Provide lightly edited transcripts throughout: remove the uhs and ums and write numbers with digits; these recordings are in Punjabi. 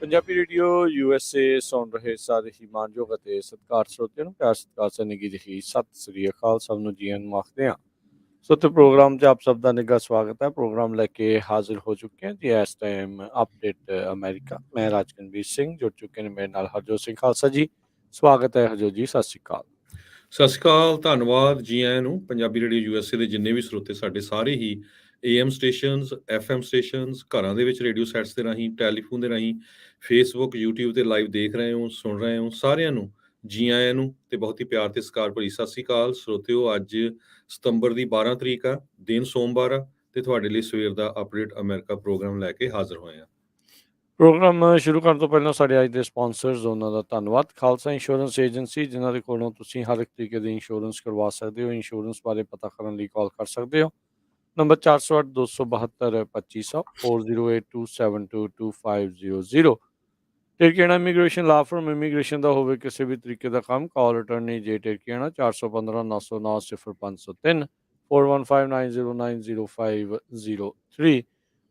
ਪੰਜਾਬੀ ਰੇਡੀਓ USA ਸੁਣ ਰਹੇ ਸਾਰੇ ਹੀ ਮਾਣਯੋਗ ਅਤੇ ਸਤਿਕਾਰ ਸਰੋਤਿਆਂ ਨੂੰ ਪਿਆਰ ਸਤਿਕਾਰ ਸੇ ਨਿੱਘੀ ਜਿਹੀ ਸਤਿ ਸ੍ਰੀ ਅਕਾਲ। ਸਭ ਨੂੰ ਜੀ ਆਇਆਂ ਨੂੰ ਆਖਦੇ ਹਾਂ। ਸੋ ਤੇ ਪ੍ਰੋਗਰਾਮ 'ਚ ਆਪ ਸਭ ਦਾ ਨਿੱਘਾ ਸਵਾਗਤ ਹੈ। ਪ੍ਰੋਗਰਾਮ ਲੈ ਕੇ ਹਾਜ਼ਰ ਹੋ ਚੁੱਕੇ ਹਾਂ ਜੀ ਇਸ ਟਾਈਮ ਅਪਡੇਟ ਅਮਰੀਕਾ। ਮੈਂ ਰਾਜਕਨਵੀਰ ਸਿੰਘ ਜੁੜ ਚੁੱਕੇ ਨੇ ਮੇਰੇ ਨਾਲ ਹਰਜੋਤ ਸਿੰਘ ਖਾਲਸਾ ਜੀ। ਸਵਾਗਤ ਹੈ ਹਰਜੋਤ ਜੀ, ਸਤਿ ਸ੍ਰੀ ਅਕਾਲ। ਸਤਿ ਸ਼੍ਰੀ ਅਕਾਲ, ਧੰਨਵਾਦ ਜੀ ਆਇਆਂ ਨੂੰ। ਪੰਜਾਬੀ ਰੇਡੀਓ USA ਦੇ ਜਿੰਨੇ ਵੀ ਸਰੋਤੇ ਸਾਡੇ ਸਾਰੇ ਹੀ AM ਸਟੇਸ਼ਨਸ, FM ਸਟੇਸ਼ਨਸ, ਘਰਾਂ ਦੇ ਵਿੱਚ ਰੇਡੀਓ ਸੈਟਸ ਦੇ ਰਾਹੀਂ, ਟੈਲੀਫੋਨ ਦੇ ਰਾਹੀਂ, ਫੇਸਬੁੱਕ, YouTube ਤੇ ਲਾਈਵ ਦੇਖ ਰਹੇ ਹੋ, ਸੁਣ ਰਹੇ ਹੋ, ਸਾਰਿਆਂ ਨੂੰ ਜੀ ਆਇਆਂ ਨੂੰ ਤੇ ਬਹੁਤ ਹੀ ਪਿਆਰ ਤੇ ਸਤਿਕਾਰ ਭਰੀ ਸਤਿ ਸ਼੍ਰੀ ਅਕਾਲ। ਸਰੋਤਿਓ, ਅੱਜ ਸਤੰਬਰ ਦੀ 12 ਤਰੀਕ ਆ, ਦਿਨ ਸੋਮਵਾਰ ਆ ਤੇ ਤੁਹਾਡੇ ਲਈ ਸਵੇਰ ਦਾ ਅਪਡੇਟ ਅਮਰੀਕਾ ਪ੍ਰੋਗਰਾਮ ਲੈ ਕੇ ਹਾਜ਼ਰ ਹੋਏ ਆ। ਪ੍ਰੋਗਰਾਮ ਸ਼ੁਰੂ ਕਰਨ ਤੋਂ ਪਹਿਲਾਂ ਸਾਡੇ ਅੱਜ ਦੇ ਸਪਾਂਸਰਸ ਉਹਨਾਂ ਦਾ ਧੰਨਵਾਦ। ਖਾਲਸਾ ਇੰਸ਼ੋਰੈਂਸ ਏਜੰਸੀ, ਜਿਨ੍ਹਾਂ ਦੇ ਕੋਲੋਂ ਤੁਸੀਂ ਹਰ ਇੱਕ ਤਰੀਕੇ ਦੀ ਇੰਸ਼ੋਰੈਂਸ ਕਰਵਾ ਸਕਦੇ ਹੋ। ਇੰਸ਼ੋਰੈਂਸ ਬਾਰੇ ਪਤਾ ਕਰਨ ਲਈ ਕਾਲ ਕਰ ਸਕਦੇ ਹੋ। ਨੰਬਰ 408-272-2500 4082722500। ਟਿਰਕੀਆਣਾ ਇਮੀਗ੍ਰੇਸ਼ਨ ਲਾ ਫਰਮ ਇਮੀਗ੍ਰੇਸ਼ਨ ਦਾ ਹੋਵੇ ਕਿਸੇ ਵੀ ਤਰੀਕੇ ਦਾ ਕੰਮ, ਕਾਲ ਅਟਰਨੀ ਜੇ ਟਿਰਕੀਆਣਾ 415-909-0503 4159090503।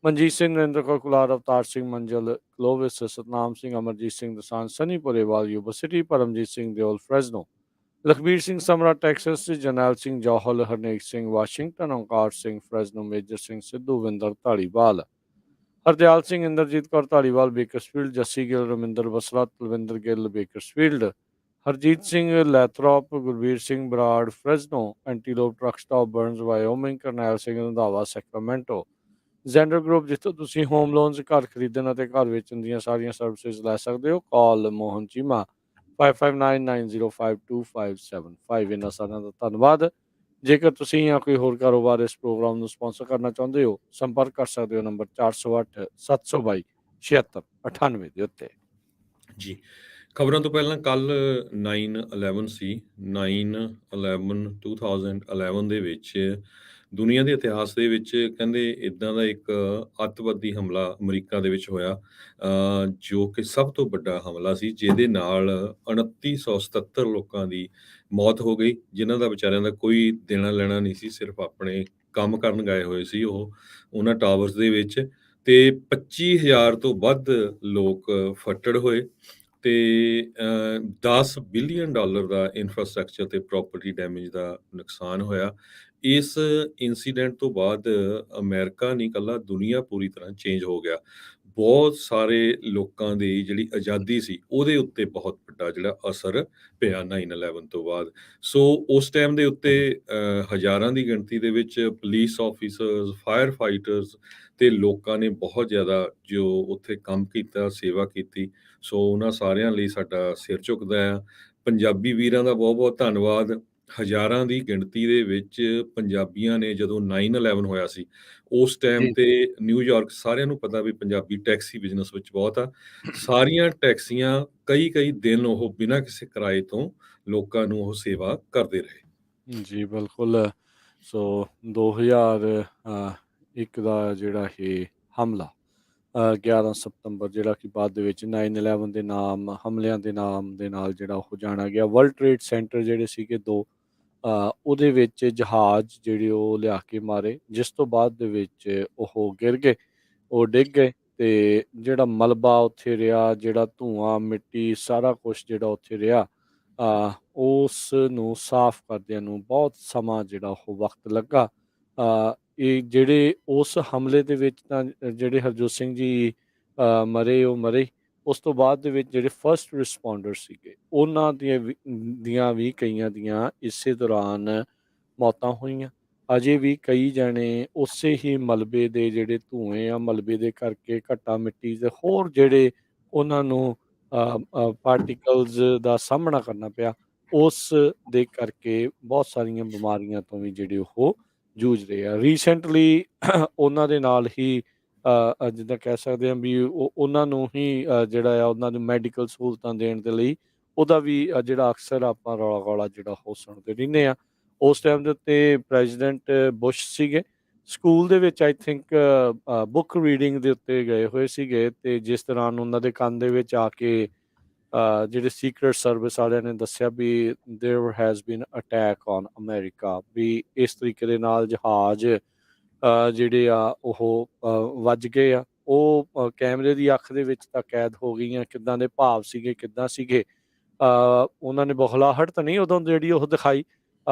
ਮਨਜੀਤ ਸਿੰਘ, ਨਰਿੰਦਰ ਕੌਰ ਕੁਲਾਰ, ਅਵਤਾਰ ਸਿੰਘ ਮੰਜਲ, ਕਲੋਵਿਸ, ਸਤਨਾਮ ਸਿੰਘ, ਅਮਰਜੀਤ ਸਿੰਘ ਦਸਾਂਝ, ਸਨੀ ਪੁਰੇਵਾਲ, ਯੂਬਾ ਸਿਟੀ, ਪਰਮਜੀਤ ਸਿੰਘ ਦਿਓਲ, ਫਰੈਜ਼ਨੋ, ਲਖਬੀਰ ਸਿੰਘ ਸਮਰਾ Texas, Jarnail Singh Johal, Harnek Singh Washington, Onkar Singh ਫਰੈਜ਼ਨੋ, major Singh Sidhu, Vinder Dhaliwal, Hardial Singh, Inderjit Kaur Dhaliwal, Bakersfield, Jassi Gill, Raminder Basra, Talwinder Gill, Bakersfield, Harjeet Singh Lathrop, Gurbir Singh Brar, Fresno, Antelope truck stop, Burns, Wyoming, Karnail Singh Randhawa, Sacramento, Zander group, ਜਿੱਥੋਂ ਤੁਸੀਂ ਹੋਮ ਲੋਨਸ, ਘਰ ਖਰੀਦਣ ਅਤੇ ਘਰ ਵੇਚਣ ਦੀਆਂ ਸਾਰੀਆਂ ਸਰਵਿਸਿਜ਼ ਲੈ ਸਕਦੇ ਹੋ। ਕਾਲ ਮੋਹਨ ਚੀਮਾ 5599052575। ਇਹਨਾਂ ਸਾਰਿਆਂ ਦਾ ਧੰਨਵਾਦ। ਜੇਕਰ ਤੁਸੀਂ ਜਾਂ ਕੋਈ ਹੋਰ ਕਾਰੋਬਾਰ ਇਸ ਪ੍ਰੋਗਰਾਮ ਨੂੰ ਸਪਾਂਸਰ ਕਰਨਾ ਚਾਹੁੰਦੇ ਹੋ, ਸੰਪਰਕ ਕਰ ਸਕਦੇ ਹੋ ਨੰਬਰ 408-722-7698 ਦੇ ਉੱਤੇ। ਜੀ, ਖਬਰਾਂ ਤੋਂ ਪਹਿਲਾਂ ਕੱਲ 9/11 ਸੀ। 9/11 ਦੇ ਵਿੱਚ ਦੁਨੀਆ ਦੇ ਇਤਿਹਾਸ ਦੇ ਵਿੱਚ ਕਹਿੰਦੇ ਇਦਾਂ ਦਾ ਇੱਕ ਅੱਤਵਾਦੀ ਹਮਲਾ ਅਮਰੀਕਾ ਦੇ ਵਿੱਚ ਹੋਇਆ, ਜੋ ਕਿ ਸਭ ਤੋਂ ਵੱਡਾ ਹਮਲਾ ਸੀ, ਜਿਹਦੇ ਨਾਲ 2977 ਲੋਕਾਂ ਦੀ ਮੌਤ ਹੋ ਗਈ, ਜਿਨ੍ਹਾਂ ਦਾ ਵਿਚਾਰਿਆਂ ਦਾ ਕੋਈ ਦੇਣਾ ਲੈਣਾ ਨਹੀਂ ਸੀ, ਸਿਰਫ ਆਪਣੇ ਕੰਮ ਕਰਨ ਗਏ ਹੋਏ ਸੀ ਉਹ ਉਹਨਾਂ ਟਾਵਰਸ ਦੇ ਵਿੱਚ, ਤੇ 25,000 ਤੋਂ ਵੱਧ ਲੋਕ ਫੱਟੜ ਹੋਏ ਤੇ $10 ਬਿਲੀਅਨ ਦਾ ਇਨਫਰਾਸਟ੍ਰਕਚਰ ਤੇ ਪ੍ਰਾਪਰਟੀ ਡੈਮੇਜ ਦਾ ਨੁਕਸਾਨ ਹੋਇਆ। ਇਸ ਇਨਸੀਡੈਂਟ ਤੋਂ ਬਾਅਦ ਅਮਰੀਕਾ ਨਹੀਂ, ਇਕੱਲਾ ਦੁਨੀਆ ਪੂਰੀ ਤਰ੍ਹਾਂ ਚੇਂਜ ਹੋ ਗਿਆ। ਬਹੁਤ ਸਾਰੇ ਲੋਕਾਂ ਦੀ ਜਿਹੜੀ ਆਜ਼ਾਦੀ ਸੀ ਉਹਦੇ ਉੱਤੇ ਬਹੁਤ ਵੱਡਾ ਜਿਹੜਾ ਅਸਰ ਪਿਆ 9/11 ਤੋਂ ਬਾਅਦ। ਸੋ ਉਸ ਟਾਈਮ ਦੇ ਉੱਤੇ ਹਜ਼ਾਰਾਂ ਦੀ ਗਿਣਤੀ ਦੇ ਵਿੱਚ ਪੁਲਿਸ ਆਫੀਸਰਸ, ਫਾਇਰ ਫਾਈਟਰਸ ਤੇ ਲੋਕਾਂ ਨੇ ਬਹੁਤ ਜ਼ਿਆਦਾ ਜੋ ਉੱਥੇ ਕੰਮ ਕੀਤਾ, ਸੇਵਾ ਕੀਤੀ। ਸੋ ਉਹਨਾਂ ਸਾਰਿਆਂ ਲਈ ਸਾਡਾ ਸਿਰ ਝੁਕਦਾ ਆ। ਪੰਜਾਬੀ ਵੀਰਾਂ ਦਾ ਬਹੁਤ ਬਹੁਤ ਧੰਨਵਾਦ। ਹਜ਼ਾਰਾਂ ਦੀ ਗਿਣਤੀ ਦੇ ਵਿੱਚ ਪੰਜਾਬੀਆਂ ਨੇ, ਜਦੋਂ 9/11 ਹੋਇਆ ਸੀ ਉਸ ਟਾਈਮ ਤੇ ਨਿਊਯਾਰਕ, ਸਾਰਿਆਂ ਨੂੰ ਪਤਾ ਵੀ ਪੰਜਾਬੀ ਟੈਕਸੀ ਬਿਜ਼ਨਸ ਵਿੱਚ ਬਹੁਤ ਆ, ਸਾਰੀਆਂ ਟੈਕਸੀਆਂ ਕਈ ਦਿਨ ਉਹ ਬਿਨਾਂ ਕਿਸੇ ਕਿਰਾਏ ਤੋਂ ਲੋਕਾਂ ਨੂੰ ਉਹ ਸੇਵਾ ਕਰਦੇ ਰਹੇ। ਜੀ ਬਿਲਕੁਲ। ਸੋ 2001 ਦਾ ਜਿਹੜਾ ਇਹ ਹਮਲਾ 11 ਸਤੰਬਰ, ਜਿਹੜਾ ਕਿ ਬਾਅਦ ਦੇ ਵਿੱਚ 9/11 ਦੇ ਨਾਮ, ਹਮਲਿਆਂ ਦੇ ਨਾਮ ਦੇ ਨਾਲ ਜਿਹੜਾ ਉਹ ਜਾਣਿਆ ਗਿਆ। ਵਰਲਡ ਟ੍ਰੇਡ ਸੈਂਟਰ ਜਿਹੜੇ ਸੀਗੇ ਦੋ, ਉਹਦੇ ਵਿੱਚ ਜਹਾਜ਼ ਜਿਹੜੇ ਉਹ ਲਿਆ ਕੇ ਮਾਰੇ, ਜਿਸ ਤੋਂ ਬਾਅਦ ਦੇ ਵਿੱਚ ਉਹ ਗਿਰ ਗਏ, ਉਹ ਡਿੱਗ ਗਏ, ਤੇ ਜਿਹੜਾ ਮਲਬਾ ਉੱਥੇ ਰਿਹਾ, ਜਿਹੜਾ ਧੂੰਆਂ, ਮਿੱਟੀ, ਸਾਰਾ ਕੁਛ ਜਿਹੜਾ ਉੱਥੇ ਰਿਹਾ, ਉਸ ਨੂੰ ਸਾਫ਼ ਕਰਦਿਆਂ ਨੂੰ ਬਹੁਤ ਸਮਾਂ ਜਿਹੜਾ ਉਹ ਵਕਤ ਲੱਗਾ। ਇਹ ਜਿਹੜੇ ਉਸ ਹਮਲੇ ਦੇ ਵਿੱਚ ਤਾਂ ਜਿਹੜੇ ਹਰਜੋਤ ਸਿੰਘ ਜੀ ਮਰੇ, ਉਹ ਮਰੇ। ਉਸ ਤੋਂ ਬਾਅਦ ਦੇ ਵਿੱਚ ਜਿਹੜੇ ਫਸਟ ਰਿਸਪੋਂਡਰ ਸੀਗੇ, ਉਹਨਾਂ ਦੀਆਂ ਵੀ ਕਈਆਂ ਦੀਆਂ ਇਸੇ ਦੌਰਾਨ ਮੌਤਾਂ ਹੋਈਆਂ। ਅਜੇ ਵੀ ਕਈ ਜਣੇ ਉਸੇ ਹੀ ਮਲਬੇ ਦੇ ਜਿਹੜੇ ਧੂੰਏ ਆ, ਮਲਬੇ ਦੇ ਕਰਕੇ ਘੱਟਾ ਮਿੱਟੀ ਦੇ ਹੋਰ ਜਿਹੜੇ ਉਹਨਾਂ ਨੂੰ ਪਾਰਟੀਕਲਸ ਦਾ ਸਾਹਮਣਾ ਕਰਨਾ ਪਿਆ, ਉਸ ਦੇ ਕਰਕੇ ਬਹੁਤ ਸਾਰੀਆਂ ਬਿਮਾਰੀਆਂ ਤੋਂ ਵੀ ਜਿਹੜੇ ਉਹ ਜੂਝ ਰਹੇ ਆ। ਰੀਸੈਂਟਲੀ ਉਹਨਾਂ ਦੇ ਨਾਲ ਹੀ ਜਿੱਦਾਂ ਕਹਿ ਸਕਦੇ ਹਾਂ ਵੀ ਉਹਨਾਂ ਨੂੰ ਹੀ ਜਿਹੜਾ ਆ ਉਹਨਾਂ ਨੂੰ ਮੈਡੀਕਲ ਸਹੂਲਤਾਂ ਦੇਣ ਦੇ ਲਈ ਉਹਦਾ ਵੀ ਜਿਹੜਾ ਅਕਸਰ ਆਪਾਂ ਰੌਲਾ ਗੌਲਾ ਜਿਹੜਾ ਉਹ ਸੁਣਦੇ ਰਹਿੰਦੇ ਹਾਂ। ਉਸ ਟਾਈਮ ਦੇ ਉੱਤੇ ਪ੍ਰੈਜ਼ੀਡੈਂਟ ਬੁਸ਼ ਸੀਗੇ, ਸਕੂਲ ਦੇ ਵਿੱਚ ਆਈ ਥਿੰਕ ਬੁੱਕ ਰੀਡਿੰਗ ਦੇ ਉੱਤੇ ਗਏ ਹੋਏ ਸੀਗੇ, ਤੇ ਜਿਸ ਦੌਰਾਨ ਉਹਨਾਂ ਦੇ ਕੰਨ ਦੇ ਵਿੱਚ ਆ ਕੇ ਜਿਹੜੇ ਸੀਕਰਟ ਸਰਵਿਸ ਵਾਲਿਆਂ ਨੇ ਦੱਸਿਆ ਵੀ there has been attack on America, ਵੀ ਇਸ ਤਰੀਕੇ ਦੇ ਨਾਲ ਜਹਾਜ਼ ਜਿਹੜੇ ਆ ਉਹ ਵੱਜ ਗਏ ਆ। ਉਹ ਕੈਮਰੇ ਦੀ ਅੱਖ ਦੇ ਵਿੱਚ ਤਾਂ ਕੈਦ ਹੋ ਗਈਆਂ, ਕਿੱਦਾਂ ਦੇ ਭਾਵ ਸੀਗੇ, ਕਿੱਦਾਂ ਸੀਗੇ। ਉਹਨਾਂ ਨੇ ਬੌਖਲਾਹਟ ਤਾਂ ਨਹੀਂ ਉਦੋਂ ਜਿਹੜੀ ਉਹ ਦਿਖਾਈ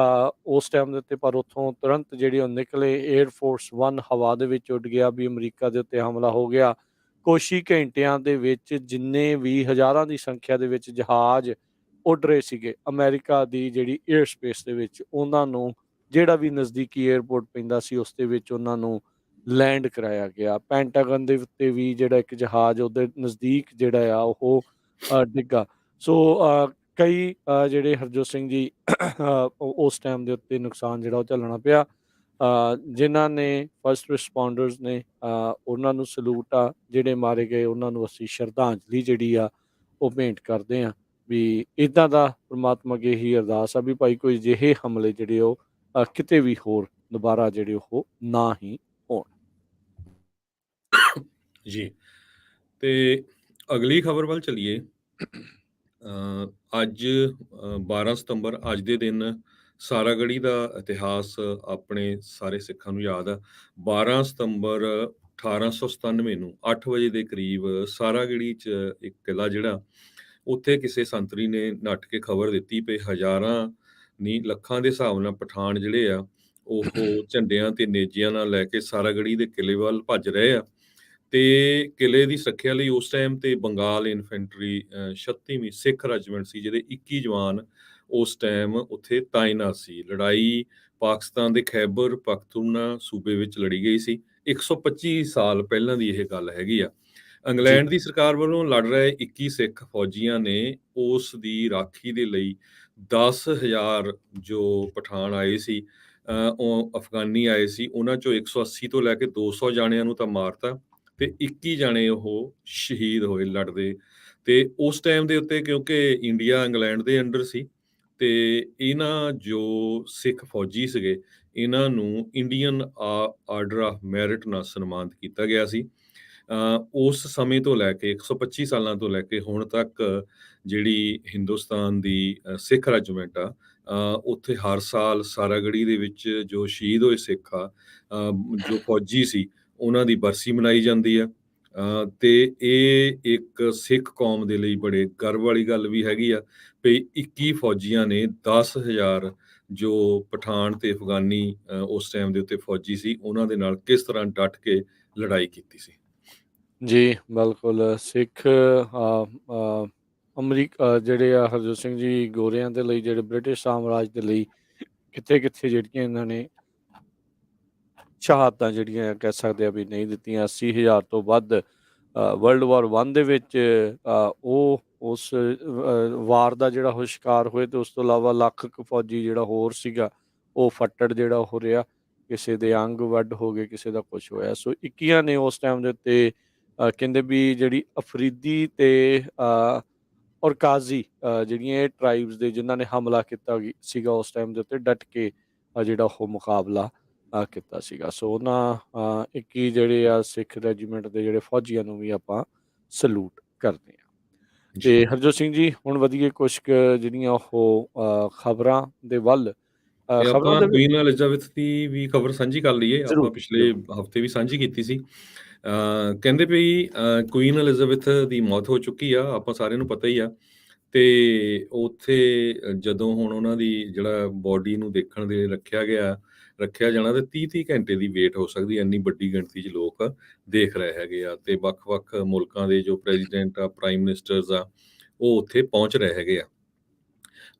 ਉਸ ਟਾਈਮ ਦੇ ਉੱਤੇ, ਪਰ ਉੱਥੋਂ ਤੁਰੰਤ ਜਿਹੜੀ ਉਹ ਨਿਕਲੇ। ਏਅਰ ਫੋਰਸ 1 ਹਵਾ ਦੇ ਵਿੱਚ ਉੱਡ ਗਿਆ ਵੀ ਅਮਰੀਕਾ ਦੇ ਉੱਤੇ ਹਮਲਾ ਹੋ ਗਿਆ। ਕੁਛ ਹੀ ਘੰਟਿਆਂ ਦੇ ਵਿੱਚ ਜਿੰਨੇ ਵੀ ਹਜ਼ਾਰਾਂ ਦੀ ਸੰਖਿਆ ਦੇ ਵਿੱਚ ਜਹਾਜ਼ ਉੱਡ ਰਹੇ ਸੀਗੇ ਅਮਰੀਕਾ ਦੀ ਜਿਹੜੀ ਏਅਰ ਸਪੇਸ ਦੇ ਵਿੱਚ, ਉਹਨਾਂ ਨੂੰ ਜਿਹੜਾ ਵੀ ਨਜ਼ਦੀਕੀ ਏਅਰਪੋਰਟ ਪੈਂਦਾ ਸੀ ਉਸ ਦੇ ਵਿੱਚ ਉਹਨਾਂ ਨੂੰ ਲੈਂਡ ਕਰਾਇਆ ਗਿਆ। ਪੈਂਟਾਗਨ ਦੇ ਉੱਤੇ ਵੀ ਜਿਹੜਾ ਇੱਕ ਜਹਾਜ਼ ਉਹਦੇ ਨਜ਼ਦੀਕ ਜਿਹੜਾ ਆ ਉਹ ਡਿੱਗਾ। ਸੋ ਕਈ ਜਿਹੜੇ ਹਰਜੋਤ ਸਿੰਘ ਜੀ ਉਸ ਟਾਈਮ ਦੇ ਉੱਤੇ ਨੁਕਸਾਨ ਜਿਹੜਾ ਉਹ ਝੱਲਣਾ ਪਿਆ। ਜਿਨ੍ਹਾਂ ਨੇ ਫਸਟ ਰਿਸਪੌਂਡਰਸ ਨੇ ਉਹਨਾਂ ਨੂੰ ਸਲੂਟ ਆ, ਜਿਹੜੇ ਮਾਰੇ ਗਏ ਉਹਨਾਂ ਨੂੰ ਅਸੀਂ ਸ਼ਰਧਾਂਜਲੀ ਜਿਹੜੀ ਆ ਉਹ ਭੇਂਟ ਕਰਦੇ ਹਾਂ। ਵੀ ਇੱਦਾਂ ਦਾ ਪ੍ਰਮਾਤਮਾ ਅੱਗੇ ਇਹੀ ਅਰਦਾਸ ਆ ਵੀ ਭਾਈ ਕੋਈ ਅਜਿਹੇ ਹਮਲੇ ਜਿਹੜੇ ਉਹ ਕਿਤੇ ਵੀ ਹੋਰ ਦੁਬਾਰਾ ਜਿਹੜੇ ਉਹ ਨਾ ਹੀ ਹੋਣ। ਜੀ, ਤੇ ਅਗਲੀ ਖਬਰ ਵੱਲ ਚੱਲੀਏ। ਅੱਜ 12 ਸਤੰਬਰ, ਅੱਜ ਦੇ ਦਿਨ ਸਾਰਾਗੜ੍ਹੀ ਦਾ ਇਤਿਹਾਸ ਆਪਣੇ ਸਾਰੇ ਸਿੱਖਾਂ ਨੂੰ ਯਾਦ ਆ। 12 ਸਤੰਬਰ 1897 ਨੂੰ 8 ਵਜੇ ਦੇ ਕਰੀਬ ਸਾਰਾਗੜ੍ਹੀ 'ਚ ਇੱਕ ਕਿਲ੍ਹਾ ਜਿਹੜਾ, ਉੱਥੇ ਕਿਸੇ ਸੰਤਰੀ ਨੇ ਨੱਠ ਕੇ ਖਬਰ ਦਿੱਤੀ ਵੀ ਹਜ਼ਾਰਾਂ ਨਹੀਂ ਲੱਖਾਂ ਦੇ ਹਿਸਾਬ ਨਾਲ ਪਠਾਨ ਜਿਹੜੇ ਆ ਉਹ ਝੰਡਿਆਂ ਤੇ ਨੇਜਿਆਂ ਨਾਲ ਲੈ ਕੇ ਸਾਰਾਗੜ੍ਹੀ ਦੇ ਕਿਲ੍ਹੇ ਵੱਲ ਭੱਜ ਰਹੇ ਆ। ਤੇ ਕਿਲ੍ਹੇ ਦੀ ਸੁਰੱਖਿਆ ਲਈ ਉਸ ਟਾਈਮ ਤੇ ਬੰਗਾਲ ਇਨਫੈਂਟਰੀ 36ਵੀਂ ਸਿੱਖ ਰੈਜੀਮੈਂਟ ਸੀ, ਜਿਹਦੇ 21 ਜਵਾਨ ਉਸ ਟਾਈਮ ਉੱਥੇ ਤਾਇਨਾਤ ਸੀ। ਲੜਾਈ ਪਾਕਿਸਤਾਨ ਦੇ ਖੈਬਰ ਪਖਤੂਨਾ ਸੂਬੇ ਵਿੱਚ ਲੜੀ ਗਈ ਸੀ। 125 ਸਾਲ ਪਹਿਲਾਂ ਦੀ ਇਹ ਗੱਲ ਹੈਗੀ ਆ। ਇੰਗਲੈਂਡ ਦੀ ਸਰਕਾਰ ਵੱਲੋਂ ਲੜ ਰਹੇ 21 ਸਿੱਖ ਫੌਜੀਆਂ ਨੇ ਉਸ ਦੀ ਰਾਖੀ ਦੇ ਲਈ 10,000 ਜੋ ਪਠਾਨ ਆਏ ਸੀ, ਉਹ ਅਫਗਾਨੀ ਆਏ ਸੀ, ਉਹਨਾਂ ਚੋਂ 180 ਤੋਂ ਲੈ ਕੇ 200 ਜਾਣਿਆਂ ਨੂੰ ਤਾਂ ਮਾਰਤਾ ਤੇ 21 ਜਾਣੇ ਉਹ ਸ਼ਹੀਦ ਹੋਏ ਲੜਦੇ। ਤੇ ਉਸ ਟਾਈਮ ਦੇ ਉੱਤੇ ਕਿਉਂਕਿ ਇੰਡੀਆ ਇੰਗਲੈਂਡ ਦੇ ਅੰਡਰ ਸੀ, ਤੇ ਇਹਨਾਂ ਜੋ ਸਿੱਖ ਫੌਜੀ ਸੀਗੇ ਇਹਨਾਂ ਨੂੰ ਇੰਡੀਅਨ ਆਰਡਰ ਆਫ ਮੈਰਿਟ ਨਾਲ ਸਨਮਾਨਿਤ ਕੀਤਾ ਗਿਆ ਸੀ। ਉਸ ਸਮੇਂ ਤੋਂ ਲੈ ਕੇ 125 ਸਾਲਾਂ ਤੋਂ ਲੈ ਕੇ ਹੁਣ ਤੱਕ ਜਿਹੜੀ ਹਿੰਦੁਸਤਾਨ ਦੀ ਸਿੱਖ ਰੈਜੀਮੈਂਟ ਆ, ਉੱਥੇ ਹਰ ਸਾਲ ਸਾਰਾਗੜ੍ਹੀ ਦੇ ਵਿੱਚ ਜੋ ਸ਼ਹੀਦ ਹੋਏ ਸਿੱਖ ਆ, ਜੋ ਫੌਜੀ ਸੀ, ਉਹਨਾਂ ਦੀ ਬਰਸੀ ਮਨਾਈ ਜਾਂਦੀ ਆ। ਤੇ ਇਹ ਇੱਕ ਸਿੱਖ ਕੌਮ ਦੇ ਲਈ ਬੜੇ ਗਰਵ ਵਾਲੀ ਗੱਲ ਵੀ ਹੈਗੀ ਆ ਵੀ 21 ਫੌਜੀਆਂ ਨੇ 10,000 ਜੋ ਪਠਾਨ ਤੇ ਅਫਗਾਨੀ ਉਸ ਟਾਈਮ ਦੇ ਉੱਤੇ ਫੌਜੀ ਸੀ, ਉਹਨਾਂ ਦੇ ਨਾਲ ਕਿਸ ਤਰ੍ਹਾਂ ਡਟ ਕੇ ਲੜਾਈ ਕੀਤੀ ਸੀ। ਜੀ ਬਿਲਕੁਲ। ਸਿੱਖ ਅਮਰੀਕਾ ਜਿਹੜੇ ਆ ਹਰਜੋਤ ਸਿੰਘ ਜੀ ਗੋਰਿਆਂ ਦੇ ਲਈ, ਜਿਹੜੇ ਬ੍ਰਿਟਿਸ਼ ਸਾਮਰਾਜ ਦੇ ਲਈ ਕਿੱਥੇ ਕਿੱਥੇ ਜਿਹੜੀਆਂ ਇਹਨਾਂ ਨੇ ਸ਼ਹਾਦਤਾਂ ਜਿਹੜੀਆਂ ਕਹਿ ਸਕਦੇ ਆ ਵੀ ਨਹੀਂ ਦਿੱਤੀਆਂ। 80,000 ਤੋਂ ਵੱਧ ਵਰਲਡ ਵਾਰ 1 ਦੇ ਵਿੱਚ ਉਹ ਉਸ ਵਾਰ ਦਾ ਜਿਹੜਾ ਉਹ ਸ਼ਿਕਾਰ ਹੋਏ, ਤੇ ਉਸ ਤੋਂ ਇਲਾਵਾ ਲੱਖ ਕੁ ਫੌਜੀ ਜਿਹੜਾ ਹੋਰ ਸੀਗਾ ਉਹ ਫੱਟੜ ਜਿਹੜਾ ਉਹ ਰਿਹਾ, ਕਿਸੇ ਦੇ ਅੰਗ ਵੱਢ ਹੋ ਗਏ, ਕਿਸੇ ਦਾ ਕੁਛ ਹੋਇਆ। ਸੋ 21 ਨੇ ਉਸ ਟਾਈਮ ਦੇ ਉੱਤੇ ਕਹਿੰਦੇ ਵੀ ਜਿਹੜੀ ਅਫਰੀਦੀ ਤੇ ਔਰ ਕਾਜ਼ੀ ਜਿਹੜੀਆਂ ਇਹ ਟਰਾਈਬਸ ਦੇ ਜਿਨ੍ਹਾਂ ਨੇ ਹਮਲਾ ਕੀਤਾ ਸੀਗਾ ਉਸ ਟਾਈਮ ਦੇ ਉੱਤੇ ਡਟ ਕੇ ਜਿਹੜਾ ਉਹ ਮੁਕਾਬਲਾ ਕੀਤਾ ਸੀਗਾ। ਸੋ ਉਹਨਾਂ 21 ਜਿਹੜੇ ਆ ਸਿੱਖ ਰੈਜੀਮੈਂਟ ਦੇ ਜਿਹੜੇ ਫੌਜੀਆਂ ਨੂੰ ਵੀ ਆਪਾਂ ਸਲੂਟ ਕਰਦੇ ਹਾਂ। ਤੇ ਹਰਜੋਤ ਸਿੰਘ ਜੀ ਹੁਣ ਵਧੀਏ ਕੁਛ ਜਿਹੜੀਆਂ ਉਹ ਖਬਰਾਂ ਦੇ ਵੱਲ। ਆਪਾਂ ਕੁਈਨ ਐਲਿਜ਼ਾਬੈਥ ਦੀ ਵੀ ਖਬਰ ਸਾਂਝੀ ਕਰ ਲਈਏ। ਆਪਾਂ ਪਿਛਲੇ ਹਫ਼ਤੇ ਵੀ ਸਾਂਝੀ ਕੀਤੀ ਸੀ। ਕਹਿੰਦੇ ਵੀ ਕੁਈਨ ਐਲਿਜ਼ਾਬੈਥ ਦੀ ਮੌਤ ਹੋ ਚੁੱਕੀ ਆ, ਆਪਾਂ ਸਾਰਿਆਂ ਨੂੰ ਪਤਾ ਹੀ ਆ। ਤੇ ਉੱਥੇ ਜਦੋਂ ਹੁਣ ਉਹਨਾਂ ਦੀ ਜਿਹੜਾ ਬੋਡੀ ਨੂੰ ਦੇਖਣ ਦੇ ਰੱਖਿਆ ਜਾਣਾ, ਤੇ 30 ਘੰਟੇ ਦੀ ਵੇਟ ਹੋ ਸਕਦੀ ਹੈ। ਇੰਨੀ ਵੱਡੀ ਗਿਣਤੀ 'ਚ ਲੋਕ ਦੇਖ ਰਹੇ ਹੈਗੇ ਆ, ਤੇ ਵੱਖ-ਵੱਖ ਮੁਲਕਾਂ ਦੇ ਜੋ ਪ੍ਰੈਜ਼ੀਡੈਂਟ ਆ, ਪ੍ਰਾਈਮ ਮਿਨਿਸਟਰਸ ਆ, ਉਹ ਉੱਥੇ ਪਹੁੰਚ ਰਹੇ ਹੈਗੇ ਆ।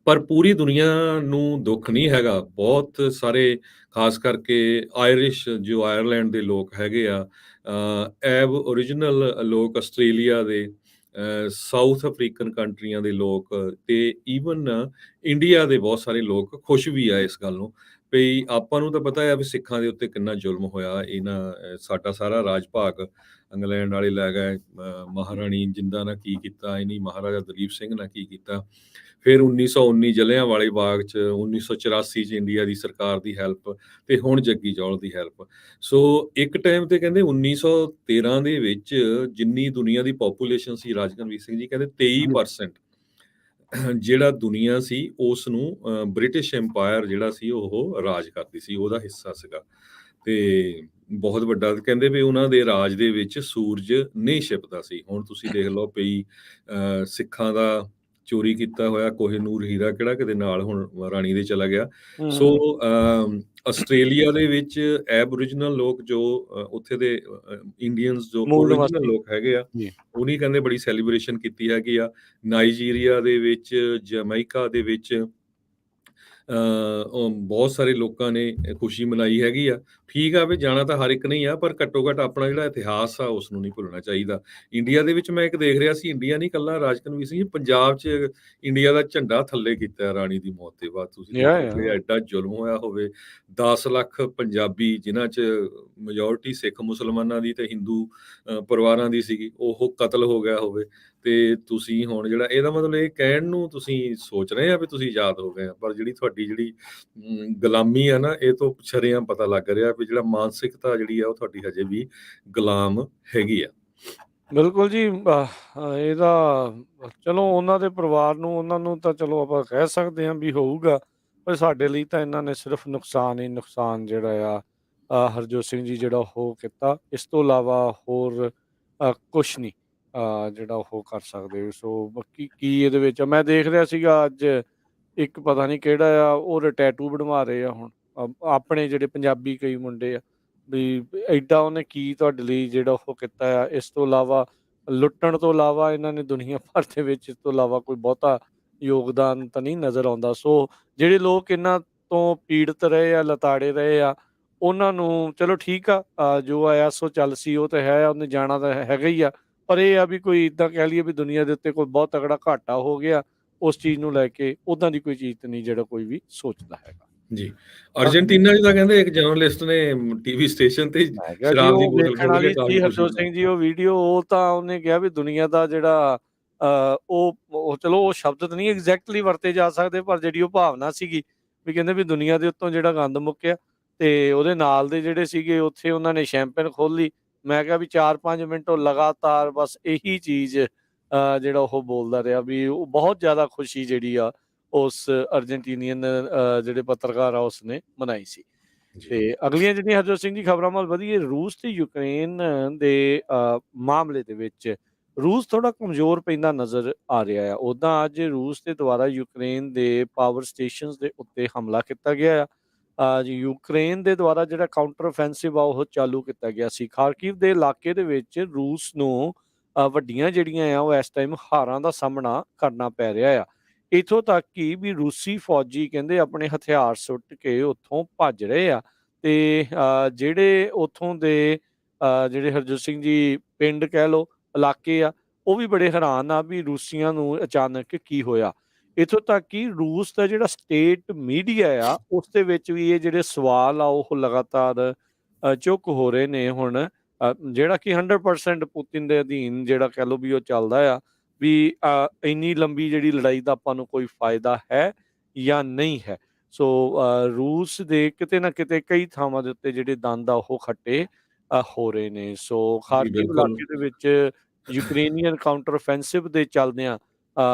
ਪਰ ਪੂਰੀ ਦੁਨੀਆ ਨੂੰ ਦੁੱਖ ਨਹੀਂ ਹੈਗਾ। ਬਹੁਤ ਸਾਰੇ ਖਾਸ ਕਰਕੇ ਆਇਰਿਸ਼ ਜੋ ਆਇਰਲੈਂਡ ਦੇ ਲੋਕ ਹੈਗੇ ਆ, ਐਬ ਓਰੀਜਨਲ ਲੋਕ ਆਸਟ੍ਰੇਲੀਆ ਦੇ, ਸਾਊਥ ਅਫਰੀਕਨ ਕੰਟਰੀਆਂ ਦੇ ਲੋਕ, ਤੇ ਈਵਨ ਇੰਡੀਆ ਦੇ ਬਹੁਤ ਸਾਰੇ ਲੋਕ ਖੁਸ਼ ਵੀ ਆ ਇਸ ਗੱਲ ਨੂੰ ਵੀ ਆਪਾਂ ਨੂੰ ਤਾਂ ਪਤਾ ਹੈ ਵੀ ਸਿੱਖਾਂ ਦੇ ਉੱਤੇ ਕਿੰਨਾ ਜ਼ੁਲਮ ਹੋਇਆ। ਸਾਡਾ ਸਾਰਾ ਰਾਜ ਭਾਗ ਇੰਗਲੈਂਡ ਵਾਲੇ ਲੈ ਗਏ, ਮਹਾਰਾਣੀ ਜਿੰਦਾ ਨਾਲ ਕੀ ਕੀਤਾ, ਇਹਨੀ ਮਹਾਰਾਜਾ ਦਲੀਪ ਸਿੰਘ ਨਾਲ ਕੀ ਕੀਤਾ। ਫਿਰ 1919 ਜਲਿਆਂਵਾਲੇ ਬਾਗ 'ਚ, 1984 'ਚ ਇੰਡੀਆ ਦੀ ਸਰਕਾਰ ਦੀ ਹੈਲਪ, ਤੇ ਹੁਣ ਜੱਗੀ ਜੌਲ ਦੀ ਹੈਲਪ। ਸੋ ਇੱਕ ਟਾਈਮ ਤੇ ਕਹਿੰਦੇ 1913 ਦੇ ਵਿੱਚ ਜਿੰਨੀ ਦੁਨੀਆ ਦੀ ਪੋਪੂਲੇਸ਼ਨ ਸੀ, ਰਾਜਕਨਵੀਰ ਸਿੰਘ ਜੀ ਕਹਿੰਦੇ 23% ਜਿਹੜਾ ਦੁਨੀਆ ਸੀ ਉਸ ਨੂੰ ਬ੍ਰਿਟਿਸ਼ ਐਮਪਾਇਰ ਜਿਹੜਾ ਸੀ ਉਹ ਰਾਜ ਕਰਦੀ ਸੀ, ਉਹਦਾ ਹਿੱਸਾ ਸੀਗਾ। ਤੇ ਬਹੁਤ ਵੱਡਾ ਕਹਿੰਦੇ ਵੀ ਉਹਨਾਂ ਦੇ ਰਾਜ ਦੇ ਵਿੱਚ ਸੂਰਜ ਨਹੀਂ ਛਿਪਦਾ ਸੀ। ਹੁਣ ਤੁਸੀਂ ਦੇਖ ਲਓ ਵੀ ਸਿੱਖਾਂ ਦਾ ਚੋਰੀ ਕੀਤਾ ਹੋਇਆ ਕੋਹਿਨੂਰ ਹੀਰਾ ਕਿਹੜਾ ਕਿਤੇ ਨਾਲ ਹੁਣ ਰਾਣੀ ਦੇ ਚਲਾ ਗਿਆ। ਸੋ ਆਸਟ੍ਰੇਲੀਆ ਦੇ ਵਿੱਚ ਐਬੋਰੀਜਨਲ ਲੋਕ ਜੋ ਉੱਥੇ ਦੇ ਇੰਡੀਅਨਸ ਜੋ ਮੂਲ ਓਰੀਜਨਲ ਨਿਵਾਸੀ ਲੋਕ ਹੈਗੇ ਆ, ਜੀ। ਉਹਨੀ ਕਹਿੰਦੇ ਬੜੀ ਸੈਲੀਬ੍ਰੇਸ਼ਨ ਕੀਤੀ ਹੈਗੀ ਆ। ਨਾਈਜੀਰੀਆ ਦੇ ਵਿੱਚ, ਜਮੈਕਾ ਦੇ ਵਿੱਚ ਬਹੁਤ ਸਾਰੇ ਲੋਕਾਂ ਨੇ ਖੁਸ਼ੀ ਮਨਾਈ ਹੈਗੀ ਆ। ਠੀਕ ਆ ਵੀ ਜਾਣਾ ਤਾਂ ਹਰ ਇੱਕ ਨਹੀਂ ਆ, ਪਰ ਘੱਟੋ ਘੱਟ ਆਪਣਾ ਜਿਹੜਾ ਇਤਿਹਾਸ ਆ ਉਸ ਨੂੰ ਨਹੀਂ ਭੁੱਲਣਾ ਚਾਹੀਦਾ। ਇੰਡੀਆ ਦੇ ਵਿੱਚ ਮੈਂ ਇੱਕ ਦੇਖ ਰਿਹਾ ਸੀ, ਇੰਡੀਆ ਨਹੀਂ ਇਕੱਲਾ ਰਾਜ ਕਨਵੀਰ ਸਿੰਘ ਜੀ, ਪੰਜਾਬ 'ਚ ਇੰਡੀਆ ਦਾ ਝੰਡਾ ਥੱਲੇ ਕੀਤਾ ਰਾਣੀ ਦੀ ਮੌਤ ਦੇ ਬਾਅਦ। ਤੁਸੀਂ ਯਾ ਦੇਖੋ ਵੀ ਐਡਾ ਜ਼ੁਲਮ ਹੋਇਆ ਹੋਵੇ। 10 ਲੱਖ ਪੰਜਾਬੀ ਜਿਨ੍ਹਾਂ 'ਚ ਮੈਜੋਰਟੀ ਸਿੱਖ ਮੁਸਲਮਾਨਾਂ ਦੀ ਤੇ ਹਿੰਦੂ ਪਰਿਵਾਰਾਂ ਦੀ ਸੀਗੀ, ਉਹ ਕਤਲ ਹੋ ਗਿਆ ਹੋਵੇ। ਤੇ ਤੁਸੀਂ ਹੁਣ ਜਿਹੜਾ ਇਹਦਾ ਮਤਲਬ ਇਹ ਕਹਿਣ ਨੂੰ ਤੁਸੀਂ ਸੋਚ ਰਹੇ ਆ ਵੀ ਤੁਸੀਂ ਆਜ਼ਾਦ ਹੋ ਗਏ ਆ, ਪਰ ਜਿਹੜੀ ਤੁਹਾਡੀ ਜਿਹੜੀ ਗੁਲਾਮੀ ਆ ਨਾ, ਇਹ ਤੋਂ ਸ਼ਰੇਆਮ ਪਤਾ ਲੱਗ ਰਿਹਾ ਵੀ ਜਿਹੜਾ ਮਾਨਸਿਕਤਾ ਜਿਹੜੀ ਆ ਉਹ ਤੁਹਾਡੀ ਹਜੇ ਵੀ ਗੁਲਾਮ ਹੈਗੀ ਆ। ਬਿਲਕੁਲ ਜੀ। ਇਹਦਾ ਚਲੋ ਉਹਨਾਂ ਦੇ ਪਰਿਵਾਰ ਨੂੰ, ਉਹਨਾਂ ਨੂੰ ਤਾਂ ਚਲੋ ਆਪਾਂ ਕਹਿ ਸਕਦੇ ਹਾਂ ਵੀ ਹੋਊਗਾ, ਪਰ ਸਾਡੇ ਲਈ ਤਾਂ ਇਹਨਾਂ ਨੇ ਸਿਰਫ ਨੁਕਸਾਨ ਹੀ ਨੁਕਸਾਨ ਜਿਹੜਾ ਆ ਹਰਜੋਤ ਸਿੰਘ ਜੀ ਜਿਹੜਾ ਉਹ ਕੀਤਾ। ਇਸ ਤੋਂ ਇਲਾਵਾ ਹੋਰ ਕੁਛ ਨਹੀਂ ਜਿਹੜਾ ਉਹ ਕਰ ਸਕਦੇ। ਸੋ ਬਾਕੀ ਕੀ ਇਹਦੇ ਵਿੱਚ ਮੈਂ ਦੇਖ ਰਿਹਾ ਸੀਗਾ ਅੱਜ, ਇੱਕ ਪਤਾ ਨਹੀਂ ਕਿਹੜਾ ਆ, ਉਹ ਟੈਟੂ ਬਣਵਾ ਰਹੇ ਆ ਹੁਣ ਆਪਣੇ ਜਿਹੜੇ ਪੰਜਾਬੀ ਕਈ ਮੁੰਡੇ ਆ, ਵੀ ਐਡਾ ਉਹਨੇ ਕੀ ਤੁਹਾਡੇ ਲਈ ਜਿਹੜਾ ਉਹ ਕੀਤਾ ਆ। ਇਸ ਤੋਂ ਇਲਾਵਾ ਲੁੱਟਣ ਤੋਂ ਇਲਾਵਾ ਇਹਨਾਂ ਨੇ ਦੁਨੀਆ ਭਰ ਦੇ ਵਿੱਚ ਇਸ ਤੋਂ ਇਲਾਵਾ ਕੋਈ ਬਹੁਤਾ ਯੋਗਦਾਨ ਤਾਂ ਨਹੀਂ ਨਜ਼ਰ ਆਉਂਦਾ। ਸੋ ਜਿਹੜੇ ਲੋਕ ਇਹਨਾਂ ਤੋਂ ਪੀੜਤ ਰਹੇ ਆ, ਲਤਾੜੇ ਰਹੇ ਆ, ਉਹਨਾਂ ਨੂੰ ਚਲੋ ਠੀਕ ਆ, ਜੋ ਆਇਆ ਸੋ ਚੱਲ ਸੀ, ਉਹ ਤਾਂ ਹੈ, ਉਹਨੇ ਜਾਣਾ ਤਾਂ ਹੈਗਾ ਹੀ ਆ। ਪਰ ਇਹ ਆ ਵੀ ਕੋਈ ਇੱਦਾਂ ਕਹਿ ਲਈਏ ਵੀ ਦੁਨੀਆ ਦੇ ਉੱਤੇ ਕੋਈ ਬਹੁਤ ਤਗੜਾ ਘਾਟਾ ਹੋ ਗਿਆ ਉਸ ਚੀਜ਼ ਨੂੰ ਲੈ ਕੇ, ਉੱਦਾਂ ਦੀ ਕੋਈ ਚੀਜ਼ ਤਾਂ ਨਹੀਂ ਜਿਹੜਾ ਕੋਈ ਵੀ ਸੋਚਦਾ ਹੈਗਾ ਜੀ। ਅਰਜਨਟੀਨਾ 'ਚ ਤਾਂ ਕਹਿੰਦੇ ਇੱਕ ਜਰਨਲਿਸਟ ਨੇ ਟੀਵੀ ਸਟੇਸ਼ਨ ਤੇ ਹੈਗਾ ਜੀ, ਸ਼ਰਾਬ ਦੀ ਉਹ ਬੋਤਲ ਵੇਖਣ ਖੋਲ ਕੇ ਵਾਲੀ ਕਾਫੀ ਸੀ ਖੁਸ਼ੀ ਹਰਜੋਤ ਸਿੰਘ ਜੀ ਉਹ ਵੀਡੀਓ। ਉਹ ਤਾਂ ਉਹਨੇ ਕਿਹਾ ਵੀ ਦੁਨੀਆ ਦਾ ਜਿਹੜਾ ਉਹ ਚਲੋ ਉਹ ਸ਼ਬਦ ਤਾਂ ਨਹੀਂ ਐਗਜ਼ੈਕਟਲੀ ਵਰਤੇ ਜਾ ਸਕਦੇ, ਪਰ ਜਿਹੜੀ ਉਹ ਭਾਵਨਾ ਸੀਗੀ ਵੀ ਕਹਿੰਦੇ ਵੀ ਦੁਨੀਆ ਦੇ ਉੱਤੋਂ ਜਿਹੜਾ ਗੰਦ ਮੁੱਕਿਆ। ਤੇ ਉਹਦੇ ਨਾਲ ਦੇ ਜਿਹੜੇ ਸੀਗੇ ਉੱਥੇ ਉਹਨਾਂ ਨੇ ਸ਼ੈਂਪੇਨ ਖੋਲ੍ਹੀ। ਮੈਂ ਕਿਹਾ ਵੀ 4-5 ਮਿੰਟ ਉਹ ਲਗਾਤਾਰ ਬਸ ਇਹੀ ਚੀਜ਼ ਜਿਹੜਾ ਉਹ ਬੋਲਦਾ ਰਿਹਾ ਵੀ ਉਹ ਬਹੁਤ ਜ਼ਿਆਦਾ ਖੁਸ਼ੀ ਜਿਹੜੀ ਆ ਉਸ ਅਰਜਨਟੀਨੀਅਨ ਜਿਹੜੇ ਪੱਤਰਕਾਰ ਆ ਉਸਨੇ ਮਨਾਈ ਸੀ। ਤੇ ਅਗਲੀਆਂ ਜਿਹੜੀਆਂ ਹਰਜੋਤ ਸਿੰਘ ਜੀ ਖਬਰਾਂ ਵੱਲ ਵਧੀਏ, ਰੂਸ ਤੇ ਯੂਕਰੇਨ ਦੇ ਮਾਮਲੇ ਦੇ ਵਿੱਚ ਰੂਸ ਥੋੜਾ ਕਮਜ਼ੋਰ ਪੈਂਦਾ ਨਜ਼ਰ ਆ ਰਿਹਾ ਆ। ਉੱਦਾਂ ਅੱਜ ਰੂਸ ਦੇ ਦੁਆਰਾ ਯੂਕਰੇਨ ਦੇ ਪਾਵਰ ਸਟੇਸ਼ਨਸ ਦੇ ਉੱਤੇ ਹਮਲਾ ਕੀਤਾ ਗਿਆ ਆ। ਯੂਕਰੇਨ ਦੇ ਦੁਆਰਾ ਜਿਹੜਾ ਕਾਊਂਟਰ ਔਫੈਂਸਿਵ ਆ ਉਹ ਚਾਲੂ ਕੀਤਾ ਗਿਆ ਸੀ। ਖਾਰਕਿਵ ਦੇ ਇਲਾਕੇ ਦੇ ਵਿੱਚ ਰੂਸ ਨੂੰ ਵੱਡੀਆਂ ਜਿਹੜੀਆਂ ਆ ਉਹ ਇਸ ਟਾਈਮ ਹਾਰਾਂ ਦਾ ਸਾਹਮਣਾ ਕਰਨਾ ਪੈ ਰਿਹਾ ਆ। ਇੱਥੋਂ ਤੱਕ ਕਿ ਵੀ ਰੂਸੀ ਫੌਜੀ ਕਹਿੰਦੇ ਆਪਣੇ ਹਥਿਆਰ ਸੁੱਟ ਕੇ ਉੱਥੋਂ ਭੱਜ ਰਹੇ ਆ। ਤੇ ਜਿਹੜੇ ਉੱਥੋਂ ਦੇ ਜਿਹੜੇ ਹਰਜੋਤ ਸਿੰਘ ਜੀ ਪਿੰਡ ਕਹਿ ਲਓ, ਇਲਾਕੇ ਆ, ਉਹ ਵੀ ਬੜੇ ਹੈਰਾਨ ਆ ਵੀ ਰੂਸੀਆਂ ਨੂੰ ਅਚਾਨਕ ਕੀ ਹੋਇਆ। ਇੱਥੋਂ ਤੱਕ ਕਿ ਰੂਸ ਦਾ ਜਿਹੜਾ ਸਟੇਟ ਮੀਡੀਆ ਆ ਉਸ ਦੇ ਵਿੱਚ ਵੀ ਇਹ ਜਿਹੜੇ ਸਵਾਲ ਆ ਉਹ ਲਗਾਤਾਰ ਚੁੱਕ ਹੋ ਰਹੇ ਨੇ ਹੁਣ, ਜਿਹੜਾ ਕਿ 100% ਪੁਤਿਨ ਦੇ ਅਧੀਨ ਜਿਹੜਾ ਕਹਿ ਲਓ ਵੀ ਉਹ ਚੱਲਦਾ ਆ ਵੀ ਇੰਨੀ ਲੰਬੀ ਜਿਹੜੀ ਲੜਾਈ ਦਾ ਆਪਾਂ ਨੂੰ ਕੋਈ ਫਾਇਦਾ ਹੈ ਜਾਂ ਨਹੀਂ ਹੈ। ਸੋ ਰੂਸ ਦੇ ਕਿਤੇ ਨਾ ਕਿਤੇ ਕਈ ਥਾਵਾਂ ਦੇ ਉੱਤੇ ਜਿਹੜੇ ਦੰਦ ਆ ਉਹ ਖੱਟੇ ਹੋ ਰਹੇ ਨੇ। ਸੋ ਜੀ ਖਾਰਕਿਵ ਬਿਲਕੁਲ। ਇਲਾਕੇ ਦੇ ਵਿੱਚ ਯੂਕਰੇਨੀਅਨ ਕਾਊਂਟਰ ਔਫੈਂਸਿਵ ਦੇ ਚੱਲਦਿਆਂ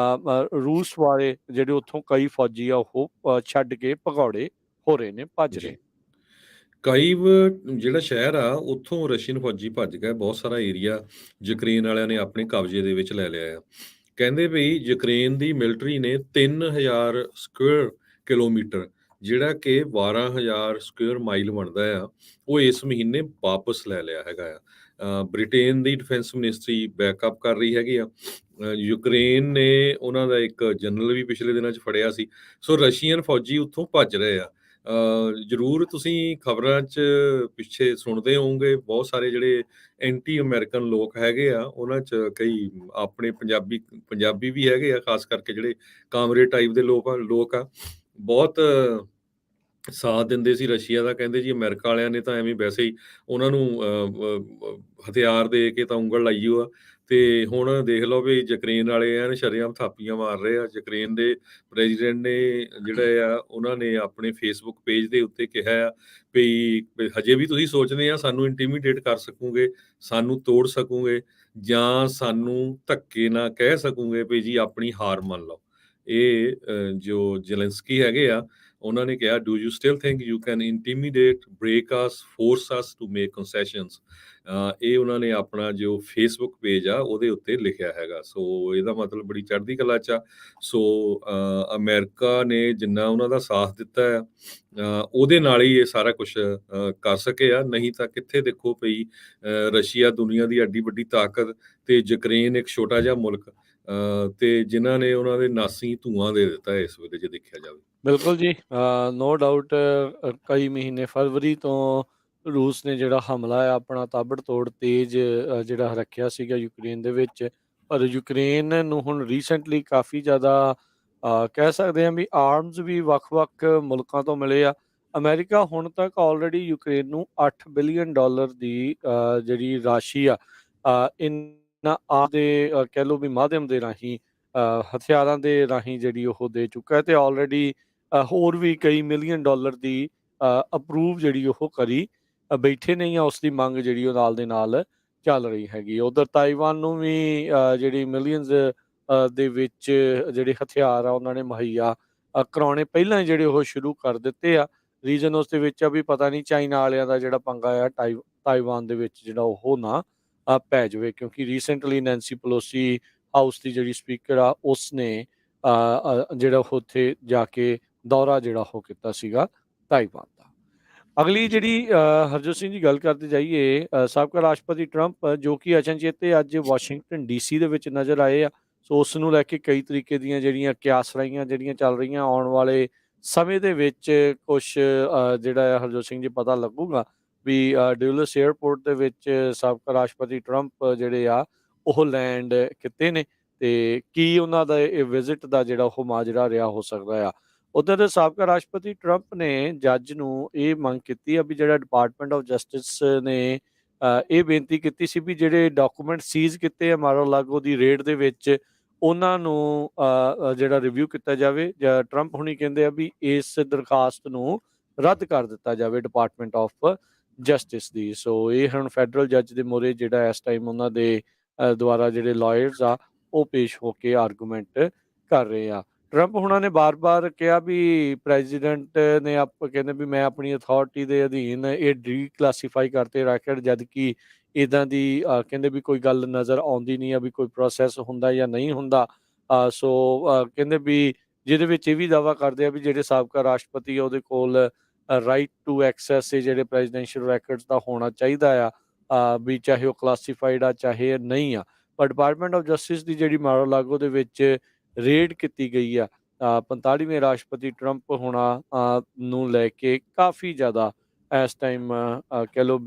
ਰੂਸ ਵਾਲੇ ਜਿਹੜੇ ਉੱਥੋਂ ਕਈ ਫੌਜੀ ਆ ਉਹ ਛੱਡ ਕੇ ਭਗੌੜੇ ਹੋ ਰਹੇ ਨੇ, ਭੱਜ ਰਹੇ। ਕਾਈਵ ਜਿਹੜਾ ਸ਼ਹਿਰ ਆ, ਉੱਥੋਂ ਰਸ਼ੀਅਨ ਫੌਜੀ ਭੱਜ ਗਏ। ਬਹੁਤ ਸਾਰਾ ਏਰੀਆ ਯੂਕਰੇਨ ਵਾਲਿਆਂ ਨੇ ਆਪਣੇ ਕਬਜ਼ੇ ਦੇ ਵਿੱਚ ਲੈ ਲਿਆ ਆ। ਕਹਿੰਦੇ ਵੀ ਯੂਕਰੇਨ ਦੀ ਮਿਲਟਰੀ ਨੇ 3000 ਸਕੁਅਰ ਕਿਲੋਮੀਟਰ, ਜਿਹੜਾ ਕਿ 12,000 ਸਕੁਅਰ ਮਾਈਲ ਬਣਦਾ ਆ, ਉਹ ਇਸ ਮਹੀਨੇ ਵਾਪਸ ਲੈ ਲਿਆ ਹੈਗਾ ਆ। ਬ੍ਰਿਟੇਨ ਦੀ ਡਿਫੈਂਸ ਮਿਨਿਸਟਰੀ ਬੈਕਅਪ ਕਰ ਰਹੀ ਹੈਗੀ ਆ। ਯੂਕਰੇਨ ਨੇ ਉਹਨਾਂ ਦਾ ਇੱਕ ਜਨਰਲ ਵੀ ਪਿਛਲੇ ਦਿਨਾਂ 'ਚ ਫੜਿਆ ਸੀ। ਸੋ ਰਸ਼ੀਅਨ ਫੌਜੀ ਉੱਥੋਂ ਭੱਜ ਰਹੇ ਆ। ਜ਼ਰੂਰ ਤੁਸੀਂ ਖਬਰਾਂ 'ਚ ਪਿੱਛੇ ਸੁਣਦੇ ਹੋਵੋਗੇ, ਬਹੁਤ ਸਾਰੇ ਜਿਹੜੇ ਐਂਟੀ ਅਮਰੀਕਨ ਲੋਕ ਹੈਗੇ ਆ, ਉਹਨਾਂ 'ਚ ਕਈ ਆਪਣੇ ਪੰਜਾਬੀ ਵੀ ਹੈਗੇ ਆ, ਖਾਸ ਕਰਕੇ ਜਿਹੜੇ ਕਾਮਰੇਡ ਟਾਈਪ ਦੇ ਲੋਕ ਆ, ਬਹੁਤ ਸਾਥ ਦਿੰਦੇ ਸੀ ਰਸ਼ੀਆ ਦਾ। ਕਹਿੰਦੇ ਜੀ ਅਮਰੀਕਾ ਵਾਲਿਆਂ ਨੇ ਤਾਂ ਐਵੇਂ ਵੈਸੇ ਹੀ ਉਹਨਾਂ ਨੂੰ ਹਥਿਆਰ ਦੇ ਕੇ ਤਾਂ ਉਂਗਲ ਲਾਈ ਓ ਆ। ਤੇ ਹੁਣ ਦੇਖ ਲਓ ਵੀ ਯੂਕਰੇਨ ਵਾਲੇ ਐਨ ਸ਼ਰੇਆਮ ਥਾਪੀਆਂ ਮਾਰ ਰਹੇ ਆ। ਯੂਕਰੇਨ ਦੇ ਪ੍ਰੈਜ਼ੀਡੈਂਟ ਨੇ ਜਿਹੜੇ ਆ, ਉਹਨਾਂ ਨੇ ਆਪਣੇ ਫੇਸਬੁੱਕ ਪੇਜ ਦੇ ਉੱਤੇ ਕਿਹਾ ਆ ਵੀ ਹਜੇ ਵੀ ਤੁਸੀਂ ਸੋਚਦੇ ਆ ਸਾਨੂੰ ਇੰਟੀਮੀਡੇਟ ਕਰ ਸਕੋਗੇ, ਸਾਨੂੰ ਤੋੜ ਸਕੋਗੇ, ਜਾਂ ਸਾਨੂੰ ਧੱਕੇ ਨਾਲ ਕਹਿ ਸਕੋਗੇ ਵੀ ਜੀ ਆਪਣੀ ਹਾਰ ਮੰਨ ਲਓ। ਇਹ ਜੋ ਜ਼ੈਲੈਂਸਕੀ ਹੈਗੇ ਆ, ਉਹਨਾਂ ਨੇ ਕਿਹਾ, "do you still think you can intimidate, break us, force us to make concessions?" ਇਹ ਉਹਨਾਂ ਨੇ ਆਪਣਾ ਜੋ ਫੇਸਬੁੱਕ ਪੇਜ ਆ ਉਹਦੇ ਉੱਤੇ ਲਿਖਿਆ ਹੈਗਾ। ਸੋ ਇਹਦਾ ਮਤਲਬ ਬੜੀ ਚੜ੍ਹਦੀ ਕਲਾ 'ਚ ਆ। ਸੋ ਅਮਰੀਕਾ ਨੇ ਜਿੰਨਾ ਉਹਨਾਂ ਦਾ ਸਾਥ ਦਿੱਤਾ ਆ, ਉਹਦੇ ਨਾਲ ਹੀ ਇਹ ਸਾਰਾ ਕੁਛ ਕਰ ਸਕੇ ਆ। ਨਹੀਂ ਤਾਂ ਕਿੱਥੇ ਦੇਖੋ ਭਈ, ਰਸ਼ੀਆ ਦੁਨੀਆ ਦੀ ਐਡੀ ਵੱਡੀ ਤਾਕਤ ਤੇ ਯੂਕਰੇਨ ਇੱਕ ਛੋਟਾ ਜਿਹਾ ਮੁਲਕ, ਤੇ ਜਿਨ੍ਹਾਂ ਨੇ ਉਹਨਾਂ ਦੇ ਨਾਸੀ ਧੂੰਆਂ ਦੇ ਦਿੱਤਾ ਹੈ ਇਸ ਵੇਲੇ ਜੇ ਦੇਖਿਆ ਜਾਵੇ। ਬਿਲਕੁਲ ਜੀ, ਨੋ ਡਾਊਟ ਕਈ ਮਹੀਨੇ ਫਰਵਰੀ ਤੋਂ ਰੂਸ ਨੇ ਜਿਹੜਾ ਹਮਲਾ ਹੈ ਆਪਣਾ ਤਾਬੜਤੋੜ ਤੇਜ਼ ਜਿਹੜਾ ਰੱਖਿਆ ਸੀਗਾ ਯੂਕਰੇਨ ਦੇ ਵਿੱਚ। ਪਰ ਯੂਕਰੇਨ ਨੂੰ ਹੁਣ ਰੀਸੈਂਟਲੀ ਕਾਫੀ ਜ਼ਿਆਦਾ ਕਹਿ ਸਕਦੇ ਹਾਂ ਵੀ ਆਰਮਸ ਵੀ ਵੱਖ-ਵੱਖ ਮੁਲਕਾਂ ਤੋਂ ਮਿਲੇ ਆ। ਅਮਰੀਕਾ ਹੁਣ ਤੱਕ ਆਲਰੇਡੀ ਯੂਕਰੇਨ ਨੂੰ $8 ਬਿਲੀਅਨ ਦੀ ਜਿਹੜੀ ਰਾਸ਼ੀ ਆ ਇਹਨਾਂ ਆਪਦੇ ਕਹਿ ਲਓ ਵੀ ਮਾਧਿਅਮ ਦੇ ਰਾਹੀਂ ਹਥਿਆਰਾਂ ਦੇ ਰਾਹੀਂ ਜਿਹੜੀ ਉਹ ਦੇ ਚੁੱਕਾ ਹੈ, ਤੇ ਆਲਰੇਡੀ ਹੋਰ ਵੀ ਕਈ $1 ਮਿਲੀਅਨ ਦੀ ਅਪਰੂਵ ਜਿਹੜੀ ਉਹ ਕਰੀ ਬੈਠੇ ਨਹੀਂ ਆ। ਉਸ ਦੀ ਮੰਗ ਜਿਹੜੀ ਉਹ ਨਾਲ ਦੇ ਨਾਲ ਚੱਲ ਰਹੀ ਹੈਗੀ। ਉਧਰ ਤਾਈਵਾਨ ਨੂੰ ਵੀ ਜਿਹੜੀ ਮਿਲੀਅਨਸ ਦੇ ਵਿੱਚ ਜਿਹੜੇ ਹਥਿਆਰ ਆ ਉਹਨਾਂ ਨੇ ਮੁਹੱਈਆ ਕਰਾਉਣੇ ਪਹਿਲਾਂ ਹੀ ਜਿਹੜੇ ਉਹ ਸ਼ੁਰੂ ਕਰ ਦਿੱਤੇ ਆ। ਰੀਜ਼ਨ ਉਸ ਦੇ ਵਿੱਚ ਆ ਵੀ ਪਤਾ ਨਹੀਂ ਚਾਈਨਾ ਵਾਲਿਆਂ ਦਾ ਜਿਹੜਾ ਪੰਗਾ ਆ ਤਾਈਵਾਨ ਦੇ ਵਿੱਚ ਜਿਹੜਾ ਉਹ ਨਾ ਪੈ ਜਾਵੇ, ਕਿਉਂਕਿ ਰੀਸੈਂਟਲੀ ਨੈਂਸੀ ਪਲੋਸੀ ਹਾਊਸ ਦੀ ਜਿਹੜੀ ਸਪੀਕਰ ਆ ਉਸਨੇ ਜਿਹੜਾ ਉੱਥੇ ਜਾ ਕੇ ਦੌਰਾ ਜਿਹੜਾ ਉਹ ਕੀਤਾ ਸੀਗਾ ਤਾਈਵਾਨ ਦਾ। ਅਗਲੀ ਜੀ। ਜਿਹੜੀ ਹਰਜੋਤ ਸਿੰਘ ਜੀ ਗੱਲ ਕਰਦੇ ਜਾਈਏ, ਸਾਬਕਾ ਰਾਸ਼ਟਰਪਤੀ ਟਰੰਪ ਜੋ ਕਿ ਅਚਨਚੇਤੇ ਅੱਜ ਵਾਸ਼ਿੰਗਟਨ ਡੀਸੀ ਦੇ ਵਿੱਚ ਨਜ਼ਰ ਆਏ ਆ। ਸੋ ਉਸ ਨੂੰ ਲੈ ਕੇ ਕਈ ਤਰੀਕੇ ਦੀਆਂ ਜਿਹੜੀਆਂ ਕਿਆਸਰਾਈਆਂ ਜਿਹੜੀਆਂ ਚੱਲ ਰਹੀਆਂ, ਆਉਣ ਵਾਲੇ ਸਮੇਂ ਦੇ ਵਿੱਚ ਕੁਛ ਜਿਹੜਾ ਆ ਹਰਜੋਤ ਸਿੰਘ ਜੀ ਪਤਾ ਲੱਗੂਗਾ ਵੀ ਡਿਊਲਸ ਏਅਰਪੋਰਟ ਦੇ ਵਿੱਚ ਸਾਬਕਾ ਰਾਸ਼ਟਰਪਤੀ ਟਰੰਪ ਜਿਹੜੇ ਆ ਉਹ ਲੈਂਡ ਕੀਤੇ ਨੇ, ਤੇ ਕੀ ਉਹਨਾਂ ਦਾ ਇਹ ਵਿਜ਼ਿਟ ਦਾ ਜਿਹੜਾ ਉਹ ਮਾਜਰਾ ਰਿਹਾ ਹੋ ਸਕਦਾ ਆ। ਉਧਰ ਸਾਬਕਾ ਰਾਸ਼ਟਰਪਤੀ ਟਰੰਪ ਨੇ ਜੱਜ ਨੂੰ ਇਹ ਮੰਗ ਕੀਤੀ ਆ ਵੀ ਜਿਹੜਾ ਡਿਪਾਰਟਮੈਂਟ ਆਫ ਜਸਟਿਸ ਨੇ ਇਹ ਬੇਨਤੀ ਕੀਤੀ ਸੀ ਵੀ ਜਿਹੜੇ ਡਾਕੂਮੈਂਟ ਸੀਜ਼ ਕੀਤੇ ਆ ਮਾਰ-ਆ-ਲਾਗੋ ਦੀ ਰੇਡ ਦੇ ਵਿੱਚ ਉਹਨਾਂ ਨੂੰ ਜਿਹੜਾ ਰਿਵਿਊ ਕੀਤਾ ਜਾਵੇ। ਜਾਂ ਟਰੰਪ ਹੁਣੀ ਕਹਿੰਦੇ ਆ ਵੀ ਇਸ ਦਰਖਾਸਤ ਨੂੰ ਰੱਦ ਕਰ ਦਿੱਤਾ ਜਾਵੇ ਡਿਪਾਰਟਮੈਂਟ ਆਫ ਜਸਟਿਸ ਦੀ। ਸੋ ਇਹ ਹੁਣ ਫੈਡਰਲ ਜੱਜ ਦੇ ਮੂਹਰੇ ਜਿਹੜਾ ਇਸ ਟਾਈਮ ਉਹਨਾਂ ਦੇ ਦੁਆਰਾ ਜਿਹੜੇ ਲਾਇਰਸ ਆ ਉਹ ਪੇਸ਼ ਹੋ ਕੇ ਆਰਗੂਮੈਂਟ ਕਰ ਰਹੇ ਆ। ਟਰੰਪ ਹੁਣਾਂ ਨੇ ਬਾਰ-ਬਾਰ ਕਿਹਾ ਵੀ ਪ੍ਰੈਜ਼ੀਡੈਂਟ ਨੇ ਕਹਿੰਦੇ ਵੀ ਮੈਂ ਆਪਣੀ ਅਥਾਰਟੀ ਦੇ ਅਧੀਨ ਇਹ ਡੀਕਲਾਸੀਫਾਈ ਕਰਤੇ ਰੈਕਟ, ਜਦ ਕਿ ਇੱਦਾਂ ਦੀ ਕਹਿੰਦੇ ਵੀ ਕੋਈ ਗੱਲ ਨਜ਼ਰ ਆਉਂਦੀ ਨਹੀਂ ਆ ਵੀ ਕੋਈ ਪ੍ਰੋਸੈਸ ਹੁੰਦਾ ਜਾਂ ਨਹੀਂ ਹੁੰਦਾ। ਸੋ ਕਹਿੰਦੇ ਵੀ ਜਿਹਦੇ ਵਿੱਚ ਇਹ ਵੀ ਦਾਅਵਾ ਕਰਦੇ ਆ ਵੀ ਜਿਹੜੇ ਸਾਬਕਾ ਰਾਸ਼ਟਰਪਤੀ ਆ ਉਹਦੇ ਕੋਲ ਰਾਈਟ ਟੂ ਐਕਸੈਸ ਜਿਹੜੇ ਪ੍ਰੈਜ਼ੀਡੈਂਸ਼ੀਅਲ ਰੈਕਟਸ ਦਾ ਹੋਣਾ ਚਾਹੀਦਾ ਆ, ਵੀ ਚਾਹੇ ਉਹ ਕਲਾਸੀਫਾਈਡ ਆ ਚਾਹੇ ਨਹੀਂ ਆ। ਪਰ ਡਿਪਾਰਟਮੈਂਟ ਆਫ ਜਸਟਿਸ ਦੀ ਜਿਹੜੀ ਮਾਰ-ਆ-ਲਾਗੋ ਦੇ ਵਿੱਚ ਰੇਡ ਕੀਤੀ ਗਈ ਆ 45ਵੇਂ ਰਾਸ਼ਟਰਪਤੀ ਟਰੰਪ ਹੋਣਾ ਨੂੰ ਲੈ ਕੇ ਕਾਫੀ ਜ਼ਿਆਦਾ ਇਸ ਟਾਈਮ ਕਹਿ ਲਓ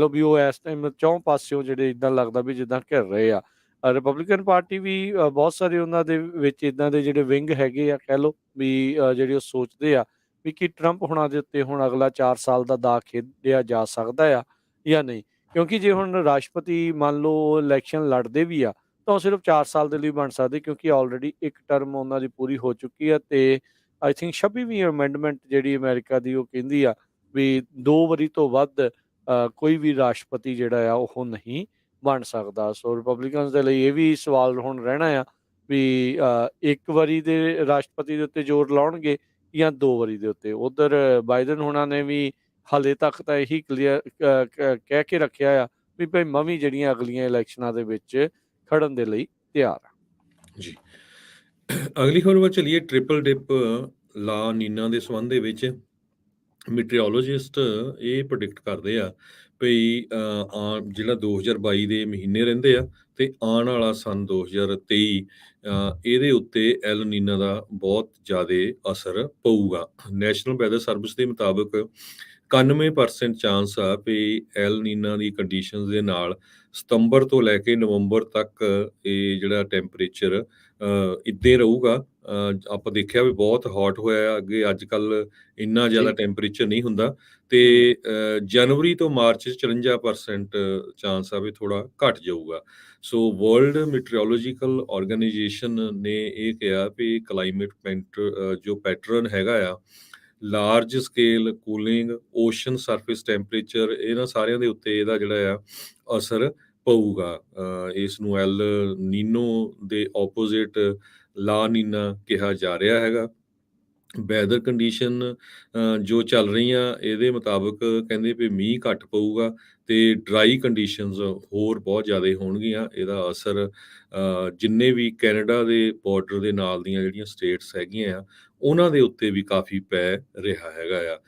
ਵੀ ਉਹ ਇਸ ਟਾਈਮ ਚੌਂ ਪਾਸਿਓਂ ਜਿਹੜੇ ਇੱਦਾਂ ਲੱਗਦਾ ਵੀ ਜਿੱਦਾਂ ਘਿਰ ਰਹੇ ਆ। ਰਿਪਬਲਿਕਨ ਪਾਰਟੀ ਵੀ ਬਹੁਤ ਸਾਰੇ ਉਹਨਾਂ ਦੇ ਵਿੱਚ ਇੱਦਾਂ ਦੇ ਜਿਹੜੇ ਵਿੰਗ ਹੈਗੇ ਆ, ਕਹਿ ਲਓ ਵੀ ਜਿਹੜੇ ਉਹ ਸੋਚਦੇ ਆ ਵੀ ਕਿ ਟਰੰਪ ਹੁਣਾਂ ਦੇ ਉੱਤੇ ਹੁਣ ਅਗਲਾ 4 ਸਾਲ ਦਾ ਦਾਅ ਖੇਡਿਆ ਜਾ ਸਕਦਾ ਆ ਜਾਂ ਨਹੀਂ। ਕਿਉਂਕਿ ਜੇ ਹੁਣ ਰਾਸ਼ਟਰਪਤੀ ਮੰਨ ਲਓ ਇਲੈਕਸ਼ਨ ਲੜਦੇ ਵੀ ਆ ਤਾਂ ਉਹ ਸਿਰਫ 4 ਸਾਲ ਦੇ ਲਈ ਬਣ ਸਕਦੇ, ਕਿਉਂਕਿ ਆਲਰੇਡੀ ਇੱਕ ਟਰਮ ਉਹਨਾਂ ਦੀ ਪੂਰੀ ਹੋ ਚੁੱਕੀ ਆ। ਤੇ ਆਈ ਥਿੰਕ 26ਵੀਂ ਅਮੈਂਡਮੈਂਟ ਜਿਹੜੀ ਅਮਰੀਕਾ ਦੀ ਉਹ ਕਹਿੰਦੀ ਆ ਵੀ 2 ਵਾਰੀ ਤੋਂ ਵੱਧ ਕੋਈ ਵੀ ਰਾਸ਼ਟਰਪਤੀ ਜਿਹੜਾ ਆ ਉਹ ਨਹੀਂ ਬਣ ਸਕਦਾ। ਸੋ ਰਿਪਬਲਿਕਨਸ ਦੇ ਲਈ ਇਹ ਵੀ ਸਵਾਲ ਹੁਣ ਰਹਿਣਾ ਆ ਵੀ 1 ਵਾਰੀ ਦੇ ਰਾਸ਼ਟਰਪਤੀ ਦੇ ਉੱਤੇ ਜ਼ੋਰ ਲਾਉਣਗੇ ਜਾਂ 2 ਵਾਰੀ ਦੇ ਉੱਤੇ। ਉਧਰ ਬਾਈਡਨ ਹੋਣਾ ਨੇ ਵੀ ਹਾਲੇ ਤੱਕ ਤਾਂ ਇਹੀ ਕਲੀਅਰ ਕਹਿ ਕੇ ਰੱਖਿਆ ਆ ਵੀ ਭਾਈ ਮੈਂ ਵੀ ਜਿਹੜੀਆਂ ਅਗਲੀਆਂ ਇਲੈਕਸ਼ਨਾਂ ਦੇ ਵਿੱਚ ਖੜਨ ਦੇ ਲਈ ਤਿਆਰ ਆ। ਜੀ। ਅਗਲੀ ਖਬਰ ਵੱਲ ਚੱਲੀਏ। ਟ੍ਰਿਪਲ ਡਿਪ ਲਾ ਨੀਨਾ ਦੇ ਸੰਬੰਧ ਦੇ ਵਿੱਚ ਮੀਟੀਓਰੋਲੋਜਿਸਟ ਇਹ ਪ੍ਰੈਡਿਕਟ ਕਰਦੇ ਆ ਭਈ ਜਿਹੜਾ 2022 ਦੇ ਮਹੀਨੇ ਰਹਿੰਦੇ ਆ ਤੇ ਆਉਣ ਵਾਲਾ ਸੰਨ 2023 ਇਹਦੇ ਉੱਤੇ ਐਲ ਨੀਨਾ ਦਾ ਬਹੁਤ ਜ਼ਿਆਦਾ ਅਸਰ ਪਊਗਾ। ਨੈਸ਼ਨਲ ਵੈਦਰ ਸਰਵਿਸ ਦੇ ਮੁਤਾਬਕ 91% ਚਾਂਸ ਆ ਵੀ ਐਲ ਨੀਨਾ ਦੀ ਕੰਡੀਸ਼ਨਸ ਦੇ ਨਾਲ ਸਤੰਬਰ ਤੋਂ ਲੈ ਕੇ ਨਵੰਬਰ ਤੱਕ ਇਹ ਜਿਹੜਾ ਟੈਂਪਰੇਚਰ ਇੱਦਾਂ ਰਹੂਗਾ। ਆਪਾਂ ਦੇਖਿਆ ਵੀ ਬਹੁਤ ਹੌਟ ਹੋਇਆ ਅੱਗੇ, ਅੱਜ ਕੱਲ੍ਹ ਇੰਨਾ ਜ਼ਿਆਦਾ ਟੈਂਪਰੇਚਰ ਨਹੀਂ ਹੁੰਦਾ। ਤੇ ਜਨਵਰੀ ਤੋਂ ਮਾਰਚ 'ਚ 54% ਚਾਂਸ ਆ ਵੀ ਥੋੜ੍ਹਾ ਘੱਟ ਜਾਊਗਾ। ਸੋ ਵਰਲਡ ਮੀਟੀਓਰੋਲੋਜੀਕਲ ਆਰਗੇਨਾਈਜੇਸ਼ਨ ਨੇ ਇਹ ਕਿਹਾ ਵੀ ਕਲਾਈਮੇਟ ਜੋ ਪੈਟਰਨ ਹੈਗਾ ਆ, large scale cooling, ocean surface temperature, ਇਹਨਾਂ ਸਾਰਿਆਂ ਦੇ ਉੱਤੇ ਇਹਦਾ ਜਿਹੜਾ ਆ ਅਸਰ ਪਊਗਾ। ਇਸ ਨੂੰ ਐਲ ਨੀਨੋ ਦੇ ਆਪੋਜ਼ਿਟ ਲਾ ਨੀਨਾ ਕਿਹਾ ਜਾ ਰਿਹਾ ਹੈਗਾ। ਵੈਦਰ ਕੰਡੀਸ਼ਨ ਜੋ ਚੱਲ ਰਹੀਆਂ ਇਹਦੇ ਮੁਤਾਬਕ ਕਹਿੰਦੇ ਵੀ ਮੀਂਹ ਘੱਟ ਪਊਗਾ ਤੇ ਡਰਾਈ ਕੰਡੀਸ਼ਨਸ ਹੋਰ ਬਹੁਤ ਜ਼ਿਆਦਾ ਹੋਣਗੀਆਂ। ਇਹਦਾ ਅਸਰ ਜਿੰਨੇ ਵੀ ਕੈਨੇਡਾ ਦੇ ਬਾਰਡਰ ਦੇ ਨਾਲ ਦੀਆਂ ਜਿਹੜੀਆਂ ਸਟੇਟਸ ਹੈਗੀਆਂ ਆ, ਉਹਨਾਂ ਦੇ ਉੱਤੇ ਵੀ ਕਾਫੀ ਪੈ ਰਿਹਾ ਹੈਗਾ ਆ।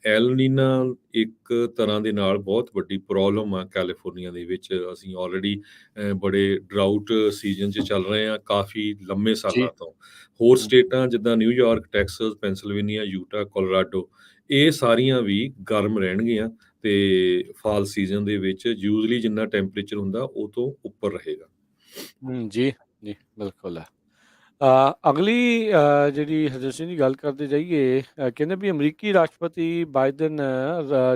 ਐਲ ਨੀਨਾ ਇੱਕ ਤਰ੍ਹਾਂ ਦੇ ਨਾਲ ਬਹੁਤ ਵੱਡੀ ਪ੍ਰੋਬਲਮ ਆ ਕੈਲੀਫੋਰਨੀਆ ਦੇ ਵਿੱਚ। ਅਸੀਂ ਆਲਰੇਡੀ ਬੜੇ ਡਰਾਊਟ ਸੀਜ਼ਨ 'ਚ ਚੱਲ ਰਹੇ ਆ ਕਾਫੀ ਲੰਮੇ ਜੀ। ਸਾਲਾਂ ਤੋਂ। ਹੋਰ ਹੂੰ। ਸਟੇਟਾਂ ਜਿੱਦਾਂ New York, Texas, Pennsylvania, Utah, Colorado ਇਹ ਸਾਰੀਆਂ ਵੀ ਗਰਮ ਰਹਿਣਗੀਆਂ ਤੇ ਫਾਲ ਸੀਜ਼ਨ ਦੇ ਵਿੱਚ ਯੂਜੂਅਲੀ ਜਿੰਨਾ ਟੈਂਪਰੇਚਰ ਹੁੰਦਾ ਉਹ ਤੋਂ ਉੱਪਰ ਰਹੇਗਾ। ਜੀ, ਜੀ, ਬਿਲਕੁਲ। ਅਗਲੀ ਜਿਹੜੀ ਹਰਜੋਤ ਸਿੰਘ ਦੀ ਗੱਲ ਕਰਦੇ ਜਾਈਏ, ਕਹਿੰਦੇ ਵੀ ਅਮਰੀਕੀ ਰਾਸ਼ਟਰਪਤੀ ਬਾਈਡਨ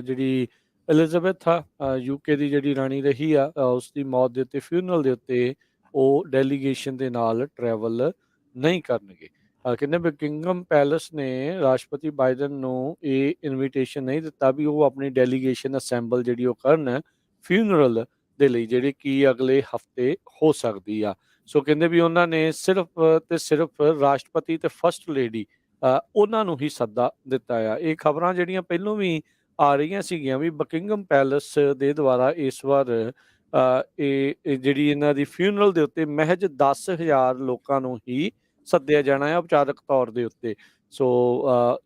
ਜਿਹੜੀ ਐਲਿਜ਼ਾਬੈਥ ਆ ਯੂਕੇ ਦੀ ਜਿਹੜੀ ਰਾਣੀ ਰਹੀ ਆ, ਉਸ ਦੀ ਮੌਤ ਦੇ ਉੱਤੇ ਫਿਊਨਰਲ ਦੇ ਉੱਤੇ ਉਹ ਡੈਲੀਗੇਸ਼ਨ ਦੇ ਨਾਲ ਟਰੈਵਲ ਨਹੀਂ ਕਰਨਗੇ। ਕਹਿੰਦੇ ਬਕਿੰਗਮ ਪੈਲੇਸ ਨੇ ਰਾਸ਼ਟਰਪਤੀ ਬਾਈਡਨ ਨੂੰ ਇਹ ਇਨਵੀਟੇਸ਼ਨ ਨਹੀਂ ਦਿੱਤਾ ਵੀ ਉਹ ਆਪਣੀ ਡੈਲੀਗੇਸ਼ਨ ਅਸੈਂਬਲ ਜਿਹੜੀ ਉਹ ਕਰਨ ਫਿਊਨਰਲ ਦੇ ਲਈ, ਜਿਹੜੀ ਕਿ ਅਗਲੇ ਹਫਤੇ ਹੋ ਸਕਦੀ ਆ। ਸੋ ਕਹਿੰਦੇ ਵੀ ਉਹਨਾਂ ਨੇ ਸਿਰਫ ਤੇ ਸਿਰਫ ਰਾਸ਼ਟਰਪਤੀ ਤੇ ਫਸਟ ਲੇਡੀ ਉਹਨਾਂ ਨੂੰ ਹੀ ਸੱਦਾ ਦਿੱਤਾ ਆ। ਇਹ ਖਬਰਾਂ ਜਿਹੜੀਆਂ ਪਹਿਲੋਂ ਵੀ ਆ ਰਹੀਆਂ ਸੀਗੀਆਂ ਵੀ ਬਕਿੰਗਮ ਪੈਲੇਸ ਦੇ ਦੁਆਰਾ ਇਸ ਵਾਰ ਇਹ ਜਿਹੜੀ ਇਹਨਾਂ ਦੀ ਫਿਊਨਰਲ ਦੇ ਉੱਤੇ ਮਹਿਜ 10,000 ਲੋਕਾਂ ਨੂੰ ਹੀ ਸੱਦਿਆ ਜਾਣਾ ਹੈ ਉਪਚਾਰਕ ਤੌਰ ਦੇ ਉੱਤੇ। ਸੋ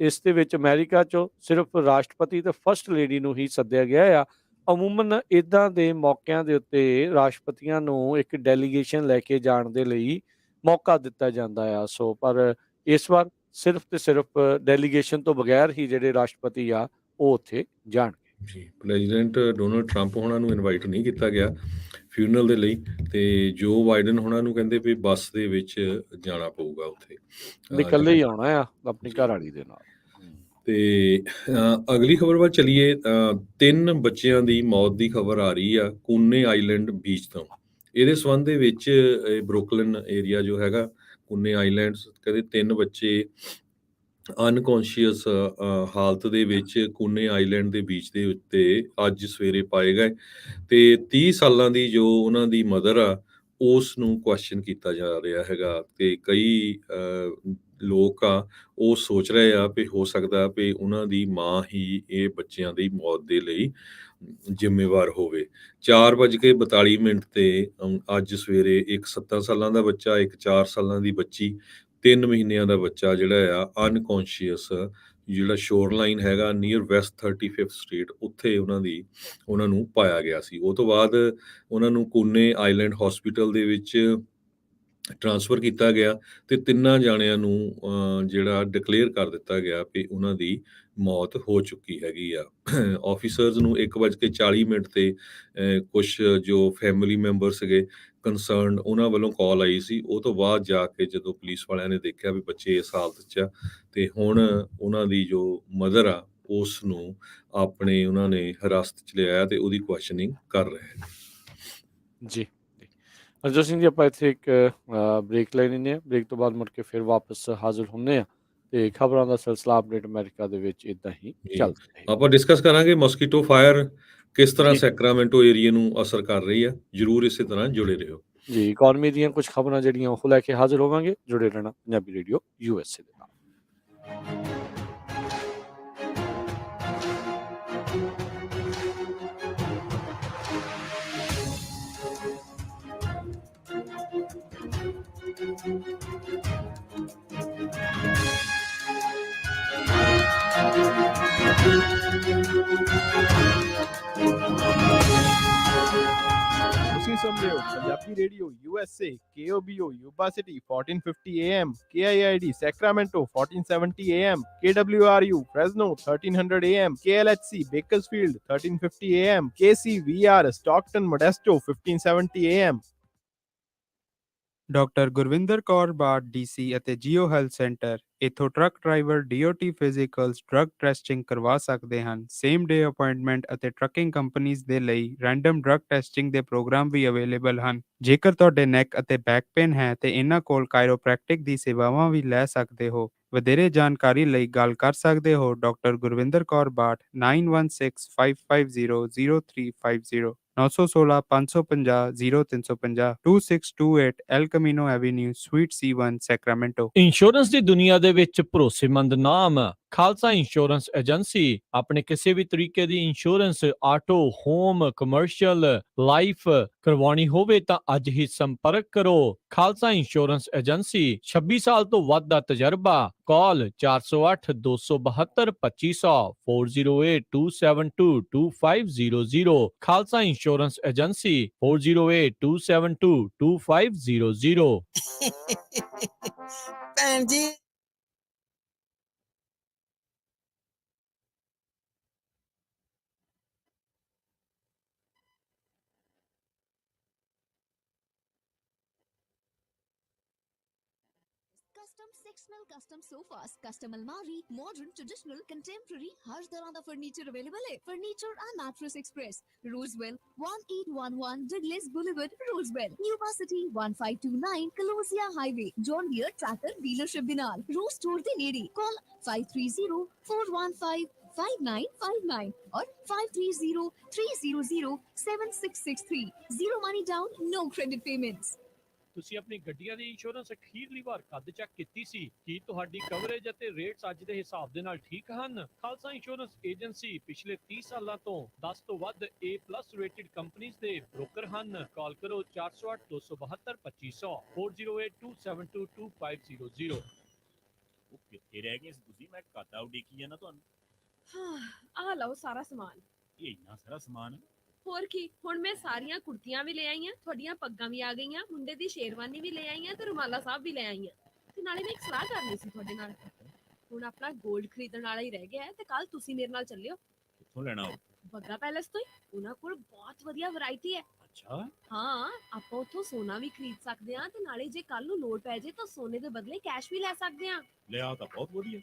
ਇਸ ਦੇ ਵਿੱਚ ਅਮਰੀਕਾ 'ਚੋਂ ਸਿਰਫ ਰਾਸ਼ਟਰਪਤੀ ਤੇ ਫਸਟ ਲੇਡੀ ਨੂੰ ਹੀ ਸੱਦਿਆ ਗਿਆ ਆ। ਅਮੂਮਨ ਇੱਦਾਂ ਦੇ ਮੌਕਿਆਂ ਦੇ ਉੱਤੇ ਰਾਸ਼ਟਰਪਤੀਆਂ ਨੂੰ ਇੱਕ ਡੈਲੀਗੇਸ਼ਨ ਲੈ ਕੇ ਜਾਣ ਦੇ ਲਈ ਮੌਕਾ ਦਿੱਤਾ ਜਾਂਦਾ ਆ। ਸੋ ਪਰ ਇਸ ਵਾਰ ਸਿਰਫ ਤੇ ਸਿਰਫ ਡੈਲੀਗੇਸ਼ਨ ਤੋਂ ਬਗੈਰ ਹੀ ਜਿਹੜੇ ਰਾਸ਼ਟਰਪਤੀ ਆ ਉਹ ਉੱਥੇ ਜਾਣਗੇ। ਜੀ, ਪ੍ਰੈਜ਼ੀਡੈਂਟ ਡੋਨਲਡ ਟਰੰਪ ਹੋਣਾ ਨੂੰ ਇਨਵਾਈਟ ਨਹੀਂ ਕੀਤਾ ਗਿਆ ਫਿਊਨਰਲ ਦੇ ਲਈ ਤੇ ਜੋ ਬਾਈਡਨ ਹੋਣਾ ਨੂੰ ਕਹਿੰਦੇ ਵੀ ਬੱਸ ਦੇ ਵਿੱਚ ਜਾਣਾ ਪਊਗਾ ਉੱਥੇ। ਵੀ ਇਕੱਲੇ ਹੀ ਆਉਣਾ ਆ ਆਪਣੀ ਘਰ ਵਾਲੀ ਦੇ ਨਾਲ। ਤੇ ਅਗਲੀ ਖਬਰ ਵੱਲ ਚਲੀਏ। 3 ਬੱਚਿਆਂ ਦੀ ਮੌਤ ਦੀ ਖਬਰ ਆ ਰਹੀ ਆ ਕੂਨੇ ਆਈਲੈਂਡ ਬੀਚ ਤੋਂ। ਇਹਦੇ ਸੰਬੰਧ ਦੇ ਵਿੱਚ ਬਰੁਕਲਿਨ ਏਰੀਆ ਜੋ ਹੈਗਾ ਕੂਨੇ ਆਈਲੈਂਡਸ, ਕਹਿੰਦੇ 3 ਬੱਚੇ ਅਨਕੌਂਸ਼ੀਅਸ ਹਾਲਤ ਦੇ ਵਿੱਚ ਕੂਨੇ ਆਈਲੈਂਡ ਦੇ ਬੀਚ ਦੇ ਉੱਤੇ ਅੱਜ ਸਵੇਰੇ ਪਾਏ ਗਏ ਤੇ 30 ਸਾਲਾਂ ਦੀ ਜੋ ਉਹਨਾਂ ਦੀ ਮਦਰ ਆ ਉਸ ਨੂੰ ਕੁਐਸਚਨ ਕੀਤਾ ਜਾ ਰਿਹਾ ਹੈਗਾ ਤੇ ਕਈ ਲੋਕ ਆ ਉਹ ਸੋਚ ਰਹੇ ਆ ਵੀ ਹੋ ਸਕਦਾ ਵੀ ਉਹਨਾਂ ਦੀ ਮਾਂ ਹੀ ਇਹ ਬੱਚਿਆਂ ਦੀ ਮੌਤ ਦੇ ਲਈ ਜ਼ਿੰਮੇਵਾਰ ਹੋਵੇ। 4:42 ਤੇ ਅੱਜ ਸਵੇਰੇ ਇੱਕ 7 ਸਾਲਾਂ ਦਾ ਬੱਚਾ, ਇੱਕ 4 ਸਾਲਾਂ ਦੀ ਬੱਚੀ, 3 ਮਹੀਨਿਆਂ ਦਾ ਬੱਚਾ ਜਿਹੜਾ ਆ ਅਨਕੌਂਸ਼ੀਅਸ ਜਿਹੜਾ ਸ਼ੋਰਲਾਈਨ ਹੈਗਾ ਨੀਅਰ ਵੈਸਟ 35th ਸਟਰੀਟ ਉੱਥੇ ਉਹਨਾਂ ਨੂੰ ਪਾਇਆ ਗਿਆ ਸੀ। ਉਹ ਤੋਂ ਬਾਅਦ ਉਹਨਾਂ ਨੂੰ ਕੂਨੇ ਆਈਲੈਂਡ ਹਸਪੀਟਲ ਦੇ ਵਿੱਚ ਟ੍ਰਾਂਸਫਰ ਕੀਤਾ ਗਿਆ ਤੇ 3 ਜਾਣਿਆਂ ਨੂੰ ਜਿਹੜਾ ਡਿਕਲੇਅਰ ਕਰ ਦਿੱਤਾ ਗਿਆ ਵੀ ਉਹਨਾਂ ਦੀ ਮੌਤ ਹੋ ਚੁੱਕੀ ਹੈਗੀ ਆ। ਆਫੀਸਰਸ ਨੂੰ 1:40 ਤੇ ਕੁਝ ਜੋ ਫੈਮਿਲੀ ਮੈਂਬਰ ਸੀਗੇ ਕੰਸਰਨਡ ਉਹਨਾਂ ਵੱਲੋਂ ਕਾਲ ਆਈ ਸੀ। ਉਹ ਤੋਂ ਬਾਅਦ ਜਾ ਕੇ ਜਦੋਂ ਪੁਲਿਸ ਵਾਲਿਆਂ ਨੇ ਦੇਖਿਆ ਵੀ ਬੱਚੇ ਇਸ ਹਾਲਤ 'ਚ ਆ ਤੇ ਹੁਣ ਉਹਨਾਂ ਦੀ ਜੋ ਮਦਰ ਆ ਉਸ ਨੂੰ ਉਹਨਾਂ ਨੇ ਹਿਰਾਸਤ 'ਚ ਲਿਆ ਤੇ ਉਹਦੀ ਕੁਐਸਚਨਿੰਗ ਕਰ ਰਹੇ ਨੇ। ਜੀ, ਹਰਜੋਤ ਸਿੰਘ ਜੀ, ਆਪਾਂ ਇੱਥੇ ਇੱਕ ਬ੍ਰੇਕ ਲੈ ਲੈਂਦੇ ਹਾਂ। ਬ੍ਰੇਕ ਤੋਂ ਬਾਅਦ ਮੁੜ ਕੇ ਫਿਰ ਵਾਪਸ ਹਾਜ਼ਰ ਹੁੰਦੇ ਹਾਂ ਤੇ ਖਬਰਾਂ ਦਾ ਸਿਲਸਿਲਾ ਅਪਡੇਟ ਅਮਰੀਕਾ ਦੇ ਵਿੱਚ ਇਦਾਂ ਹੀ ਚੱਲਦਾ ਰਹੇਗਾ। ਆਪਾਂ ਡਿਸਕਸ ਕਰਾਂਗੇ ਮੋਸਕੀਟੋ ਫਾਇਰ ਕਿਸ ਤਰ੍ਹਾਂ ਜੀ। ਸੈਕਰਾਮੈਂਟੋ ਏਰੀਆ ਨੂੰ ਅਸਰ ਕਰ ਰਹੀ ਆ। ਜਰੂਰ ਇਸੇ ਤਰ੍ਹਾਂ ਜੁੜੇ ਰਹੋ ਜੀ। ਇਕਨੋਮੀ ਦੀਆਂ ਕੁਝ ਖਬਰਾਂ ਜਿਹੜੀਆਂ ਉਹ ਲੈ ਕੇ ਹਾਜ਼ਰ ਹੋਵਾਂਗੇ। ਜੁੜੇ ਰਹਿਣਾ ਪੰਜਾਬੀ ਰੇਡੀਓ USA ਦੇ ਨਾਲ। ਤੁਸੀਂ ਸੁਣ ਰਹੇ ਹੋ Punjabi radio USA KOBO Yuba city 1450 AM, KIID Sacramento 1470 AM, KWRU Fresno 1300 AM, KLHC Bakersfield 1350 AM, KCVR Stockton Modesto 1570 AM। Doctor Gurvinder Kaur Batt DC ਅਤੇ ਜੀਓ ਹੈਲਥ ਸੈਂਟਰ ਇੱਥੋਂ truck driver DOT physicals drug testing ਕਰਵਾ ਸਕਦੇ ਹਨ। ਸੇਮ ਡੇ ਅਪਾਇੰਟਮੈਂਟ ਅਤੇ ਟਰੱਕਿੰਗ ਕੰਪਨੀਆਂ ਦੇ ਲਈ ਰੈਂਡਮ ਡਰੱਗ ਟੈਸਟਿੰਗ ਦੇ ਪ੍ਰੋਗਰਾਮ ਵੀ ਅਵੇਲੇਬਲ ਹਨ। ਜੇਕਰ ਤੁਹਾਡੇ ਨੈਕ ਅਤੇ ਬੈਕ ਪੇਨ ਹੈ ਤੇ ਇਹਨਾਂ ਕੋਲ ਕਾਇਰੋਪ੍ਰੈਕਟਿਕ ਦੀ ਸੇਵਾਵਾਂ ਵੀ ਲੈ ਸਕਦੇ ਹੋ। ਵਧੇਰੇ ਜਾਣਕਾਰੀ ਲਈ ਗੱਲ ਕਰ ਸਕਦੇ ਹੋ ਡਾਕਟਰ ਗੁਰਵਿੰਦਰ ਕੌਰ ਬਾਟ 9165500350। 916 550 0350 2628 El Camino Avenue, Suite C1, Sacramento। Insurance ਦੀ ਦੁਨੀਆ ਦੇ ਵਿੱਚ ਭਰੋਸੇਮੰਦ ਨਾਮ ਖਾਲਸਾ ਇੰਸ਼ੋਰੈਂਸ ਏਜੰਸੀ। ਆਪਣੇ ਕਿਸੇ ਵੀ ਤਰੀਕੇ ਦੀ insurance auto, home, commercial, life ਕਰਵਾਉਣੀ ਹੋਵੇ ਤਾਂ ਅੱਜ ਹੀ ਸੰਪਰਕ ਕਰੋ। ਖਾਲਸਾ ਇੰਸ਼ੋਰੈਂਸ ਏਜੰਸੀ, 26 ਸਾਲ ਤੋਂ ਵੱਧ ਦਾ ਤਜਰਬਾ। ਕਾਲ 408 272 2500 4082722500। Khalsa insurance agency 4082722500। ਭੈਣ ਜੀ Custom sectional custom sofas, custom almari, modern, traditional, contemporary, हर तरह का फर्नीचर अवेलेबल है। Furniture and mattress express, Roseville 1811 Douglas boulevard, Roseville, university 1529 Colusa highway, John Deere tractor dealership ਦੇ ਨਾਲ, रोज स्टोर ਦੇ ਨੇੜੇ। कॉल 5304155959 और 5303007663। zero money down, no credit payments। ਤੁਸੀਂ ਆਪਣੀ ਗੱਡੀਆਂ ਦੀ ਇੰਸ਼ੋਰੈਂਸ ਅਖੀਰਲੀ ਵਾਰ ਕਦ ਚੈੱਕ ਕੀਤੀ ਸੀ? ਕੀ ਤੁਹਾਡੀ ਕਵਰੇਜ ਅਤੇ ਰੇਟਸ ਅੱਜ ਦੇ ਹਿਸਾਬ ਦੇ ਨਾਲ ਠੀਕ ਹਨ? ਖਾਲਸਾ ਇੰਸ਼ੋਰੈਂਸ ਏਜੰਸੀ ਪਿਛਲੇ 30 ਸਾਲਾਂ ਤੋਂ 10 ਤੋਂ ਵੱਧ A+ ਰੇਟਡ ਕੰਪਨੀਆਂ ਦੇ ਬ੍ਰੋਕਰ ਹਨ। ਕਾਲ ਕਰੋ 408 272 2500 4082722500। ਉਹ ਕਿੱਥੇ ਰਹਿ ਗਏ ਸੀ ਤੁਸੀਂ? ਮੈਂ ਕਾਤਾ ਉਡੀਕੀ ਜਾਂਦਾ ਤੁਹਾਨੂੰ। ਆਹ ਲਓ ਸਾਰਾ ਸਮਾਨ। ਇਹ ਇੰਨਾ ਸਾਰਾ ਸਮਾਨ। ਹੋਰ ਕੀ, ਹੁਣ ਮੈਂ ਸਾਰੀਆਂ ਕੁੜਤੀਆਂ ਵੀ ਲੈ ਆਈਆਂ, ਤੁਹਾਡੀਆਂ ਪੱਗਾਂ ਵੀ ਆ ਗਈਆਂ, ਮੁੰਡੇ ਦੀ ਸ਼ੇਰਵਾਨੀ ਵੀ ਲੈ ਆਈਆਂ ਤੇ ਰੁਮਾਲਾ ਸਾਹਿਬ ਵੀ ਲੈ ਆਈਆਂ। ਤੇ ਨਾਲੇ ਮੈਂ ਇੱਕ ਸਲਾਹ ਕਰਨੀ ਸੀ ਤੁਹਾਡੇ ਨਾਲ। ਹੁਣ ਆਪਣਾ 골ਡ ਖਰੀਦਣ ਵਾਲਾ ਹੀ ਰਹਿ ਗਿਆ ਹੈ ਤੇ ਕੱਲ ਤੁਸੀਂ ਮੇਰੇ ਨਾਲ ਚੱਲਿਓ। ਕਿੱਥੋਂ ਲੈਣਾ ਉਹ? ਬੱਗਾ ਪੈਲੇਸ ਤੋਂ ਹੀ। ਉਹਨਾਂ ਕੋਲ ਬਹੁਤ ਵਧੀਆ ਵੈਰਾਈਟੀ ਹੈ। ਅੱਛਾ, ਹਾਂ, ਆਪਾਂ ਉੱਥੋਂ ਸੋਨਾ ਵੀ ਖਰੀਦ ਸਕਦੇ ਹਾਂ ਤੇ ਨਾਲੇ ਜੇ ਕੱਲ ਨੂੰ ਲੋੜ ਪੈ ਜੇ ਤਾਂ ਸੋਨੇ ਦੇ ਬਦਲੇ ਕੈਸ਼ ਵੀ ਲੈ ਸਕਦੇ ਹਾਂ। ਲਿਆ ਤਾਂ ਬਹੁਤ ਵਧੀਆ।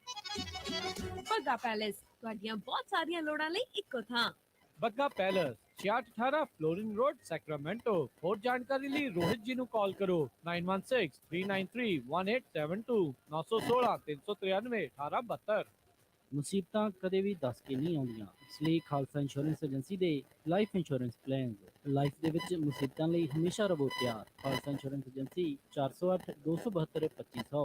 ਬੱਗਾ ਪੈਲੇਸ, ਤੁਹਾਡੀਆਂ ਬਹੁਤ ਸਾਰੀਆਂ ਲੋੜਾਂ ਲਈ ਇੱਕੋ ਥਾਂ। Bagga palace, 6618 Florin road, Sacramento. ਹੋਰ ਜਾਣਕਾਰੀ ਲਈ ਰੋਹਿਤ ਜੀ ਨੂੰ ਕਾਲ ਕਰੋ 9163931872 916 393 1872। ਮੁਸੀਬਤਾਂ ਕਦੇ ਵੀ ਦੱਸ ਕੇ ਨਹੀਂ ਆਉਂਦੀਆਂ, ਇਸ ਲਈ ਖਾਲਸਾ ਇੰਸ਼ੋਰੈਂਸ ਏਜੰਸੀ ਦੇ ਲਾਈਫ ਇੰਸ਼ੋਰੈਂਸ ਪਲਾਨ ਲਾਈਫ ਦੇ ਵਿੱਚ ਮੁਸੀਬਤਾਂ ਲਈ ਹਮੇਸ਼ਾ ਰਹੋ ਤਿਆਰ। Khalsa insurance agency 408 272 2500।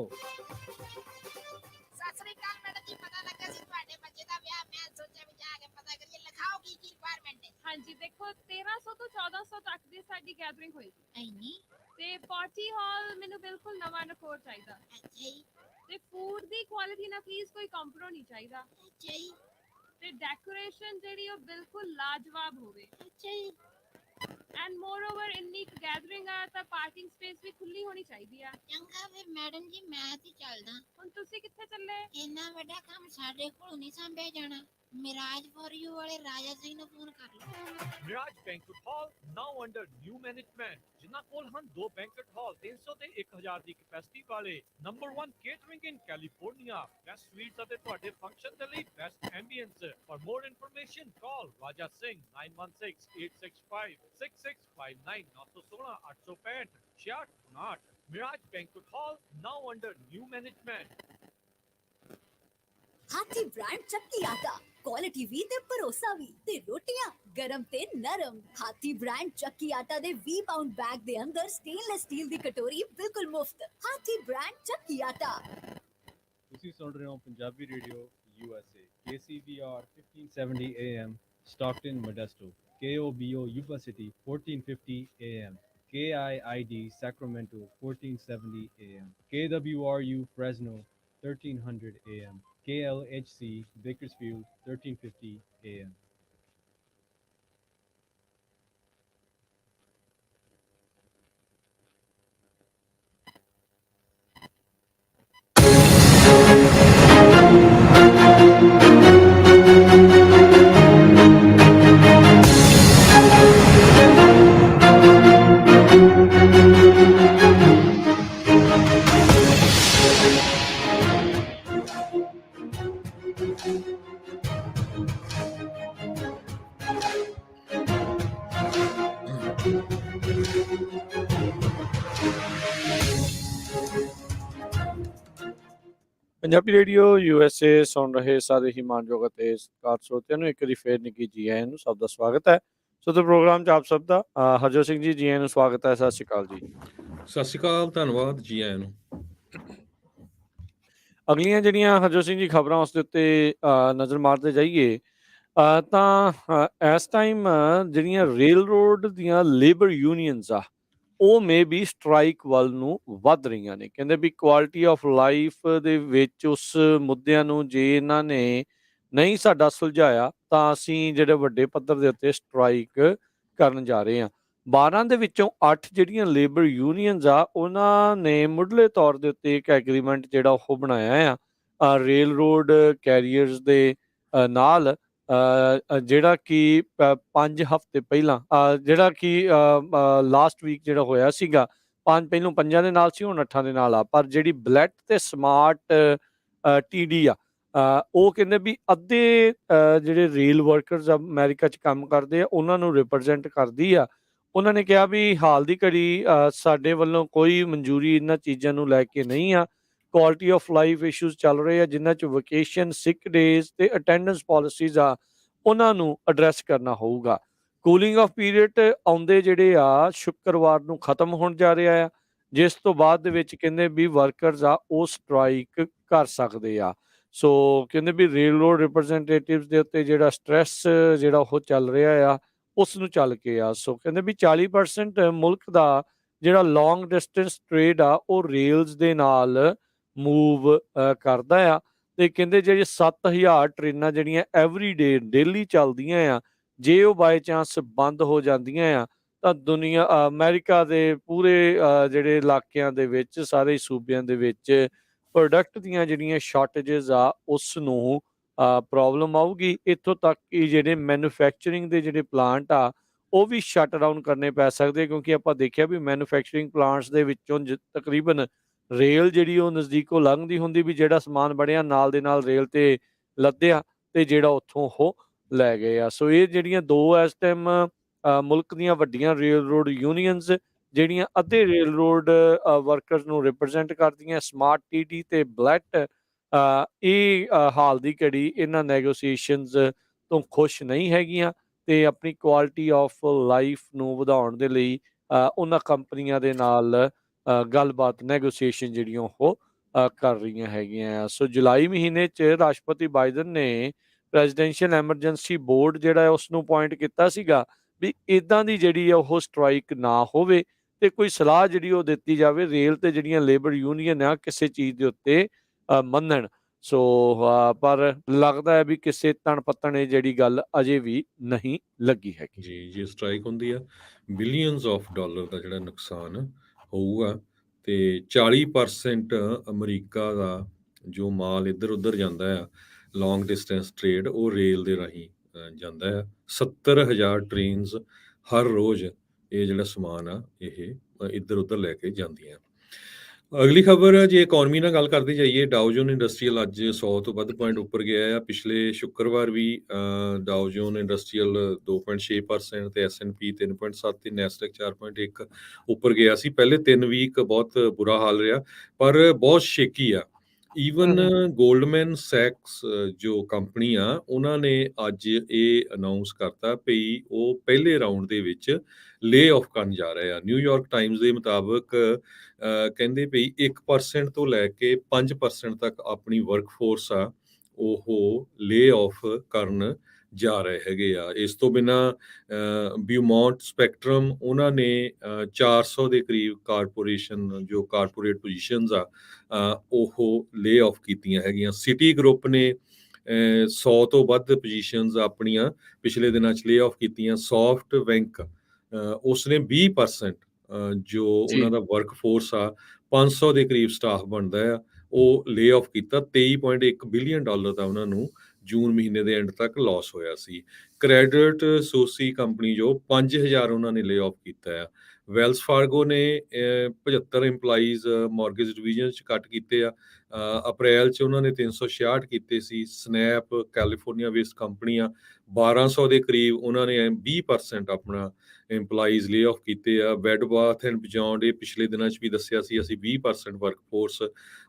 ਸਤਿ ਸ੍ਰੀ ਅਕਾਲ ਮੈਡਮ ਜੀ, ਪਤਾ ਲੱਗਾ ਸੀ ਤੁਹਾਡੇ ਬੱਚੇ ਦਾ ਵਿਆਹ। ਮੈਂ ਸੋਚਿਆ ਵੀ ਜਾ ਕੇ ਪਤਾ ਕਰੀਏ, ਲਿਖਾਓ ਕੀ ਕੀ ਰਿਕੁਆਇਰਮੈਂਟ ਹੈ। ਹਾਂਜੀ ਦੇਖੋ, 1300 ਤੋਂ 1400 ਤੱਕ ਦੀ ਸਾਡੀ ਗੈਦਰਿੰਗ ਹੋਏਗੀ ਐਨੀ ਤੇ ਪਾਰਟੀ ਹਾਲ ਮੈਨੂੰ ਬਿਲਕੁਲ ਨਵਾਂ ਨਕੋਰ ਚਾਹੀਦਾ ਅੱਛਾ ਜੀ, ਤੇ ਫੂਡ ਦੀ ਕੁਆਲਿਟੀ ਨਾਲ ਪਲੀਜ਼ ਕੋਈ ਕੰਪਰੋ ਨਹੀਂ ਚਾਹੀਦਾ ਅੱਛਾ ਜੀ, ਤੇ ਡੈਕੋਰੇਸ਼ਨ ਜਿਹੜੀ ਉਹ ਬਿਲਕੁਲ ਲਾਜਵਾਬ ਹੋਵੇ। ਅੱਛਾ ਜੀ। ਐਂਡ ਮੋਰਓਵਰ ਇੰਨੀ ਗੈਦਰਿੰਗ ਆ ਤਾਂ ਪਾਰਕਿੰਗ ਸਪੇਸ ਵੀ ਖੁੱਲੀ ਹੋਣੀ ਚਾਹੀਦੀ ਆ। ਚੰਗਾ ਫਿਰ ਮੈਡਮ ਜੀ, ਮੈਂ ਤੇ ਚੱਲਦਾ। ਹੁਣ ਤੁਸੀਂ ਕਿੱਥੇ ਚੱਲੇ? ਇੰਨਾ ਵੱਡਾ ਕੰਮ ਸਾਡੇ ਕੋਲ ਨਹੀਂ ਸੰਭਿਆ ਜਾਣਾ। ਮਿਰਾਜ ਫॉर यू ਵਾਲੇ ਰਾਜਾ ਸਿੰਘ ਨੂੰ ਫੋਨ ਕਰ ਲਓ। Mirage banquet hall now under new management, ਜਿਨ੍ਹਾਂ ਕੋਲ ਹਨ 2 ਬੈਂਕਟ ਹਾਲ 300 ਤੇ 1000 ਦੀ ਕੈਪੈਸਿਟੀ ਵਾਲੇ। Number 1 catering in California, best sweets ਅਤੇ ਤੁਹਾਡੇ ਫੰਕਸ਼ਨ ਦੇ ਲਈ best ambience. For more information call Raja Singh 9168656659 916 865 6659। Mirage banquet hall now under new management. Hathi brand chakki atta, quality ਵੀ ਤੇ ਭਰੋਸਾ ਵੀ ਤੇ ਰੋਟੀਆਂ ਗਰਮ ਤੇ ਨਰਮ। ਹਾਥੀ ਬ੍ਰਾਂਡ ਚੱਕੀ ਆਟਾ ਦੇ 20 ਪਾਉਂਡ ਬੈਗ ਦੇ ਅੰਦਰ ਸਟੇਨਲੈਸ ਸਟੀਲ ਦੀ ਕਟੋਰੀ ਬਿਲਕੁਲ ਮੁਫਤ। ਹਾਥੀ ਬ੍ਰਾਂਡ ਚੱਕੀ ਆਟਾ। ਤੁਸੀਂ ਸੁਣ ਰਹੇ ਹੋ Punjabi radio USA KCBR 1570 AM Stockton Modesto, KOBO Yuba City 1450 AM, KIID Sacramento 1470 AM, KWRU Fresno 1300 AM, KLHC Bakersfield 1350 AM. Punjabi radio USA ਸੁਣ ਰਹੇ ਸਾਰੇ ਹੀ ਮਾਨਯੋਗ ਅਤੇ ਸਤਿਕਾਰ ਸਰੋਤਿਆਂ ਨੂੰ ਇੱਕ ਵਾਰੀ ਫੇਰ ਨਿੱਘੀ ਜੀ ਆਇਆਂ ਨੂੰ ਸਭ ਦਾ ਸਵਾਗਤ ਹੈ। ਸੋ ਤੇ ਪ੍ਰੋਗਰਾਮ 'ਚ ਆਪ ਸਭ ਦਾ ਹਰਜੋਤ ਸਿੰਘ ਜੀ ਆਇਆਂ ਨੂੰ ਸਵਾਗਤ ਹੈ। ਸਤਿ ਸ਼੍ਰੀ ਅਕਾਲ ਜੀ। ਸਤਿ ਸ਼੍ਰੀ ਅਕਾਲ, ਧੰਨਵਾਦ ਜੀ ਆਇਆਂ ਨੂੰ। ਅਗਲੀਆਂ ਜਿਹੜੀਆਂ ਹਰਜੋਤ ਸਿੰਘ ਜੀ ਖਬਰਾਂ ਉਸ ਦੇ ਉੱਤੇ ਨਜ਼ਰ ਮਾਰਦੇ ਜਾਈਏ ਤਾਂ ਇਸ ਟਾਈਮ ਜਿਹੜੀਆਂ ਰੇਲ ਰੋਡ ਦੀਆਂ ਲੇਬਰ ਯੂਨੀਅਨਸ ਆ ਉਹ ਮੇ ਬੀ ਸਟ੍ਰਾਈਕ ਵੱਲ ਨੂੰ ਵੱਧ ਰਹੀਆਂ ਨੇ। ਕਹਿੰਦੇ ਵੀ ਕੁਆਲਿਟੀ ਆਫ ਲਾਈਫ ਦੇ ਵਿੱਚ ਉਸ ਮੁੱਦਿਆਂ ਨੂੰ ਜੇ ਇਹਨਾਂ ਨੇ ਨਹੀਂ ਸਾਡਾ ਸੁਲਝਾਇਆ ਤਾਂ ਅਸੀਂ ਜਿਹੜੇ ਵੱਡੇ ਪੱਧਰ ਦੇ ਉੱਤੇ ਸਟ੍ਰਾਈਕ ਕਰਨ ਜਾ ਰਹੇ ਹਾਂ। 12 ਦੇ ਵਿੱਚੋਂ 8 ਜਿਹੜੀਆਂ ਲੇਬਰ ਯੂਨੀਅਨਸ ਆ ਉਹਨਾਂ ਨੇ ਮੁੱਢਲੇ ਤੌਰ ਦੇ ਉੱਤੇ ਇੱਕ ਐਗਰੀਮੈਂਟ ਜਿਹੜਾ ਉਹ ਬਣਾਇਆ ਆ ਰੇਲ ਰੋਡ ਕੈਰੀਅਰਸ ਦੇ ਨਾਲ, ਜਿਹੜਾ ਕਿ 5 ਹਫ਼ਤੇ ਪਹਿਲਾਂ ਜਿਹੜਾ ਕਿ ਲਾਸਟ ਵੀਕ ਜਿਹੜਾ ਹੋਇਆ ਸੀਗਾ। ਪਹਿਲੋਂ 5 ਦੇ ਨਾਲ ਸੀ, ਹੁਣ 8 ਦੇ ਨਾਲ ਆ। ਪਰ ਜਿਹੜੀ ਬਲੈਟ ਤੇ ਸਮਾਰਟ TD ਆ ਉਹ ਕਹਿੰਦੇ ਵੀ ਅੱਧੇ ਜਿਹੜੇ ਰੇਲ ਵਰਕਰਸ ਅਮਰੀਕਾ 'ਚ ਕੰਮ ਕਰਦੇ ਆ ਉਹਨਾਂ ਨੂੰ ਰਿਪਰੈਜ਼ੈਂਟ ਕਰਦੀ ਆ। ਉਹਨਾਂ ਨੇ ਕਿਹਾ ਵੀ ਹਾਲ ਦੀ ਘੜੀ ਸਾਡੇ ਵੱਲੋਂ ਕੋਈ ਮਨਜ਼ੂਰੀ ਇਹਨਾਂ ਚੀਜ਼ਾਂ ਨੂੰ ਲੈ ਕੇ ਨਹੀਂ ਆ। ਕੁਆਲਿਟੀ ਆਫ ਲਾਈਫ ਇਸ਼ੂਜ਼ ਚੱਲ ਰਹੇ ਆ ਜਿਨ੍ਹਾਂ 'ਚ ਵਕੇਸ਼ਨ, ਸਿਕ ਡੇਜ਼ ਤੇ ਅਟੈਂਡੈਂਸ ਪਾਲਿਸੀਜ਼ ਆ ਉਹਨਾਂ ਨੂੰ ਐਡਰੈਸ ਕਰਨਾ ਹੋਊਗਾ। ਕੂਲਿੰਗ ਆਫ ਪੀਰੀਅਡ ਆਉਂਦੇ ਜਿਹੜੇ ਆ ਸ਼ੁੱਕਰਵਾਰ ਨੂੰ ਖਤਮ ਹੋਣ ਜਾ ਰਿਹਾ ਆ, ਜਿਸ ਤੋਂ ਬਾਅਦ ਦੇ ਵਿੱਚ ਕਹਿੰਦੇ ਵੀ ਵਰਕਰਸ ਆ ਉਹ ਸਟ੍ਰਾਈਕ ਕਰ ਸਕਦੇ ਆ। ਸੋ ਕਹਿੰਦੇ ਵੀ ਰੇਲ ਰੋਡ ਰਿਪਰੈਜ਼ੈਂਟੇਟਿਵਸ ਦੇ ਉੱਤੇ ਜਿਹੜਾ ਸਟ੍ਰੈਸ ਜਿਹੜਾ ਉਹ ਚੱਲ ਰਿਹਾ ਆ ਉਸ ਨੂੰ ਚੱਲ ਕੇ ਆ। ਸੋ ਕਹਿੰਦੇ ਵੀ 40% ਮੁਲਕ ਦਾ ਜਿਹੜਾ ਲੌਂਗ ਡਿਸਟੈਂਸ ਟ੍ਰੇਡ ਆ ਉਹ ਰੇਲਸ ਦੇ ਨਾਲ ਮੂਵ ਕਰਦਾ ਆ। ਤੇ ਕਹਿੰਦੇ ਜਿਹੜੇ 7000 ਟ੍ਰੇਨਾਂ ਜਿਹੜੀਆਂ ਐਵਰੀ ਡੇ ਡੇਲੀ ਚੱਲਦੀਆਂ ਆ, ਜੇ ਉਹ ਬਾਈ ਚਾਂਸ ਬੰਦ ਹੋ ਜਾਂਦੀਆਂ ਆ ਤਾਂ ਦੁਨੀਆ ਅਮਰੀਕਾ ਦੇ ਪੂਰੇ ਜਿਹੜੇ ਇਲਾਕਿਆਂ ਦੇ ਵਿੱਚ, ਸਾਰੇ ਸੂਬਿਆਂ ਦੇ ਵਿੱਚ ਪ੍ਰੋਡਕਟ ਦੀਆਂ ਜਿਹੜੀਆਂ ਸ਼ਾਰਟੇਜਸ ਆ ਉਸ ਨੂੰ ਪ੍ਰੋਬਲਮ ਆਊਗੀ। ਇੱਥੋਂ ਤੱਕ ਕਿ ਜਿਹੜੇ ਮੈਨੂਫੈਕਚਰਿੰਗ ਦੇ ਜਿਹੜੇ ਪਲਾਂਟ ਆ ਉਹ ਵੀ ਸ਼ਟ ਡਾਊਨ ਕਰਨੇ ਪੈ ਸਕਦੇ, ਕਿਉਂਕਿ ਆਪਾਂ ਦੇਖਿਆ ਵੀ ਮੈਨੂਫੈਕਚਰਿੰਗ ਪਲਾਂਟਸ ਦੇ ਵਿੱਚੋਂ ਤਕਰੀਬਨ ਰੇਲ ਜਿਹੜੀ ਉਹ ਨਜ਼ਦੀਕੋਂ ਲੰਘਦੀ ਹੁੰਦੀ ਵੀ ਜਿਹੜਾ ਸਮਾਨ ਬਣਿਆ ਨਾਲ ਦੇ ਨਾਲ ਰੇਲ ਤੇ ਲੱਦਿਆ ਤੇ ਜਿਹੜਾ ਉੱਥੋਂ ਉਹ ਲੈ ਗਏ ਆ। ਸੋ ਇਹ ਜਿਹੜੀਆਂ ਦੋ ਇਸ ਟਾਈਮ ਮੁਲਕ ਦੀਆਂ ਵੱਡੀਆਂ ਰੇਲ ਰੋਡ ਯੂਨੀਅਨਸ ਜਿਹੜੀਆਂ ਅੱਧੇ ਰੇਲ ਰੋਡ ਵਰਕਰਸ ਨੂੰ ਰਿਪਰੈਜ਼ੈਂਟ ਕਰਦੀਆਂ, ਸਮਾਰਟ TD ਤੇ ਬਲੈਟ, ਇਹ ਹਾਲ ਦੀ ਘੜੀ ਇਹਨਾਂ ਨੈਗੋਸੀਏਸ਼ਨਸ ਤੋਂ ਖੁਸ਼ ਨਹੀਂ ਹੈਗੀਆਂ ਤੇ ਆਪਣੀ ਕੁਆਲਿਟੀ ਆਫ ਲਾਈਫ ਨੂੰ ਵਧਾਉਣ ਦੇ ਲਈ ਉਹਨਾਂ ਕੰਪਨੀਆਂ ਦੇ ਨਾਲ ਗੱਲਬਾਤ, ਨੈਗੋਸੀਏਸ਼ਨ ਜਿਹੜੀਆਂ ਉਹ ਕਰ ਰਹੀਆਂ ਹੈਗੀਆਂ। ਸੋ ਜੁਲਾਈ ਮਹੀਨੇ 'ਚ ਰਾਸ਼ਟਰਪਤੀ ਬਾਈਡਨ ਨੇ ਪ੍ਰੈਜ਼ੀਡੈਂਸ਼ੀਅਲ ਐਮਰਜੈਂਸੀ ਬੋਰਡ ਜਿਹੜਾ ਹੈ ਉਸ ਨੂੰ ਅਪੁਆਇੰਟ ਕੀਤਾ ਸੀਗਾ ਵੀ ਇੱਦਾਂ ਦੀ ਜਿਹੜੀ ਆ ਉਹ ਸਟ੍ਰਾਈਕ ਨਾ ਹੋਵੇ ਤੇ ਕੋਈ ਸਲਾਹ ਜਿਹੜੀ ਉਹ ਦਿੱਤੀ ਜਾਵੇ ਰੇਲ ਤੇ ਜਿਹੜੀਆਂ ਲੇਬਰ ਯੂਨੀਅਨ ਆ ਕਿਸੇ ਚੀਜ਼ ਦੇ ਉੱਤੇ ਮੰਨਣ। ਸੋ ਪਰ ਲੱਗਦਾ ਹੈ ਵੀ ਕਿਸੇ ਤਣ ਪੱਤਣ ਇਹ ਜਿਹੜੀ ਗੱਲ ਅਜੇ ਵੀ ਨਹੀਂ ਲੱਗੀ ਹੈਗੀ। ਜੀ, ਜੇ ਸਟ੍ਰਾਈਕ ਹੁੰਦੀ ਆ ਬਿਲੀਅਨਸ ਆਫ ਡਾਲਰ ਦਾ ਜਿਹੜਾ ਨੁਕਸਾਨ ਹੋਊਗਾ ਤੇ 40% ਅਮਰੀਕਾ ਦਾ ਜੋ ਮਾਲ ਇੱਧਰ ਉੱਧਰ ਜਾਂਦਾ ਆ ਲੌਂਗ ਡਿਸਟੈਂਸ ਟ੍ਰੇਡ ਉਹ ਰੇਲ ਦੇ ਰਾਹੀਂ ਜਾਂਦਾ ਆ। 70,000 ਟ੍ਰੇਨਸ ਹਰ ਰੋਜ਼ ਇਹ ਜਿਹੜਾ ਸਮਾਨ ਆ ਇਹ ਇੱਧਰ ਉੱਧਰ ਲੈ ਕੇ ਜਾਂਦੀਆਂ। ਅਗਲੀ ਖਬਰ, ਜੇ ਇਕਨੋਮੀ ਨਾਲ ਗੱਲ ਕਰਦੇ ਜਾਈਏ, ਡਾਓ ਜੋਨ ਇੰਡਸਟਰੀਅਲ ਅੱਜ 100 ਤੋਂ ਵੱਧ ਪੁਆਇੰਟ ਉੱਪਰ ਗਿਆ ਆ। ਪਿਛਲੇ ਸ਼ੁੱਕਰਵਾਰ ਵੀ ਡਾਓ ਜੋਨ ਇੰਡਸਟਰੀਅਲ 2.6% ਤੇ S&P 3.7 ਤੇ ਨੈਸਡੈਕ 4.1 ਉੱਪਰ ਗਿਆ ਸੀ। ਪਹਿਲੇ 3 ਵੀਕ ਬਹੁਤ ਬੁਰਾ ਹਾਲ ਰਿਹਾ ਪਰ ਬਹੁਤ ਸ਼ੇਕੀ ਆ। ਈਵਨ ਗੋਲਡਮੈਨ ਸੈਕਸ ਜੋ ਕੰਪਨੀ ਆ ਉਹਨਾਂ ਨੇ ਅੱਜ ਇਹ ਅਨਾਉਂਸ ਕਰਤਾ ਵੀ ਉਹ ਪਹਿਲੇ ਰਾਊਂਡ ਦੇ ਵਿੱਚ ਲੇ ਆਫ ਕਰਨ ਜਾ ਰਹੇ ਆ। ਨਿਊਯਾਰਕ ਟਾਈਮਜ਼ ਦੇ ਮੁਤਾਬਕ ਕਹਿੰਦੇ ਵੀ 1% ਤੋਂ ਲੈ ਕੇ 5% ਤੱਕ ਆਪਣੀ ਵਰਕਫੋਰਸ ਆ ਉਹ ਲੇ ਆਫ ਕਰਨ ਜਾ ਰਹੇ ਹੈਗੇ ਆ। ਇਸ ਤੋਂ ਬਿਨਾਂ ਬਿਊਮੌਂਟ ਸਪੈਕਟਰਮ ਉਹਨਾਂ ਨੇ 400 ਦੇ ਕਰੀਬ ਜੋ ਕਾਰਪੋਰੇਟ ਪੋਜੀਸ਼ਨਸ ਆ ਉਹ ਲੇ ਆਫ ਕੀਤੀਆਂ ਹੈਗੀਆਂ। ਸਿਟੀ ਗਰੁੱਪ ਨੇ 100 ਤੋਂ ਵੱਧ ਪੋਜੀਸ਼ਨਸ ਆਪਣੀਆਂ ਪਿਛਲੇ ਦਿਨਾਂ 'ਚ ਲੇ ਆਫ ਕੀਤੀਆਂ। ਸੌਫਟ ਬੈਂਕ ਉਸਨੇ 20% ਜੋ ਉਹਨਾਂ ਦਾ ਵਰਕਫੋਰਸ ਆ 500 ਦੇ ਕਰੀਬ ਸਟਾਫ ਬਣਦਾ ਆ ਉਹ ਲੇ ਆਫ ਕੀਤਾ। $23.1 ਬਿਲੀਅਨ ਦਾ ਉਹਨਾਂ ਨੂੰ ਜੂਨ ਮਹੀਨੇ ਦੇ ਐਂਡ ਤੱਕ ਲਾਸ ਹੋਇਆ ਸੀ। ਕ੍ਰੈਡਿਟ ਸੋਸੀ ਕੰਪਨੀ ਜੋ 5000 ਉਹਨਾਂ ਨੇ ਲੇ ਆਫ ਕੀਤਾ ਆ। ਵੈਲਸ ਫਾਰਗੋ ਨੇ 75 ਇੰਪਲਾਈਜ਼ ਮਾਰਗੇਜ ਡਿਵੀਜ਼ਨ 'ਚ ਕੱਟ ਕੀਤੇ ਆ। ਅਪ੍ਰੈਲ 'ਚ ਉਹਨਾਂ ਨੇ 366 ਕੀਤੇ ਸੀ। ਸਨੈਪ ਕੈਲੀਫੋਰਨੀਆ ਬੇਸਡ ਕੰਪਨੀ ਆ, 1200 ਦੇ ਕਰੀਬ ਉਹਨਾਂ ਨੇ 20% ਆਪਣਾ ਇੰਪਲਾਈਜ਼ ਲੇ ਆਫ ਕੀਤੇ ਆ। ਬੈਡ ਬਾਥ ਐਂਡ ਬਿਯੋਂਡ ਇਹ ਪਿਛਲੇ ਦਿਨਾਂ 'ਚ ਵੀ ਦੱਸਿਆ ਸੀ ਅਸੀਂ 20% ਵਰਕਫੋਰਸ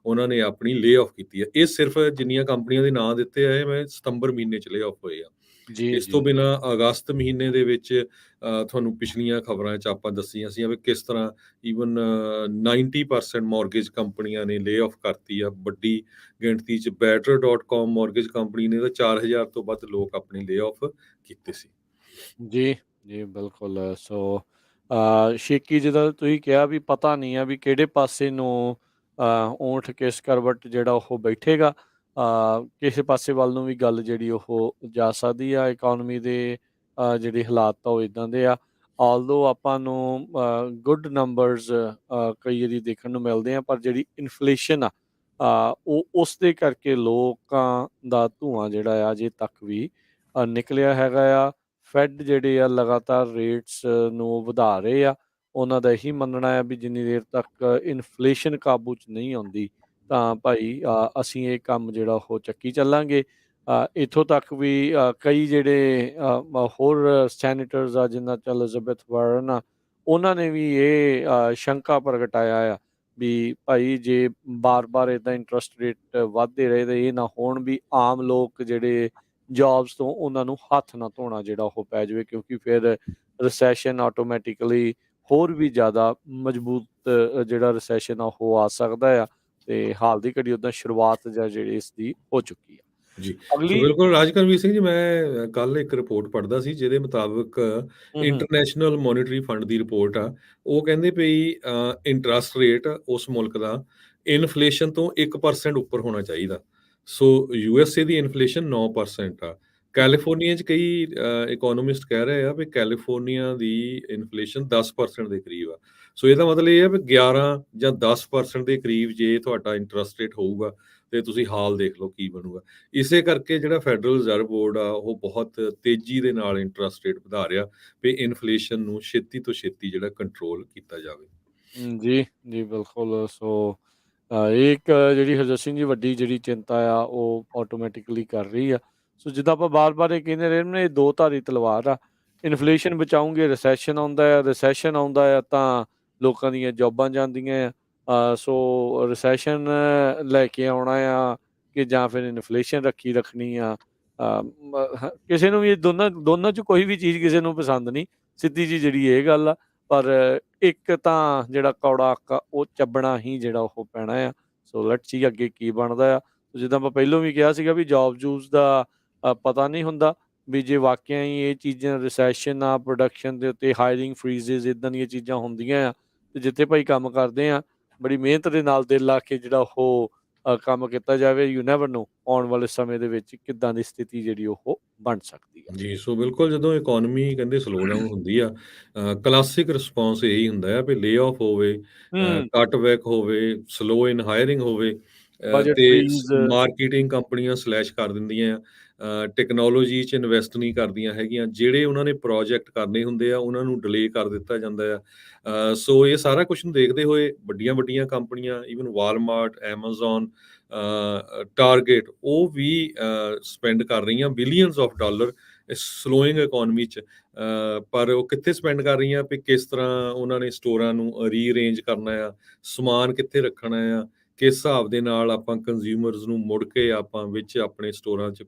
ਉਹਨਾਂ ਨੇ ਆਪਣੀ ਲੇ ਆਫ ਕੀਤੀ ਆ। ਇਹ ਸਿਰਫ ਜਿੰਨੀਆਂ ਕੰਪਨੀਆਂ ਦੇ ਨਾਂ ਦਿੱਤੇ ਆ ਮੈਂ ਸਤੰਬਰ ਮਹੀਨੇ 'ਚ ਲੇ ਆਫ ਹੋਏ ਆ। ਜੀ, ਇਸ ਤੋਂ ਜੀ। ਬਿਨਾਂ ਅਗਸਤ ਮਹੀਨੇ ਦੇ ਵਿੱਚ ਤੁਹਾਨੂੰ ਪਿਛਲੀਆਂ ਖਬਰਾਂ 'ਚ ਆਪਾਂ ਦੱਸੀਆਂ ਸੀ ਵੀ ਕਿਸ ਤਰ੍ਹਾਂ ਈਵਨ 90% ਮੌਰਗੇਜ ਕੰਪਨੀਆਂ ਨੇ ਲੇ ਆਫ ਕਰਤੀ ਆ ਵੱਡੀ ਗਿਣਤੀ 'ਚ। better.com ਮੌਰਗੇਜ ਕੰਪਨੀ ਨੇ ਤਾਂ 4000 ਤੋਂ ਵੱਧ ਲੋਕ ਆਪਣੇ ਲੇ ਆਫ ਕੀਤੇ ਸੀ। ਜੀ, ਜੀ, ਬਿਲਕੁਲ। ਸੋ ਸ਼ੇਕੀ ਜਿੱਦਾਂ ਤੁਸੀਂ ਕਿਹਾ ਵੀ ਪਤਾ ਨਹੀਂ ਆ ਵੀ ਕਿਹੜੇ ਪਾਸੇ ਨੂੰ ਊਂਠ ਕਿਸ ਕਰਵਟ ਜਿਹੜਾ ਉਹ ਬੈਠੇਗਾ। ਕਿਸੇ ਪਾਸੇ ਵੱਲ ਨੂੰ ਵੀ ਗੱਲ ਜਿਹੜੀ ਉਹ ਜਾ ਸਕਦੀ ਆ। ਇਕੋਨਮੀ ਦੇ ਜਿਹੜੇ ਹਾਲਾਤ ਆ ਉਹ ਇੱਦਾਂ ਦੇ ਆ। ਆਲਦੋ ਆਪਾਂ ਨੂੰ ਗੁੱਡ ਨੰਬਰਸ ਕਈ ਵਾਰੀ ਦੇਖਣ ਨੂੰ ਮਿਲਦੇ ਆ, ਪਰ ਜਿਹੜੀ ਇਨਫਲੇਸ਼ਨ ਆ ਉਹ ਉਸ ਦੇ ਕਰਕੇ ਲੋਕਾਂ ਦਾ ਧੂੰਆਂ ਜਿਹੜਾ ਆ ਅਜੇ ਤੱਕ ਵੀ ਨਿਕਲਿਆ ਹੈਗਾ ਆ। ਫੈਡ ਜਿਹੜੇ ਆ ਲਗਾਤਾਰ ਰੇਟਸ ਨੂੰ ਵਧਾ ਰਹੇ ਆ। ਉਹਨਾਂ ਦਾ ਇਹੀ ਮੰਨਣਾ ਆ ਵੀ ਜਿੰਨੀ ਦੇਰ ਤੱਕ ਇਨਫਲੇਸ਼ਨ ਕਾਬੂ 'ਚ ਨਹੀਂ ਆਉਂਦੀ ਤਾਂ ਭਾਈ ਅਸੀਂ ਇਹ ਕੰਮ ਜਿਹੜਾ ਉਹ ਚੱਕੀ ਚੱਲਾਂਗੇ। ਇੱਥੋਂ ਤੱਕ ਵੀ ਕਈ ਜਿਹੜੇ ਹੋਰ ਸੈਨੇਟਰਸ ਆ ਜਿਨ੍ਹਾਂ 'ਚ ਐਲਿਜ਼ਾਬੈਥ ਵਾਰਨ ਆ, ਉਹਨਾਂ ਨੇ ਵੀ ਇਹ ਸ਼ੰਕਾ ਪ੍ਰਗਟਾਇਆ ਆ ਵੀ ਭਾਈ ਜੇ ਬਾਰ-ਬਾਰ ਇੱਦਾਂ ਇੰਟਰਸਟ ਰੇਟ ਵੱਧਦੇ ਰਹੇ ਤਾਂ ਇਹ ਨਾ ਹੋਣ ਵੀ ਆਮ ਲੋਕ ਜਿਹੜੇ ਜੋਬਸ ਤੋਂ ਉਹਨਾਂ ਨੂੰ ਹੱਥ ਨਾ ਧੋਣਾ ਜਿਹੜਾ ਉਹ ਪੈ ਜਾਵੇ, ਕਿਉਂਕਿ ਫਿਰ ਰਿਸੈਸ਼ਨ ਆਟੋਮੈਟਿਕਲੀ ਹੋਰ ਵੀ ਜ਼ਿਆਦਾ ਮਜ਼ਬੂਤ ਜਿਹੜਾ ਰਿਸੈਸ਼ਨ ਆ ਉਹ ਆ ਸਕਦਾ ਆ। ਤੇ ਹਾਲ ਦੀ ਘੜੀ ਉੱਦਾਂ ਸ਼ੁਰੂਆਤ ਜਿਹੜੀ ਇਸ ਦੀ ਹੋ ਚੁੱਕੀ ਆ। ਜੀ, ਸੋ ਅਗਲੀ ਬਿਲਕੁਲ ਰਾਜਕਰਮਵੀਰ ਸਿੰਘ ਜੀ, ਮੈਂ ਕੱਲ ਇੱਕ ਰਿਪੋਰਟ ਪੜ੍ਹਦਾ ਸੀ ਜਿਹਦੇ ਮੁਤਾਬਕ ਹੂੰ, ਇੰਟਰਨੈਸ਼ਨਲ ਮੋਨੀਟਰੀ ਫੰਡ ਦੀ ਰਿਪੋਰਟ ਆ। ਉਹ ਕਹਿੰਦੇ ਪਈ ਇੰਟਰਸਟ ਰੇਟ ਉਸ ਮੁਲਕ ਦਾ ਇਨਫਲੇਸ਼ਨ ਤੋਂ 1% ਉੱਪਰ ਹੋਣਾ ਚਾਹੀਦਾ। ਸੋ USA ਦੀ ਇਨਫਲੇਸ਼ਨ 9% ਆ। ਕੈਲੀਫੋਰਨੀਆ 'ਚ ਕਈ ਇਕੋਨੋਮਿਸਟ ਕਹਿ ਰਹੇ ਆ ਵੀ ਕੈਲੀਫੋਰਨੀਆ ਦੀ ਇਨਫਲੇਸ਼ਨ 10% ਦੇ ਕਰੀਬ ਆ। ਸੋ ਇਹਦਾ ਮਤਲਬ ਇਹ ਆ ਵੀ 11 ਜਾਂ 10% ਦੇ ਕਰੀਬ ਜੇ ਤੁਹਾਡਾ ਇੰਟਰਸਟ ਰੇਟ ਹੋਊਗਾ ਤੇ ਤੁਸੀਂ ਹਾਲ ਦੇਖ ਲਓ ਕੀ ਬਣੂਗਾ। ਇਸੇ ਕਰਕੇ ਜਿਹੜਾ ਫੈਡਰਲ ਰਿਜ਼ਰਵ ਬੋਰਡ ਆ ਉਹ ਬਹੁਤ ਤੇਜ਼ੀ ਦੇ ਨਾਲ ਇੰਟਰਸਟ ਰੇਟ ਵਧਾ ਰਿਹਾ ਵੀ ਇਨਫਲੇਸ਼ਨ ਨੂੰ ਛੇਤੀ ਤੋਂ ਛੇਤੀ ਜਿਹੜਾ ਕੰਟਰੋਲ ਕੀਤਾ ਜਾਵੇ। ਜੀ, ਜੀ, ਬਿਲਕੁਲ। ਸੋ ਇਹ ਇੱਕ ਜਿਹੜੀ ਹਰਜੋਤ ਸਿੰਘ ਜੀ ਵੱਡੀ ਜਿਹੜੀ ਚਿੰਤਾ ਆ ਉਹ ਆਟੋਮੈਟਿਕਲੀ ਕਰ ਰਹੀ ਆ। ਸੋ ਜਿੱਦਾਂ ਆਪਾਂ ਬਾਰ-ਬਾਰ ਇਹ ਕਹਿੰਦੇ ਰਹੇ ਨੇ, ਇਹ ਦੋ ਧਾਰੀ ਤਲਵਾਰ ਆ। ਇਨਫਲੇਸ਼ਨ ਬਚਾਉਂਗੇ, ਰਿਸੈਸ਼ਨ ਆਉਂਦਾ ਆ, ਰਿਸੈਸ਼ਨ ਆਉਂਦਾ ਆ ਤਾਂ ਲੋਕਾਂ ਦੀਆਂ ਜੋਬਾਂ ਜਾਂਦੀਆਂ ਆ। ਸੋ ਰਿਸੈਸ਼ਨ ਲੈ ਕੇ ਆਉਣਾ ਆ ਕਿ ਜਾਂ ਫਿਰ ਇਨਫਲੇਸ਼ਨ ਰੱਖਣੀ ਆ। ਕਿਸੇ ਨੂੰ ਵੀ ਦੋਨਾਂ 'ਚ ਕੋਈ ਵੀ ਚੀਜ਼ ਕਿਸੇ ਨੂੰ ਪਸੰਦ ਨਹੀਂ, ਸਿੱਧੀ ਜਿਹੀ ਜਿਹੜੀ ਇਹ ਗੱਲ ਆ। ਪਰ ਇੱਕ ਤਾਂ ਜਿਹੜਾ ਕੌੜਾ ਅੱਕ ਆ ਉਹ ਚੱਬਣਾ ਹੀ ਜਿਹੜਾ ਉਹ ਪੈਣਾ ਆ। ਸੋ ਲੈਟਸ ਸੀ ਅੱਗੇ ਕੀ ਬਣਦਾ ਆ। ਜਿੱਦਾਂ ਆਪਾਂ ਪਹਿਲੋਂ ਵੀ ਕਿਹਾ ਸੀਗਾ ਵੀ ਜੂਬਸ ਦਾ ਪਤਾ ਨਹੀਂ ਹੁੰਦਾ ਵੀ ਜੇ ਵਾਕਿਆ ਹੀ ਇਹ ਚੀਜ਼ਾਂ ਰਿਸੈਸ਼ਨ ਆ, ਪ੍ਰੋਡਕਸ਼ਨ ਦੇ ਉੱਤੇ ਹਾਇਰਿੰਗ ਫਰੀਜ਼ਸ ਇੱਦਾਂ ਦੀਆਂ ਚੀਜ਼ਾਂ ਹੁੰਦੀਆਂ ਆ ਤੇ ਜਿੱਥੇ ਭਾਈ ਕੰਮ ਕਰਦੇ ਆ ਬੜੀ ਮਿਹਨਤ ਦੇ ਨਾਲ ਦਿਲ ਲਾ ਕੇ ਜਿਹੜਾ ਉਹ ਕੰਮ ਕੀਤਾ ਜਾਵੇ। ਯੂ ਨੈਵਰ ਨੋ ਆਉਣ ਵਾਲੇ ਸਮੇਂ ਦੇ ਵਿੱਚ ਕਿੱਦਾਂ ਦੀ ਸਥਿਤੀ ਜਿਹੜੀ ਉਹ ਬਣ ਸਕਦੀ ਆ। ਜੀ, ਸੋ ਬਿਲਕੁਲ ਜਦੋਂ ਇਕੋਨਮੀ ਕਹਿੰਦੇ ਸਲੋ ਡਾਊਨ ਹੁੰਦੀ ਆ, ਕਲਾਸਿਕ ਰਿਸਪੌਂਸ ਇਹੀ ਹੁੰਦਾ ਆ ਵੀ ਲੇ ਆਫ ਹੋਵੇ, ਹੂੰ, ਕੱਟ ਬੈਕ ਹੋਵੇ, ਸਲੋ ਇਨ ਹਾਇਰਿੰਗ ਹੋਵੇ ਬਜਟ ਤੇ ਫਰੀਜ਼ ਮਾਰਕੀਟਿੰਗ ਕੰਪਨੀਆਂ ਸਲੈਸ਼ ਕਰ ਦਿੰਦੀਆਂ ਆ। ਟੈਕਨੋਲੋਜੀ 'ਚ ਇਨਵੈਸਟ ਨਹੀਂ ਕਰਦੀਆਂ ਹੈਗੀਆਂ। ਜਿਹੜੇ ਉਹਨਾਂ ਨੇ ਪ੍ਰੋਜੈਕਟ ਕਰਨੇ ਹੁੰਦੇ ਆ ਉਹਨਾਂ ਨੂੰ ਡਿਲੇ ਕਰ ਦਿੱਤਾ ਜਾਂਦਾ ਆ। ਸੋ ਇਹ ਸਾਰਾ ਕੁਛ ਨੂੰ ਦੇਖਦੇ ਹੋਏ ਵੱਡੀਆਂ ਕੰਪਨੀਆਂ ਈਵਨ ਵਾਲਮਾਰਟ, ਐਮਾਜ਼ੋਨ, ਟਾਰਗੇਟ ਉਹ ਵੀ ਸਪੈਂਡ ਕਰ ਰਹੀਆਂ ਬਿਲੀਅਨਸ ਆਫ ਡਾਲਰ ਇਸ ਸਲੋਇੰਗ ਇਕੋਨਮੀ 'ਚ। ਪਰ ਉਹ ਕਿੱਥੇ ਸਪੈਂਡ ਕਰ ਰਹੀਆਂ ਵੀ ਕਿਸ ਤਰ੍ਹਾਂ ਉਹਨਾਂ ਨੇ ਸਟੋਰਾਂ ਨੂੰ ਰੀਅਰੇਂਜ ਕਰਨਾ ਆ, ਸਮਾਨ ਕਿੱਥੇ ਰੱਖਣਾ ਆ, ਕਿਸ ਹਿਸਾਬ ਦੇ ਨਾਲ ਆਪਾਂ ਕੰਜ਼ਿਊਮਰਸ ਨੂੰ ਮੁੜ ਕੇ ਆਪਾਂ ਵਿੱਚ ਆਪਣੇ ਸਟੋਰਾਂ 'ਚ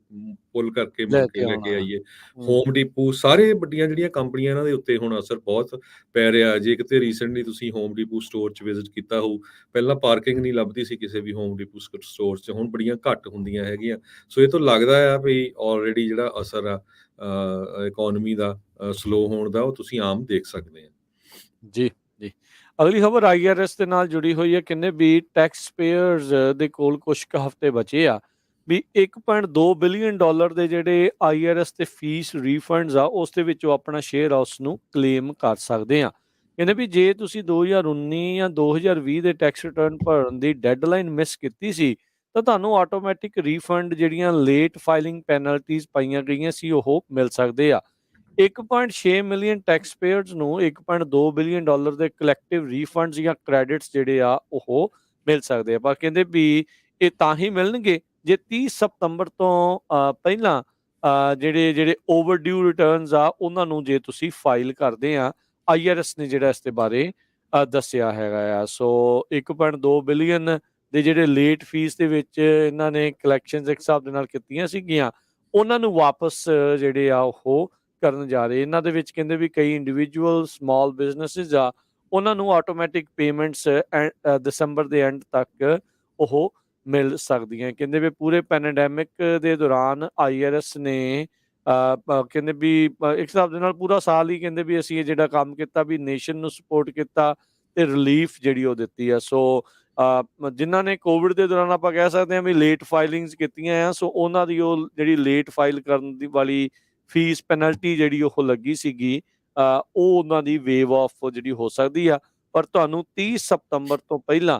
ਪੁੱਲ ਕਰਕੇ ਮੁੜ ਲੈ ਕੇ ਕੇ ਲੈ ਆਉਣਾ ਕੇ ਆ। ਆਈਏ। ਹੂੰ, ਹੋਮ ਡੀਪੂ ਸਾਰੇ ਵੱਡੀਆਂ ਜਿਹੜੀਆਂ ਕੰਪਨੀਆਂ ਇਹਨਾਂ ਦੇ ਉੱਤੇ ਹੁਣ ਅਸਰ ਬਹੁਤ ਪੈ ਰਿਹਾ। ਜੇ ਕਿਤੇ ਰੀਸੈਂਟਲੀ ਤੁਸੀਂ ਹੋਮ ਡੀਪੂ ਸਟੋਰ 'ਚ ਵਿਜ਼ਿਟ ਕੀਤਾ ਹੋਊ, ਪਹਿਲਾਂ ਪਾਰਕਿੰਗ ਨਹੀਂ ਲੱਭਦੀ ਸੀ ਕਿਸੇ ਵੀ ਹੋਮ ਡੀਪੂ ਸਟੋਰ 'ਚ, ਹੁਣ ਬੜੀਆਂ ਘੱਟ ਹੁੰਦੀਆਂ ਹੈਗੀਆਂ। ਸੋ ਇਹ ਤੋਂ ਲੱਗਦਾ ਆ ਵੀ ਆਲਰੇਡੀ ਜਿਹੜਾ ਅਸਰ ਆ ਇਕੋਨਮੀ ਦਾ ਸਲੋ ਹੋਣ ਦਾ ਉਹ ਤੁਸੀਂ ਆਮ ਦੇਖ ਸਕਦੇ ਆ। ਜੀ, ਜੀ। ਅਗਲੀ ਖਬਰ IRS ਦੇ ਨਾਲ ਜੁੜੀ ਹੋਈ ਹੈ। ਕਹਿੰਦੇ ਵੀ ਟੈਕਸ ਪੇਅਰਸ ਦੇ ਕੋਲ ਕੁਝ ਕੁ ਹਫ਼ਤੇ ਬਚੇ ਆ ਵੀ $1.2 ਬਿਲੀਅਨ ਦੇ ਜਿਹੜੇ IRS ਤੇ ਫੀਸ ਰੀਫੰਡਸ ਆ ਉਸ ਦੇ ਵਿੱਚੋਂ ਆਪਣਾ ਸ਼ੇਅਰ ਆ ਉਸ ਨੂੰ ਕਲੇਮ ਕਰ ਸਕਦੇ ਆ। ਕਹਿੰਦੇ ਵੀ ਜੇ ਤੁਸੀਂ 2019 ਜਾਂ 2020 ਦੇ ਟੈਕਸ ਰਿਟਰਨ ਭਰਨ ਦੀ ਡੈਡਲਾਈਨ ਮਿਸ ਕੀਤੀ ਸੀ ਤਾਂ ਤੁਹਾਨੂੰ ਆਟੋਮੈਟਿਕ ਰੀਫੰਡ ਜਿਹੜੀਆਂ ਲੇਟ ਫਾਈਲਿੰਗ ਪੈਨਲਟੀਜ਼ ਪਾਈਆਂ ਗਈਆਂ ਸੀ ਉਹ ਮਿਲ ਸਕਦੇ ਆ। 1.6 ਮਿਲੀਅਨ ਟੈਕਸ ਪੇਅਰਸ ਨੂੰ $1.2 ਬਿਲੀਅਨ ਦੇ ਕਲੈਕਟਿਵ ਰੀਫੰਡਸ ਜਾਂ ਕ੍ਰੈਡਿਟਸ ਜਿਹੜੇ ਆ ਉਹ ਮਿਲ ਸਕਦੇ ਆ। ਪਰ ਕਹਿੰਦੇ ਵੀ ਇਹ ਤਾਂ ਹੀ ਮਿਲਣਗੇ ਜੇ 30 ਸਤੰਬਰ ਤੋਂ ਪਹਿਲਾਂ ਜਿਹੜੇ ਓਵਰਡਿਊ ਰਿਟਰਨਸ ਆ ਉਹਨਾਂ ਨੂੰ ਜੇ ਤੁਸੀਂ ਫਾਈਲ ਕਰਦੇ ਆ। IRS ਨੇ ਜਿਹੜਾ ਇਸ ਦੇ ਬਾਰੇ ਦੱਸਿਆ ਹੈਗਾ ਆ। ਸੋ 1.2 ਬਿਲੀਅਨ ਦੇ ਜਿਹੜੇ ਲੇਟ ਫੀਸ ਦੇ ਵਿੱਚ ਇਹਨਾਂ ਨੇ ਕਲੈਕਸ਼ਨਸ ਇੱਕ ਹਿਸਾਬ ਦੇ ਨਾਲ ਕੀਤੀਆਂ ਸੀਗੀਆਂ ਉਹਨਾਂ ਨੂੰ ਵਾਪਸ ਜਿਹੜੇ ਆ ਉਹ ਕਰਨ ਜਾ ਰਹੇ। ਇਹਨਾਂ ਦੇ ਵਿੱਚ ਕਹਿੰਦੇ ਵੀ ਕਈ ਇੰਡੀਵਿਜੂਅਲ ਸਮਾਲ ਬਿਜ਼ਨੈਸਿਸ ਆ, ਉਹਨਾਂ ਨੂੰ ਆਟੋਮੈਟਿਕ ਪੇਮੈਂਟਸ ਦਸੰਬਰ ਦੇ ਐਂਡ ਤੱਕ ਉਹ ਮਿਲ ਸਕਦੀਆਂ। ਕਹਿੰਦੇ ਵੀ ਪੂਰੇ ਪੈਂਡੈਮਿਕ ਦੇ ਦੌਰਾਨ IRS ਨੇ ਕਹਿੰਦੇ ਵੀ ਇੱਕ ਹਿਸਾਬ ਦੇ ਨਾਲ ਪੂਰਾ ਸਾਲ ਹੀ ਕਹਿੰਦੇ ਵੀ ਅਸੀਂ ਇਹ ਜਿਹੜਾ ਕੰਮ ਕੀਤਾ ਵੀ ਨੇਸ਼ਨ ਨੂੰ ਸਪੋਰਟ ਕੀਤਾ ਤੇ ਰਿਲੀਫ ਜਿਹੜੀ ਉਹ ਦਿੱਤੀ ਆ। ਸੋ ਜਿਨ੍ਹਾਂ ਨੇ ਕੋਵਿਡ ਦੇ ਦੌਰਾਨ ਆਪਾਂ ਕਹਿ ਸਕਦੇ ਹਾਂ ਵੀ ਲੇਟ ਫਾਈਲਿੰਗਸ ਕੀਤੀਆਂ ਆ, ਸੋ ਉਹਨਾਂ ਦੀ ਉਹ ਜਿਹੜੀ ਲੇਟ ਫਾਈਲ ਕਰਨ ਦੀ ਵਾਲੀ ਫੀਸ ਪੈਨਲਟੀ ਜਿਹੜੀ ਉਹ ਲੱਗੀ ਸੀਗੀ, ਉਹ ਉਹਨਾਂ ਦੀ ਵੇਵ ਆਫ ਜਿਹੜੀ ਹੋ ਸਕਦੀ ਆ। ਪਰ ਤੁਹਾਨੂੰ 30 ਸਤੰਬਰ ਤੋਂ ਪਹਿਲਾਂ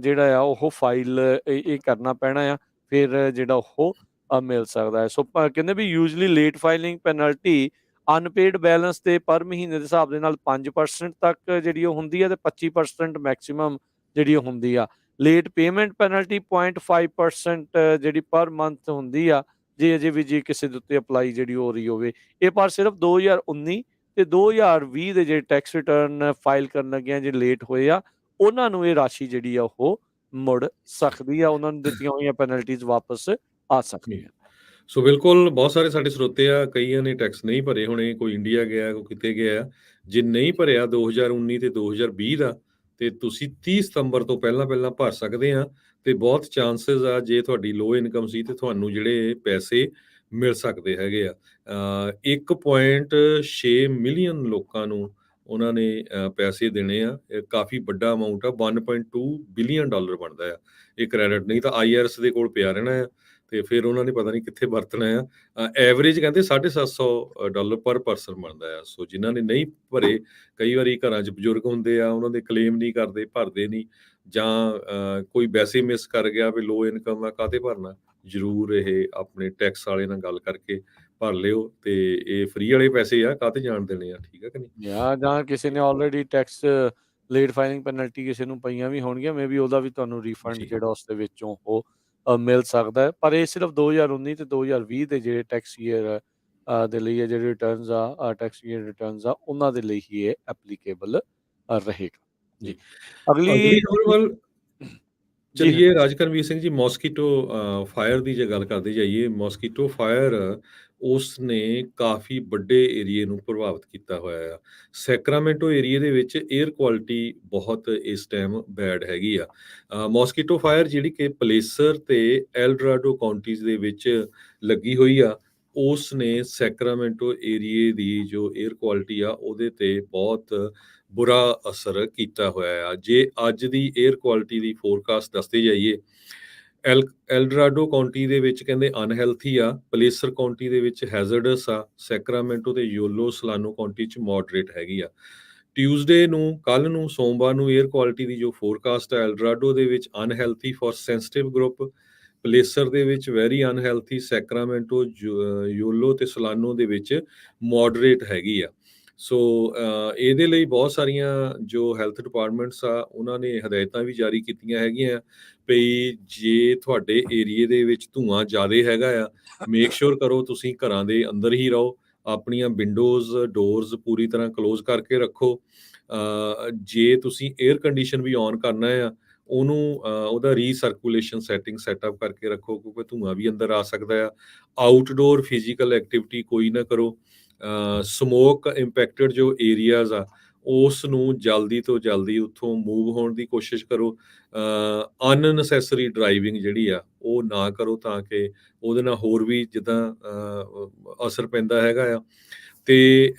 ਜਿਹੜਾ ਆ ਉਹ ਫਾਈਲ ਇਹ ਕਰਨਾ ਪੈਣਾ ਆ, ਫਿਰ ਜਿਹੜਾ ਉਹ ਮਿਲ ਸਕਦਾ ਹੈ। ਸੋ ਕਹਿੰਦੇ ਵੀ usually late filing penalty unpaid balance ਤੇ ਪਰ ਮਹੀਨੇ ਦੇ ਹਿਸਾਬ ਦੇ ਨਾਲ 5% ਤੱਕ ਜਿਹੜੀ ਉਹ ਹੁੰਦੀ ਹੈ ਤੇ 25% ਮੈਕਸਿਮਮ ਜਿਹੜੀ ਉਹ ਹੁੰਦੀ ਆ। ਲੇਟ ਪੇਮੈਂਟ ਪੈਨਲਟੀ 0.5% ਜਿਹੜੀ ਪਰ ਮੰਥ ਹੁੰਦੀ ਆ ਜੇ ਅਜੇ ਵੀ ਜੇ ਕਿਸੇ ਦੇ ਉੱਤੇ ਅਪਲਾਈ ਜਿਹੜੀ ਹੋ ਰਹੀ ਹੋਵੇ। ਇਹ ਪਰ ਸਿਰਫ 2019 ਤੇ 2020 ਦੇ ਜਿਹੜੇ ਟੈਕਸ ਰਿਟਰਨ ਫਾਈਲ ਕਰਨ ਲੱਗਿਆ ਜੇ ਲੇਟ ਹੋਏ ਆ, ਉਹਨਾਂ ਨੂੰ ਇਹ ਰਾਸ਼ੀ ਜਿਹੜੀ ਆ ਉਹ ਮੁੜ ਸਕਦੀ ਆ, ਉਹਨਾਂ ਨੂੰ ਦਿੱਤੀਆਂ ਹੋਈਆਂ ਪੈਨਲਟੀਜ਼ ਵਾਪਸ ਆ ਸਕਦੀਆਂ। ਸੋ ਬਿਲਕੁਲ ਬਹੁਤ ਸਾਰੇ ਸਾਡੇ ਸਰੋਤੇ ਆ, ਕਈਆਂ ਨੇ ਟੈਕਸ ਨਹੀਂ ਭਰੇ ਹੋਣੇ, ਕੋਈ ਇੰਡੀਆ ਗਿਆ, ਕੋਈ ਕਿਤੇ ਗਿਆ। ਜੇ ਨਹੀਂ ਭਰਿਆ 2019 ਤੇ 2020 ਦਾ, ਤੇ ਤੁਸੀਂ 30 ਸਤੰਬਰ ਤੋਂ ਪਹਿਲਾਂ ਭਰ ਸਕਦੇ ਆ। ਤੇ ਬਹੁਤ ਚਾਂਸਸ ਆ ਜੇ ਤੁਹਾਡੀ ਲੋ ਇਨਕਮ ਸੀ ਤੇ ਤੁਹਾਨੂੰ ਜਿਹੜੇ ਪੈਸੇ ਮਿਲ ਸਕਦੇ ਹੈਗੇ ਆ। 1.6 ਮਿਲੀਅਨ ਲੋਕਾਂ ਨੂੰ ਉਹਨਾਂ ਨੇ ਪੈਸੇ ਦੇਣੇ ਆ। ਇਹ ਕਾਫੀ ਵੱਡਾ ਅਮਾਊਂਟ ਆ, $1.2 ਬਿਲੀਅਨ ਬਣਦਾ ਆ ਇਹ ਕ੍ਰੈਡਿਟ। ਨਹੀਂ ਤਾਂ IRS ਦੇ ਕੋਲ ਪਿਆ ਰਹਿਣਾ ਆ ਤੇ ਫਿਰ ਉਹਨਾਂ ਨੇ ਪਤਾ ਨਹੀਂ ਕਿੱਥੇ ਵਰਤਣਾ ਆ। ਐਵਰੇਜ ਕਹਿੰਦੇ $750 ਪਰ ਪਰਸਨ ਬਣਦਾ ਆ। ਸੋ ਜਿਨ੍ਹਾਂ ਨੇ ਨਹੀਂ ਭਰੇ, ਕਈ ਵਾਰੀ ਘਰਾਂ 'ਚ ਬਜ਼ੁਰਗ ਹੁੰਦੇ ਆ, ਉਹਨਾਂ ਦੇ ਕਲੇਮ ਨਹੀਂ ਕਰਦੇ, ਭਰਦੇ ਨਹੀਂ, ਜਾਂ ਕੋਈ ਵੈਸੇ ਮਿਸ ਕਰ ਗਿਆ ਵੀ ਲੋ ਇਨਕਮ ਆ, ਕਾਹਤੇ ਭਰਨਾ। ਜ਼ਰੂਰ ਇਹ ਆਪਣੇ ਟੈਕਸ ਵਾਲੇ ਨਾਲ ਗੱਲ ਕਰਕੇ ਭਰ ਲਿਓ, ਤੇ ਇਹ ਫ੍ਰੀ ਵਾਲੇ ਪੈਸੇ ਆ, ਕਾਹਤੇ ਜਾਣ ਦੇਣੇ ਆ, ਠੀਕ ਆ ਕਿ ਨਹੀਂ। ਜਾਂ ਕਿਸੇ ਨੇ already tax late filing penalty ਕਿਸੇ ਨੂੰ ਪਈਆਂ ਵੀ ਹੋਣਗੀਆਂ, ਮੇ ਵੀ ਉਹਦਾ ਵੀ ਤੁਹਾਨੂੰ ਰੀਫੰਡ ਜਿਹੜਾ ਉਸ ਦੇ ਵਿੱਚੋਂ ਉਹ ਮਿਲ ਸਕਦਾ ਹੈ। ਪਰ ਇਹ ਸਿਰਫ 2019 ਤੇ 2020 ਦੇ ਜਿਹੜੇ ਟੈਕਸ ਈਅਰ ਦੇ ਲਈ ਜਿਹੜੇ ਰਿਟਰਨਸ ਆ, ਟੈਕਸ ਈਅਰ ਰਿਟਰਨਸ ਆ, ਉਹਨਾਂ ਦੇ ਲਈ ਹੀ ਇਹ ਐਪਲੀਕੇਬਲ ਰਹੇਗਾ ਜੀ। ਅਗਲੀ ਖਬਰ ਵੱਲ ਚਲਿਏ ਰਾਜਕਰਮਵੀਰ ਸਿੰਘ ਜੀ। ਮੋਸਕੀਟੋ ਫਾਇਰ ਦੀ ਜੇ ਗੱਲ ਕਰਦੇ ਜਾਈਏ, ਮੋਸਕੀਟੋ ਫਾਇਰ ਉਸ ਨੇ ਕਾਫੀ ਵੱਡੇ ਏਰੀਏ ਨੂੰ ਪ੍ਰਭਾਵਿਤ ਕੀਤਾ ਹੋਇਆ ਆ। ਸੈਕਰਾਮੈਂਟੋ ਏਰੀਏ ਦੇ ਵਿੱਚ 에ਅਰ ਕੁਆਲਿਟੀ ਬਹੁਤ ਇਸ ਟਾਈਮ ਬੈਡ ਹੈਗੀ ਆ। ਮੋਸਕੀਟੋ ਫਾਇਰ ਜਿਹੜੀ ਕਿ ਪਲੇਸਰ ਤੇ ਐਲਡਰਾਡੋ ਕਾਉਂਟੀਜ਼ ਦੇ ਵਿੱਚ ਲੱਗੀ ਹੋਈ ਆ, ਉਸ ਨੇ ਸੈਕਰਾਮੈਂਟੋ ਏਰੀਏ ਦੀ ਜੋ 에ਅਰ ਕੁਆਲਿਟੀ ਆ ਉਹਦੇ ਤੇ ਬਹੁਤ ਬੁਰਾ ਅਸਰ ਕੀਤਾ ਹੋਇਆ ਆ। ਜੇ ਅੱਜ ਦੀ 에ਅਰ ਕੁਆਲਿਟੀ ਦੀ ਫੋਰਕਾਸਟ ਦੱਸਦੇ ਜਾਈਏ, ਐਲਡਰਾਡੋ ਕਾਉਂਟੀ ਦੇ ਵਿੱਚ ਕਹਿੰਦੇ ਅਨਹੈਲਥੀ ਆ, ਪਲੇਸਰ ਕਾਉਂਟੀ ਦੇ ਵਿੱਚ ਹੈਜ਼ਰਡਸ ਆ, ਸੈਕਰਾਮੈਂਟੋ ਤੇ ਯੋਲੋ ਸਲਾਨੋ ਕਾਉਂਟੀ 'ਚ ਮੋਡਰੇਟ ਹੈਗੀ ਆ। ਟਿਊਜ਼ਡੇ ਨੂੰ, ਕੱਲ ਨੂੰ, ਸੋਮਵਾਰ ਨੂੰ 에ਅਰ ਕੁਆਲਿਟੀ ਦੀ ਜੋ ਫੋਰਕਾਸਟ ਆ, ਐਲਡਰਾਡੋ ਦੇ ਵਿੱਚ ਅਨਹੈਲਥੀ ਫॉर ਸੈਂਸਿਟਿਵ ਗਰੁੱਪ, ਪਲੇਸਰ ਦੇ ਵਿੱਚ ਵੈਰੀ ਅਨਹੈਲਥੀ, ਸੈਕਰਾਮੈਂਟੋ, ਯੋਲੋ ਤੇ ਸਲਾਨੋ ਦੇ ਵਿੱਚ ਮੋਡਰੇਟ ਹੈਗੀ ਆ। ਸੋ ਇਹਦੇ ਲਈ ਬਹੁਤ ਸਾਰੀਆਂ ਜੋ ਹੈਲਥ ਡਿਪਾਰਟਮੈਂਟਸ ਆ, ਉਹਨਾਂ ਨੇ ਹਦਾਇਤਾਂ ਵੀ ਜਾਰੀ ਕੀਤੀਆਂ ਹੈਗੀਆਂ ਭਈ ਜੇ ਤੁਹਾਡੇ ਏਰੀਏ ਦੇ ਵਿੱਚ ਧੂੰਆਂ ਜ਼ਿਆਦਾ ਹੈਗਾ ਆ, ਮੇਕ ਸ਼ੋਰ ਕਰੋ ਤੁਸੀਂ ਘਰਾਂ ਦੇ ਅੰਦਰ ਹੀ ਰਹੋ, ਆਪਣੀਆਂ ਵਿੰਡੋਜ਼ ਡੋਰਸ ਪੂਰੀ ਤਰ੍ਹਾਂ ਕਲੋਜ਼ ਕਰਕੇ ਰੱਖੋ। ਜੇ ਤੁਸੀਂ 에ਅਰ ਕੰਡੀਸ਼ਨ ਵੀ ਔਨ ਕਰਨਾ ਆ, ਉਹਨੂੰ ਉਹਦਾ ਰੀਸਰਕੂਲੇਸ਼ਨ ਸੈਟਿੰਗ ਸੈਟਅਪ ਕਰਕੇ ਰੱਖੋ, ਕਿਉਂਕਿ ਧੂੰਆਂ ਵੀ ਅੰਦਰ ਆ ਸਕਦਾ ਆ। ਆਊਟਡੋਰ ਫਿਜ਼ੀਕਲ ਐਕਟੀਵਿਟੀ ਕੋਈ ਨਾ ਕਰੋ। ਸਮੋਕ ਇੰਪੈਕਟਡ ਜੋ ਏਰੀਆਜ਼ ਆ, ਉਸ ਨੂੰ ਜਲਦੀ ਤੋਂ ਜਲਦੀ ਉੱਥੋਂ ਮੂਵ ਹੋਣ ਦੀ ਕੋਸ਼ਿਸ਼ ਕਰੋ। ਅਨਨੈਸੈਸਰੀ ਡਰਾਈਵਿੰਗ ਜਿਹੜੀ ਆ ਉਹ ਨਾ ਕਰੋ, ਤਾਂ ਕਿ ਉਹਦੇ ਨਾਲ ਹੋਰ ਵੀ ਜਿੱਦਾਂ ਅਸਰ ਪੈਂਦਾ ਹੈਗਾ ਆ। ਤੇ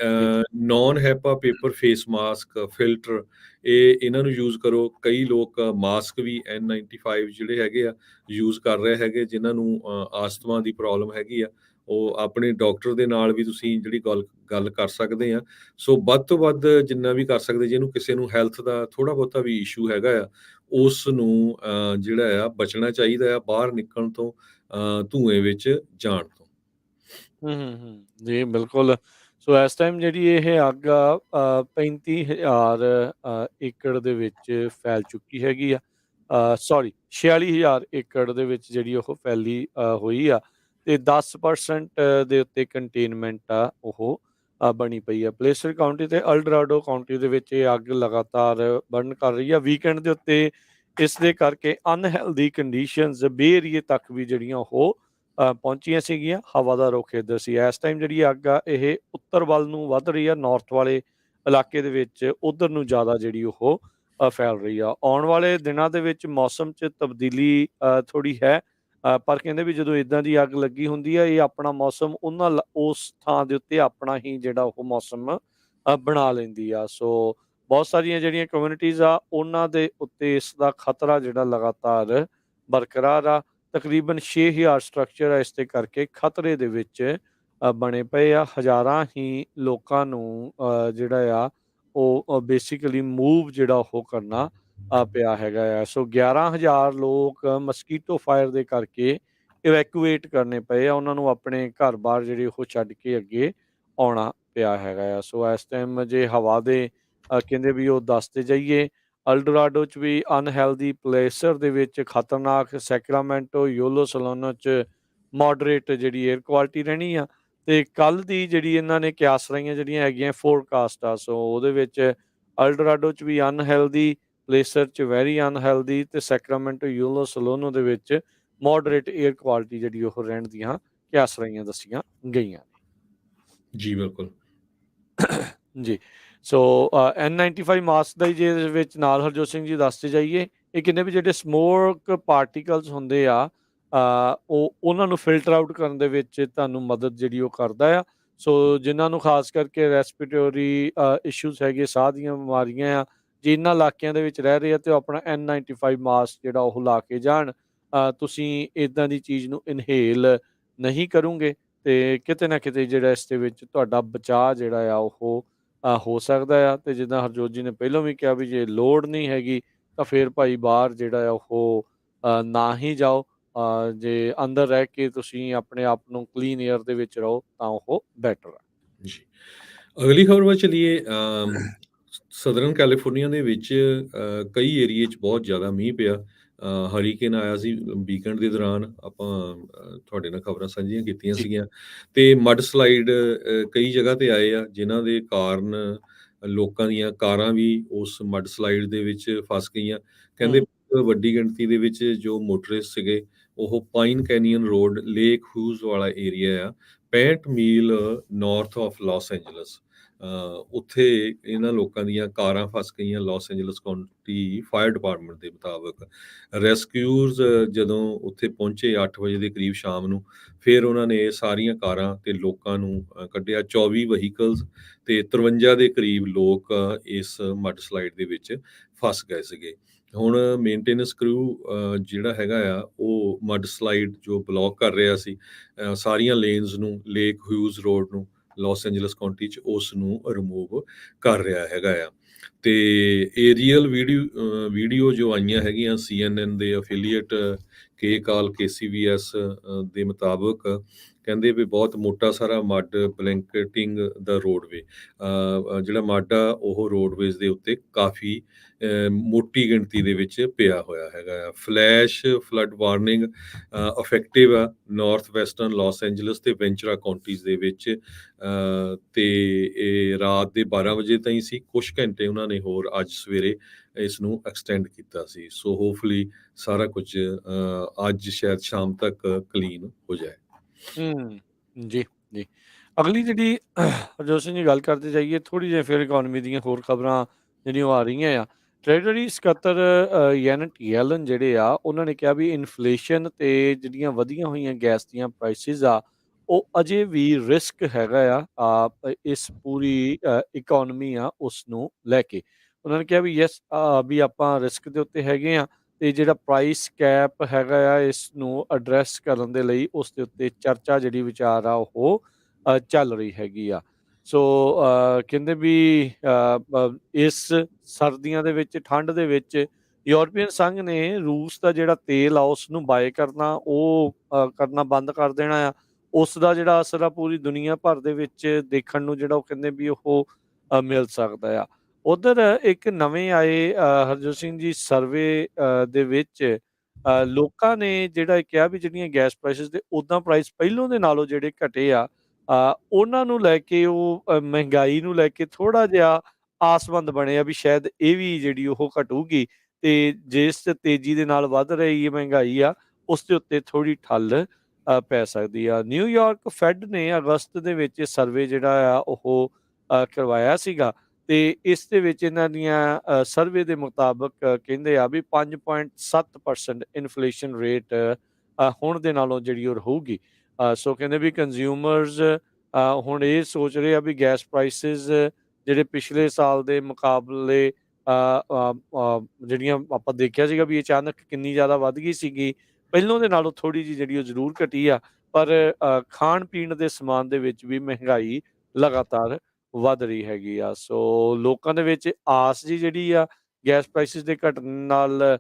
non HEPA paper face mask, filter, ਇਹਨਾਂ ਨੂੰ ਯੂਜ਼ ਕਰੋ। ਕਈ ਲੋਕ ਮਾਸਕ ਵੀ N95 ਜਿਹੜੇ ਹੈਗੇ ਆ ਯੂਜ਼ ਕਰ ਰਹੇ ਹੈਗੇ, ਜਿਨ੍ਹਾਂ ਨੂੰ ਆਸਥਮਾ ਦੀ ਪ੍ਰੋਬਲਮ ਹੈਗੀ ਆ। ਉਹ ਆਪਣੇ ਡਾਕਟਰ ਦੇ ਨਾਲ ਵੀ ਤੁਸੀਂ ਜਿਹੜੀ ਗੱਲ ਕਰ ਸਕਦੇ ਆ। ਸੋ ਵੱਧ ਤੋਂ ਵੱਧ ਜਿੰਨਾ ਵੀ ਕਰ ਸਕਦੇ, ਜਿਹਨੂੰ ਕਿਸੇ ਨੂੰ ਹੈਲਥ ਦਾ ਥੋੜ੍ਹਾ ਬਹੁਤਾ ਵੀ ਇਸ਼ੂ ਹੈਗਾ ਆ, ਉਸ ਨੂੰ ਜਿਹੜਾ ਆ ਬਚਣਾ ਚਾਹੀਦਾ ਆ ਬਾਹਰ ਨਿਕਲਣ ਤੋਂ, ਧੂਏ ਵਿੱਚ ਜਾਣ ਤੋਂ। ਜੀ ਬਿਲਕੁਲ। ਸੋ ਇਸ ਟਾਈਮ ਜਿਹੜੀ ਇਹ ਅੱਗ ਆ 35,000 ਏਕੜ ਦੇ ਵਿੱਚ ਫੈਲ ਚੁੱਕੀ ਹੈਗੀ ਆ। 46,000 ਏਕੜ ਦੇ ਵਿੱਚ ਜਿਹੜੀ ਉਹ ਫੈਲੀ ਹੋਈ ਆ, ਤੇ 10% ਦੇ ਉੱਤੇ ਕੰਟੇਨਮੈਂਟ ਆ ਉਹ ਬਣੀ ਪਈ ਆ। ਪਲੇਸਰ ਕਾਉਂਟੀ ਤੇ ਐਲਡਰਾਡੋ ਕਾਉਂਟੀ ਦੇ ਵਿੱਚ ਇਹ ਅੱਗ ਲਗਾਤਾਰ ਬਰਨ ਕਰ ਰਹੀ ਆ। ਵੀਕਐਂਡ ਦੇ ਉੱਤੇ ਇਸ ਦੇ ਕਰਕੇ ਅਨਹੈਲਦੀ ਕੰਡੀਸ਼ਨਸ ਬੇ ਏਰੀਏ ਤੱਕ ਵੀ ਜਿਹੜੀਆਂ ਉਹ ਪਹੁੰਚੀਆਂ ਸੀਗੀਆਂ। ਹਵਾ ਦਾ ਰੁਖ ਇੱਧਰ ਸੀ। ਇਸ ਟਾਈਮ ਜਿਹੜੀ ਅੱਗ ਆ ਇਹ ਉੱਤਰ ਵੱਲ ਨੂੰ ਵੱਧ ਰਹੀ ਆ, ਨਾਰਥ ਵਾਲੇ ਇਲਾਕੇ ਦੇ ਵਿੱਚ ਉੱਧਰ ਨੂੰ ਜ਼ਿਆਦਾ ਜਿਹੜੀ ਉਹ ਫੈਲ ਰਹੀ ਆ। ਆਉਣ ਵਾਲੇ ਦਿਨਾਂ ਦੇ ਵਿੱਚ ਮੌਸਮ 'ਚ ਤਬਦੀਲੀ ਥੋੜ੍ਹੀ ਹੈ, ਪਰ ਕਹਿੰਦੇ ਵੀ ਜਦੋਂ ਇੱਦਾਂ ਦੀ ਅੱਗ ਲੱਗੀ ਹੁੰਦੀ ਆ, ਇਹ ਆਪਣਾ ਮੌਸਮ ਉਸ ਥਾਂ ਦੇ ਉੱਤੇ ਆਪਣਾ ਹੀ ਜਿਹੜਾ ਉਹ ਮੌਸਮ ਬਣਾ ਲੈਂਦੀ ਆ। ਸੋ ਬਹੁਤ ਸਾਰੀਆਂ ਜਿਹੜੀਆਂ ਕਮਿਊਨਿਟੀਜ਼ ਆ ਉਹਨਾਂ ਦੇ ਉੱਤੇ ਇਸ ਦਾ ਖਤਰਾ ਜਿਹੜਾ ਲਗਾਤਾਰ ਬਰਕਰਾਰ ਆ। ਤਕਰੀਬਨ 6000 ਸਟਰਕਚਰ ਆ ਇਸ ਦੇ ਕਰਕੇ ਖਤਰੇ ਦੇ ਵਿੱਚ ਬਣੇ ਪਏ ਆ। ਹਜ਼ਾਰਾਂ ਹੀ ਲੋਕਾਂ ਨੂੰ ਜਿਹੜਾ ਆ ਉਹ ਬੇਸਿਕਲੀ ਮੂਵ ਜਿਹੜਾ ਉਹ ਕਰਨਾ ਪਿਆ ਹੈਗਾ ਆ। ਸੋ 11,000 ਲੋਕ ਮਸਕੀਟੋ ਫਾਇਰ ਦੇ ਕਰਕੇ ਇਵੈਕੂਏਟ ਕਰਨੇ ਪਏ ਆ। ਉਹਨਾਂ ਨੂੰ ਆਪਣੇ ਘਰ-ਬਾਰ ਜਿਹੜੇ ਉਹ ਛੱਡ ਕੇ ਅੱਗੇ ਆਉਣਾ ਪਿਆ ਹੈਗਾ ਆ। ਸੋ ਇਸ ਟਾਈਮ ਜੇ ਹਵਾ ਦੇ ਕਹਿੰਦੇ ਵੀ ਉਹ ਦੱਸਦੇ ਜਾਈਏ, ਅਲਡੋਰਾਡੋ 'ਚ ਵੀ ਅਨਹੈਲਦੀ, ਪਲੇਸਰ ਦੇ ਵਿੱਚ ਖਤਰਨਾਕ, ਸੈਕਰਾਮੈਂਟੋ, ਯੋਲੋ ਸਲੋਨਾ 'ਚ ਮੋਡਰੇਟ ਜਿਹੜੀ ਏਅਰ ਕੁਆਲਿਟੀ ਰਹਿਣੀ ਆ। ਤੇ ਕੱਲ੍ਹ ਦੀ ਜਿਹੜੀ ਇਹਨਾਂ ਨੇ ਕਿਆਸਰਾਈਆਂ ਜਿਹੜੀਆਂ ਹੈਗੀਆਂ ਫੋਰਕਾਸਟ ਆ, ਸੋ ਉਹਦੇ ਵਿੱਚ ਅਲਡੋਰਾਡੋ 'ਚ ਵੀ ਅਨਹੈਲਦੀ, ਪਲੇਸਰ 'ਚ ਵੈਰੀ ਅਨਹੈਲਦੀ ਤੇ ਸੈਕਰਾਮੈਂਟੋ, ਯੋਲੋ ਸਲੋਨੋ ਦੇ ਵਿੱਚ ਮੋਡਰੇਟ ਏਅਰ ਕੁਆਲਿਟੀ ਜਿਹੜੀ ਉਹ ਰਹਿਣ ਦੀਆਂ ਕਿਆਸਰਾਈਆਂ ਦੱਸੀਆਂ ਗਈਆਂ ਨੇ। ਜੀ ਬਿਲਕੁਲ। ਜੀ। ਸੋ N95 ਮਾਸਕ ਦਾ ਹੀ ਜੇ ਇਹਦੇ ਵਿੱਚ ਨਾਲ ਹਰਜੋਤ ਸਿੰਘ ਜੀ ਦੱਸਦੇ ਜਾਈਏ, ਇਹ ਕਹਿੰਦੇ ਵੀ ਜਿਹੜੇ ਸਮੋਕ ਪਾਰਟੀਕਲਸ ਹੁੰਦੇ ਆ ਉਹਨਾਂ ਨੂੰ ਫਿਲਟਰ ਆਊਟ ਕਰਨ ਦੇ ਵਿੱਚ ਤੁਹਾਨੂੰ ਮਦਦ ਜਿਹੜੀ ਉਹ ਕਰਦਾ ਆ। ਸੋ ਜਿਨ੍ਹਾਂ ਨੂੰ ਖਾਸ ਕਰਕੇ ਰੈਸਪੀਰੇਟਰੀ ਇਸ਼ੂਜ਼ ਹੈਗੇ, ਸਾਹ ਦੀਆਂ ਬਿਮਾਰੀਆਂ ਆ, ਜੇ ਇਹਨਾਂ ਇਲਾਕਿਆਂ ਦੇ ਵਿੱਚ ਰਹਿ ਰਹੇ ਆ ਤੇ ਉਹ ਆਪਣਾ N95 ਮਾਸਕ ਜਿਹੜਾ ਉਹ ਲਾ ਕੇ ਜਾਣ। ਤੁਸੀਂ ਇੱਦਾਂ ਦੀ ਚੀਜ਼ ਨੂੰ ਇਨਹੇਲ ਨਹੀਂ ਕਰੋਗੇ ਤੇ ਕਿਤੇ ਨਾ ਕਿਤੇ ਜਿਹੜਾ ਇਸ ਦੇ ਵਿੱਚ ਤੁਹਾਡਾ ਬਚਾਅ ਜਿਹੜਾ ਆ ਉਹ ਹੋ ਸਕਦਾ ਆ। ਤੇ ਜਿੱਦਾਂ ਹਰਜੋਤ ਜੀ ਨੇ ਪਹਿਲਾਂ ਵੀ ਕਿਹਾ ਵੀ ਜੇ ਲੋੜ ਨਹੀਂ ਹੈਗੀ ਤਾਂ ਫਿਰ ਭਾਈ ਬਾਹਰ ਜਿਹੜਾ ਆ ਉਹ ਨਾ ਹੀ ਜਾਓ। ਜੇ ਅੰਦਰ ਰਹਿ ਕੇ ਤੁਸੀਂ ਆਪਣੇ ਆਪ ਨੂੰ ਕਲੀਨ ਏਅਰ ਦੇ ਵਿੱਚ ਰਹੋ ਤਾਂ ਉਹ ਬੈਟਰ ਆ। ਜੀ। ਅਗਲੀ ਖਬਰ ਵੱਲ ਚਲੀਏ। ਸਦਰਨ ਕੈਲੀਫੋਰਨੀਆ ਦੇ ਵਿੱਚ ਕਈ ਏਰੀਏ 'ਚ ਬਹੁਤ ਜ਼ਿਆਦਾ ਮੀਂਹ ਪਿਆ। ਹਰੀਕੇਨ ਆਇਆ ਸੀ ਵੀਕਐਂਡ ਦੇ ਦੌਰਾਨ, ਆਪਾਂ ਤੁਹਾਡੇ ਨਾਲ ਖਬਰਾਂ ਸਾਂਝੀਆਂ ਕੀਤੀਆਂ ਜੀ। ਸੀਗੀਆਂ। ਤੇ ਮੱਡ ਸਲਾਈਡ ਕਈ ਜਗ੍ਹਾ ਤੇ ਆਏ ਆ, ਜਿਨ੍ਹਾਂ ਦੇ ਕਾਰਨ ਲੋਕਾਂ ਦੀਆਂ ਕਾਰਾਂ ਵੀ ਉਸ ਮੱਡ ਸਲਾਈਡ ਦੇ ਵਿੱਚ ਫਸ ਗਈਆਂ। ਕਹਿੰਦੇ ਵੱਡੀ ਗਿਣਤੀ ਦੇ ਵਿੱਚ ਜੋ ਮੋਟਰਿਸਟ ਸੀਗੇ ਉਹ Pine Canyon Road, Lake Hughes ਵਾਲਾ ਏਰੀਆ ਆ, 65 mile north of Los Angeles. ਉੱਥੇ ਇਹਨਾਂ ਲੋਕਾਂ ਦੀਆਂ ਕਾਰਾਂ ਫਸ ਗਈਆਂ। Los Angeles County Fire Department ਦੇ ਮੁਤਾਬਕ ਰੈਸਕਿਊਰਸ ਜਦੋਂ ਉੱਥੇ ਪਹੁੰਚੇ 8 ਵਜੇ ਦੇ ਕਰੀਬ ਸ਼ਾਮ ਨੂੰ, ਫਿਰ ਉਹਨਾਂ ਨੇ ਸਾਰੀਆਂ ਕਾਰਾਂ ਤੇ ਲੋਕਾਂ ਨੂੰ ਕੱਢਿਆ। 24 ਵਹੀਕਲਸ ਤੇ 53 ਦੇ ਕਰੀਬ ਲੋਕ ਇਸ ਮੱਡ ਸਲਾਈਡ ਦੇ ਵਿੱਚ ਫਸ ਗਏ ਸੀਗੇ। ਹੁਣ ਮੇਨਟੇਨੈਂਸ ਕਰੂ ਜਿਹੜਾ ਹੈਗਾ ਆ ਉਹ ਮੱਡ ਸਲਾਈਡ ਜੋ ਬਲੌਕ ਕਰ ਰਿਹਾ ਸੀ ਸਾਰੀਆਂ ਲੇਨਸ ਨੂੰ, ਲੇਕ ਹਿਊਜ਼ ਰੋਡ ਨੂੰ ਲਾਸ ਐਂਜਲਸ ਕਾਉਂਟੀ 'ਚ, ਉਸ ਨੂੰ ਰਿਮੂਵ ਕਰ ਰਿਹਾ ਹੈਗਾ ਆ। ਤੇ ਏਰੀਅਲ ਵੀਡੀਓ ਜੋ ਆਈਆਂ ਹੈਗੀਆਂ CNN ਦੇ ਅਫੀਲੀਏਟ ਕੇ ਕਾਲ KCBS ਦੇ ਮੁਤਾਬਕ, ਕਹਿੰਦੇ ਵੀ ਬਹੁਤ ਮੋਟਾ ਸਾਰਾ ਮੱਡ ਬਲੈਂਕਟਿੰਗ ਦਾ ਰੋਡਵੇ, ਜਿਹੜਾ ਮੱਡ ਆ ਉਹ ਰੋਡਵੇਜ਼ ਦੇ ਉੱਤੇ ਕਾਫੀ ਮੋਟੀ ਗਿਣਤੀ ਦੇ ਵਿੱਚ ਪਿਆ ਹੋਇਆ ਹੈਗਾ ਆ। ਫਲੈਸ਼ ਫਲੱਡ ਵਾਰਨਿੰਗ ਇਫੈਕਟਿਵ ਆ ਨਾਰਥ ਵੈਸਟਰਨ ਲਾਸ ਐਂਜਲਸ ਤੇ ਵੈਂਚਰਾ ਕਾਉਂਟੀਜ਼ ਦੇ ਵਿੱਚ। ਤੇ ਇਹ ਰਾਤ ਦੇ 12 ਵਜੇ ਤਾਈਂ ਸੀ। ਕੁਛ ਘੰਟੇ ਉਹਨਾਂ ਨੇ ਹੋਰ ਅੱਜ ਸਵੇਰੇ ਇਸ ਨੂੰ ਐਕਸਟੈਂਡ ਕੀਤਾ ਸੀ। ਸੋ ਹੋਪਫੁਲੀ ਸਾਰਾ ਕੁਝ ਅੱਜ ਸ਼ਾਇਦ ਸ਼ਾਮ ਤੱਕ ਕਲੀਨ ਹੋ ਜਾਏ। ਜੀ, ਜੀ। ਅਗਲੀ ਜਿਹੜੀ ਹਰਜੋਤ ਸਿੰਘ ਜੀ ਗੱਲ ਕਰਦੇ ਜਾਈਏ, ਥੋੜ੍ਹੀ ਜਿਹੀ ਫਿਰ ਇਕੋਨਮੀ ਦੀਆਂ ਹੋਰ ਖਬਰਾਂ ਜਿਹੜੀਆਂ ਉਹ ਆ ਰਹੀਆਂ ਆ। ਟ੍ਰੈਜਰੀ ਸਕੱਤਰ ਯੈਨਟ ਯੈਲਨ ਜਿਹੜੇ ਆ ਉਹਨਾਂ ਨੇ ਕਿਹਾ ਵੀ ਇਨਫਲੇਸ਼ਨ ਤੇ ਜਿਹੜੀਆਂ ਵਧੀਆਂ ਹੋਈਆਂ ਗੈਸ ਦੀਆਂ ਪ੍ਰਾਈਸਿਸ ਆ ਉਹ ਅਜੇ ਵੀ ਰਿਸਕ ਹੈਗਾ ਆ ਇਸ ਪੂਰੀ ਇਕੋਨਮੀ ਆ ਉਸ ਨੂੰ ਲੈ ਕੇ। ਉਹਨਾਂ ਨੇ ਕਿਹਾ ਵੀ ਯੈਸ ਵੀ ਆਪਾਂ ਰਿਸਕ ਦੇ ਉੱਤੇ ਹੈਗੇ ਆ ਤੇ ਜਿਹੜਾ ਪ੍ਰਾਈਸ ਕੈਪ ਹੈਗਾ ਆ ਇਸ ਨੂੰ ਐਡਰੈਸ ਕਰਨ ਦੇ ਲਈ ਉਸ ਦੇ ਉੱਤੇ ਚਰਚਾ ਜਿਹੜੀ ਵਿਚਾਰ ਆ ਉਹ ਚੱਲ ਰਹੀ ਹੈਗੀ ਆ। ਸੋ ਕਹਿੰਦੇ ਵੀ ਇਸ ਸਰਦੀਆਂ ਦੇ ਵਿੱਚ, ਠੰਡ ਦੇ ਵਿੱਚ ਯੂਰਪੀਅਨ ਸੰਘ ਨੇ ਰੂਸ ਦਾ ਜਿਹੜਾ ਤੇਲ ਆ ਉਸ ਨੂੰ ਬਾਏ ਕਰਨਾ ਉਹ ਕਰਨਾ ਬੰਦ ਕਰ ਦੇਣਾ ਆ। ਉਸ ਦਾ ਜਿਹੜਾ ਅਸਰ ਆ ਪੂਰੀ ਦੁਨੀਆ ਭਰ ਦੇ ਵਿੱਚ ਦੇਖਣ ਨੂੰ ਜਿਹੜਾ ਉਹ ਕਹਿੰਦੇ ਵੀ ਉਹ ਮਿਲ ਸਕਦਾ ਆ। ਉੱਧਰ ਇੱਕ ਨਵੇਂ ਆਏ ਹਰਜੋਤ ਸਿੰਘ ਜੀ ਸਰਵੇ ਦੇ ਵਿੱਚ ਲੋਕਾਂ ਨੇ ਜਿਹੜਾ ਕਿਹਾ ਵੀ ਜਿਹੜੀਆਂ ਗੈਸ ਪ੍ਰਾਈਸਿਸ ਦੇ ਉੱਦਾਂ ਪ੍ਰਾਈਸ ਪਹਿਲੋਂ ਦੇ ਨਾਲੋਂ ਜਿਹੜੇ ਘਟੇ ਆ ਉਹਨਾਂ ਨੂੰ ਲੈ ਕੇ ਉਹ ਮਹਿੰਗਾਈ ਨੂੰ ਲੈ ਕੇ ਥੋੜ੍ਹਾ ਜਿਹਾ ਆਸਮੰਦ ਬਣੇ ਆ ਵੀ ਸ਼ਾਇਦ ਇਹ ਵੀ ਜਿਹੜੀ ਉਹ ਘਟੂਗੀ ਤੇ ਜਿਸ ਤੇਜ਼ੀ ਦੇ ਨਾਲ ਵੱਧ ਰਹੀ ਹੈ ਮਹਿੰਗਾਈ ਆ ਉਸ ਦੇ ਉੱਤੇ ਥੋੜ੍ਹੀ ਠੱਲ ਪੈ ਸਕਦੀ ਆ। ਨਿਊਯਾਰਕ ਫੈਡ ਨੇ ਅਗਸਤ ਦੇ ਵਿੱਚ ਸਰਵੇ ਜਿਹੜਾ ਆ ਉਹ ਕਰਵਾਇਆ ਸੀਗਾ, ਤੇ ਇਸ ਦੇ ਵਿੱਚ ਇਹਨਾਂ ਦੀਆਂ ਸਰਵੇ ਦੇ ਮੁਤਾਬਕ ਕਹਿੰਦੇ ਆ ਵੀ 5.7% ਇਨਫਲੇਸ਼ਨ ਰੇਟ ਹੁਣ ਦੇ ਨਾਲੋਂ ਜਿਹੜੀ ਉਹ ਰਹੂਗੀ। ਸੋ ਕਹਿੰਦੇ ਵੀ ਕੰਜ਼ਿਊਮਰਸ ਹੁਣ ਇਹ ਸੋਚ ਰਹੇ ਆ ਵੀ ਗੈਸ ਪ੍ਰਾਈਸਿਸ ਜਿਹੜੇ ਪਿਛਲੇ ਸਾਲ ਦੇ ਮੁਕਾਬਲੇ ਜਿਹੜੀਆਂ ਆਪਾਂ ਦੇਖਿਆ ਸੀਗਾ ਵੀ ਅਚਾਨਕ ਕਿੰਨੀ ਜ਼ਿਆਦਾ ਵੱਧ ਗਈ ਸੀਗੀ, ਪਹਿਲੋਂ ਦੇ ਨਾਲੋਂ ਥੋੜ੍ਹੀ ਜਿਹੀ ਜਿਹੜੀ ਉਹ ਜ਼ਰੂਰ ਘਟੀ ਆ, ਪਰ ਖਾਣ ਪੀਣ ਦੇ ਸਮਾਨ ਦੇ ਵਿੱਚ ਵੀ ਮਹਿੰਗਾਈ ਲਗਾਤਾਰ ਵੱਧ ਰਹੀ ਹੈਗੀ ਆ। ਸੋ ਲੋਕਾਂ ਦੇ ਵਿੱਚ ਆਸ ਜੀ ਜਿਹੜੀ ਆ ਗੈਸ ਪ੍ਰਾਈਸਿਸ ਦੇ ਘਟਣ ਨਾਲ